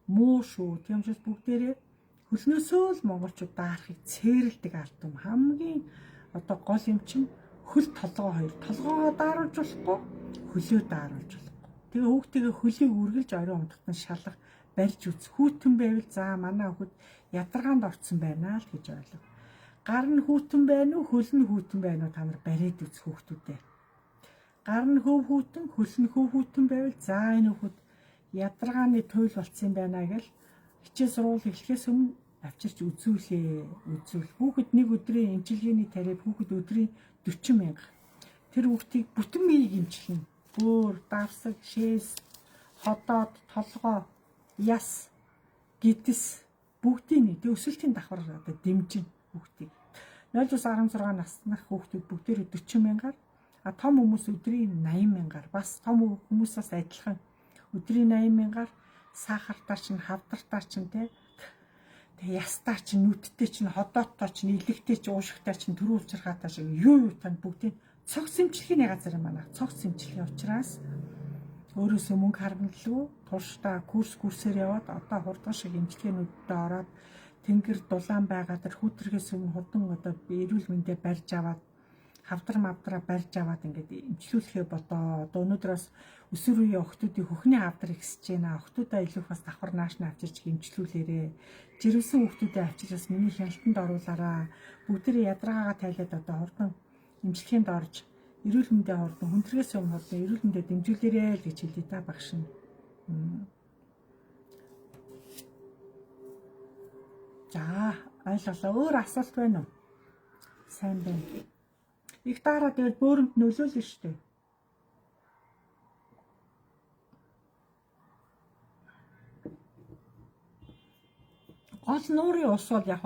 муу шүү. Тийм учраас бүгдээрээ хөлнөөсөө л монголчууд даарахыг цээрэлдэг ард юм. Хамгийн одоо гол юм чинь хөл толгоо хоёр. Толгоогоо дааруулж болохгүй, хөлөө дааруулж болохгүй. Тэгээ хүүхдтэйгээ хөлийг үргэлж орой унтахтан шалгах, барьж үз. Хүүтэн байвал за манай хүүхэд ядаргаанд орцсон байна л гэж ойлоо. Гар нь хүүтэн байна уу, хөл нь хүүтэн байна уу та нар бариад үз хүүхдүүдээ. Гар нь хөв хүүтэн, хөл нь хөв хүүтэн байвал за энэ хүүхэд ядаргааны туйл болцсон байна гэж хичээл сургууль эхлэхээс өмнө авчирч үзүүлээ. Үзүүл. Хүүхэд нэг өдрийн эмчилгээний тариад хүүхэд өдрийн 40 мянга. Тэр хүүхдийг бүтэн биеийг эмчилнэ. Бөөр, давсаг, шээс, ходоод, толгоо, яс, гидс бүгдийн нэг өсөлтийн давхар одоо дэмжин хүүхдийг. 0-16 наснах хүүхдүүд бүгдээр 40 мянгаар, том хүмүүс өдрийн 80 мянгаар, бас том хүмүүсээс адилхан өдрийн 80 мянгаар сахартаа чинь, хавдартаа чинь тэгээ ястаа чинь, нүдтэй чинь, ходооттой чинь, илэгтэй чинь, уушигтай чинь, төрөө улчирхаатай шиг юу тань бүгдийн цогц эмчилгээний газар юм байна. Цогц эмчилгээ учраас өөрөөсөө мөнгө харгалгүй туршдаа курсээр яваад одоо хурдан шиг эмчилгээнүүдэд ороод тэнгэр дулаан байгаа тэр хүүтргээс өмнө хурдан одоо эрүүл мэндэ барьж аваад хавдар мавдраа барьж аваад ингээд эмчлүүлэхээ бодоо. Одоо өнөөдрөөс өсвөр үеийн охтуудын хөхний хавдар ихсэж байна. Охтуудаа илүү бас давхар наашна авчирч эмчлүүлээрээ. Жирэмсэн хүүхдүүдээ авчирчаас миний хяналтанд оруулаараа. Бүгдээ ядраагаа тайлаад одоо хурдан эмчилгээнд орж эрүүл мэндэ хурдан хүндрэгээс өмнө хурдан эрүүл мэндэ дэмжүүлээрэй л гэж хэлээ та багш нь. За ойлголоо. Өөр асуулт байна уу? Сайн байна. Их дараа тэгээд бөөрөнд нөлөөлнө шүү дээ. Гол нуурын ус бол яг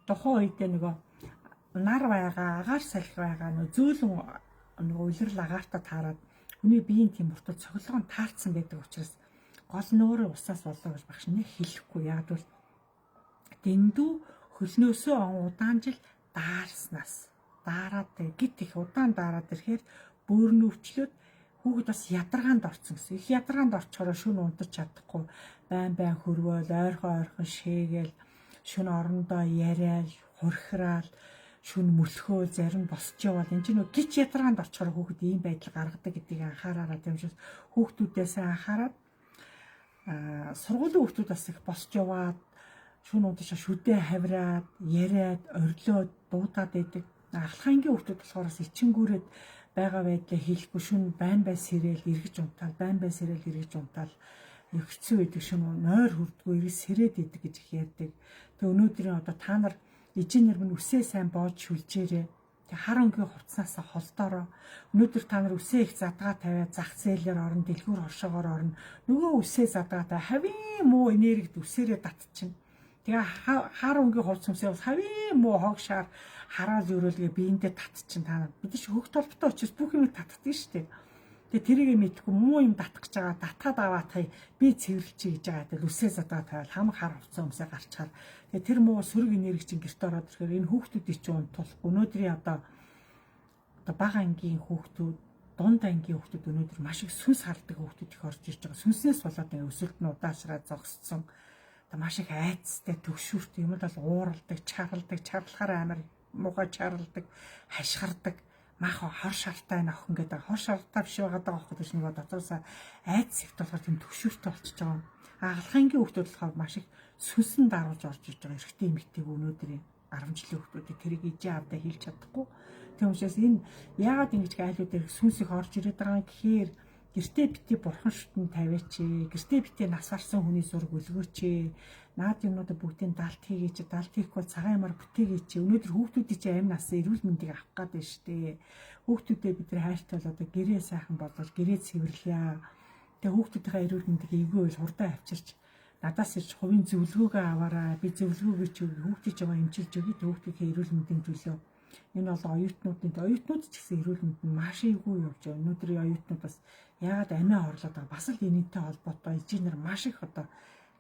тухайн үедээ нөгөө нар байгаа, агаар салхи байгаа, нөгөө зөөлөн нөгөө улирал агаарта таарад хүний биеийн температур цоглогоон таарсан байдаг учраас гол нуурын усаас болоо гэж багш нэг хэлэхгүй. Яг бол дэндүү хөлнөөсөө удаан жил даарснаас дараад гит их удаан дараад ирэхээр бөөр нь өвчлөөд хүүхэд бас ядаргаанд орсон гэсэн. Их ядаргаанд орчхороо шөнө унтаж чадахгүй, байн хөрвөөл, ойрхон шээгээл, шөнө орондоо яриал, хурхираал, шөнө мөлхөө зарим босч явал энэ чинь гिच ядаргаанд орчхороо хүүхэд ийм байдал гаргадаг гэдгийг анхаараараа тийм учраас хүүхдүүдээс анхаарад сургуулийн хүүхдүүд бас их босч яваад шөнө унтаж шүдээ хавраад, яриад, орилоод, дуудаад байдаг. Ахлахангийн хүүхдүүд болохоор ичингүүрээд байгаа байдлаа хийхгүй шүн байн сэрэл эргэж унтаал, байн сэрэл эргэж унтаал хэцүү байдаг шүн нойр хүрдгүү эргэж сэрээд идэг гэж ярьдаг. Тэгээ өнөөдрийн одоо та нар эжинэр минь үсээ сайн боож шүлжээрээ. Тэг хар өнгийн хувцснаас холдороо өнөөдөр та нар үсээ их задгаа тавиад зах зээлээр орно, дэлгүүр оршоогоор орно. Нөгөө үсээ задгаатай хавийн муу энергид үсээрээ татчихна. Тэгээ хар өнгийн хувцс үсээ бас хавийн муу хогшаар хараал өрөөлгээ биендээ татчихна. Та нар бид чи хөх толботой учраас бүх юм татдаг шүү дээ. Тэгээ тэрийг мэдхгүй муу юм татах гэж байгаа татаад аваад хай би цэвэрлчихье гэж байгаа. Тэгэл үсээ задгаа тавиал хамаг хар хувцас өмсөө гарчаар. Тэгээ тэр муу сөрөг энерги чинь гэрт ороод ирэхээр энэ хүүхдүүдийн чинь унтуулах. Өнөөдрийн одоо бага ангийн хүүхдүүд, дунд ангийн хүүхдүүд өнөөдөр маш их сүнс хардаг хүүхдүүд их орж ирж байгаа. Сүнснээс болоод ингээ өсөлт нь удаашраа зогссон. Одоо маш их айцтай төгшүүрт юм бол ууралдаг, чарлахаар амар муухай чарладаг, хашгирдаг. Мах хор шартай нохин гэдэг хор шартай биш байгаад байгаа хөх гэж нөгөө дотроосоо айц ихт болохоор тийм төвшөртэй болчихж байгаа. Агалхангийн хүүхдүүд болохоор маш их сүнсэн даруулж орж иж байгаа. Эрэгтэй эмэгтэйг өнөөдрийн 10 жилийн хүүхдүүдийг тэрийг ижээ авдаа хэлж чадахгүй. Тийм учраас энэ яагаад ингэж айлууд дээр сүнс их орж ирээд байгаа юм гэхээр гэртээ бити бурхан шүтэн тавиач, гэртээ бити нас барсан хүний зураг өлгөөч. Наад юмнуудаа бүгдийн далд хийгээч, далд хийхгүй цагаан ямаар бүтээгээч. Өнөөдөр хүүхдүүдийн чинь амь насаа эрүүл мэндийг авах гээд байна шүү дээ. Хүүхдүүдээ бид нар хайртай бол одоо гэрээ сайхан болгож, гэрээ цэвэрлэе. Тэгээ хүүхдүүдийнхээ эрүүл мэндийг эвгүй бол хурдан авчирч надаас ирж хувийн зөвлөгөөгөө аваарай. Би зөвлөгөөгөө чи хүүхдийн жагаа эмчилж өгье. Хүүхдийнхээ эрүүл мэндийн төлөө. Энэ бол оюутнууд ч гэсэн эрүүл мэнд нь маш эвгүй явж байгаа. Өнөөдрийн оюутнууд бас яагаад амиа орлоод байгаа. Бас л энэтэй холбоотой инженер маш их одоо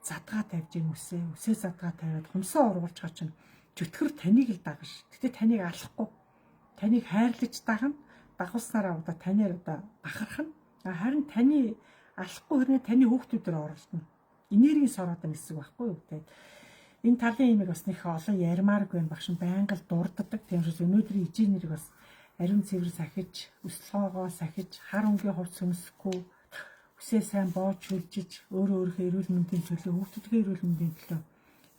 задгаа тавьж ийн үсээ задгаа тавиад хумсаа ургуулж байгаа чинь чөтгөр таныг л дагна ш. Гэтэ таныг алахгүй. Таныг хайрлаж дагна. Дагуулснараа одоо танаар одоо бахархна. Харин таны алахгүй хэрнээ таны хүүхдүүдээр оролцоно. Энерги сороод байгаа гэсэн үг байхгүй юу те. Энэ талын имийг бас нэг олон ярмааргүй байна. Багш нь байнга л дурддаг. Тийм учраас өнөөдрийн инженерийг бас ариун цэвэр сахиж, өслөгөөгөө сахиж, хар өнгийн хувцс өмсөхгүй үсээ сайн боож хүлжиж өөрөө өөрийнхөө эрүүл мэндийн төлөө хүүхдүүдийн эрүүл мэндийн төлөө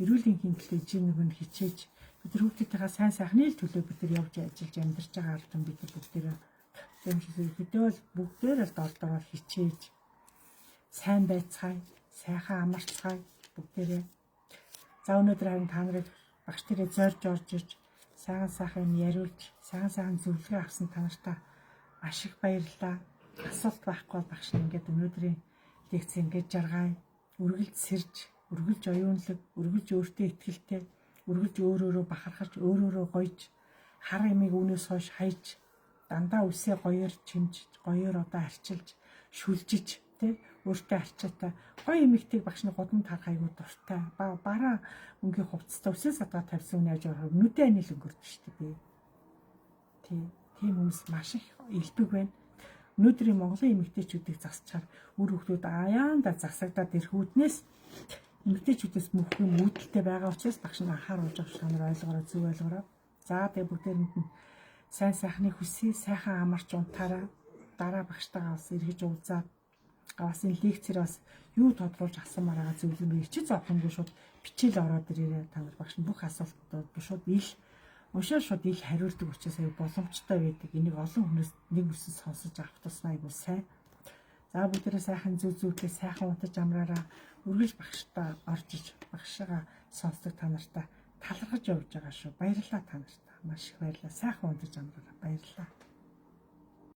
эрүүл энхийн төлөө инженерийг нь хичээж бид нар хүүхдүүдийнхээ сайн сайхны төлөө бид нар явж ажиллаж амьдарч байгаа ард түмэн бид нар бүгдээрээ тийм ч бидээ бол бүгдээр л дордороор хичээж сайн байцгаая, сайхан амарцгаая бүгдээрээ. За өнөөдөр харин та нарыг багш тэрэ зорж орж иж сайхан сайхан яриулж сайхан сайхан зөвлөгөө авсан та нартай маш их баярлалаа. Асуулт байхгүй багш ингээд өнөөдрийн лекц ингээд жаргая. Үргэлж сэрж, үргэлж оюунлаг, үргэлж өөртөө итгэлтэй, үргэлж өөрөөрөө бахархаж, өөрөөрөө гоёж, хар ямиг үнээс хойш хайж, дандаа үсээ гоёор чимж, гоёор одоо арчилж, шүлжиж, тэ өөртөө арчаатай гоё эмэгтэйг багш нар годамд харах айгуу дуртай. Бараа өнгийн хувцастай үсээ садгаа тавьсан үнэ яаж орох нүдэ анил өнгөрдөг шүү дээ. Тийм хүмүүс маш их элбэг байна. Өнөөдрийн Монголын эмэгтэйчүүдийг засчаар үр хөвгүүд аяанда засагдаад ирэх үүднээс эмэгтэйчүүдээс мөх юм үүдэлтэй байгаа учраас багш нар анхааруулж авах шанаар ойлгоорой, зөв ойлгоорой. За тэгээ бүгдээрэнд нь сайн сайхны хүсье, сайхан амарч унтаараа дараа багштайгаа бас эргэж уулзаад бас энэ лекцээр бас юу тодруулж авсан мараа зөвлөмж чи зовхонгүй шууд бичээл ороод ирээрээ та нар багш бүх асуултууд шууд ил уншаа шууд ил хариулдаг учраас аюу боломжтой байдаг. Энийг олон хүмүүс нэг үсэн сонсож авах тусмаа айгуу сайн. За бүгдээрээ сайхан зүг-зүглээ сайхан унтаж амраараа үргэлж багштай орж иж багшаа сонсдог та нартай талархаж явж байгаа шүү. Баярлалаа та нартай. Маш их баярлалаа. Сайхан унтаж амраараа. Баярлалаа.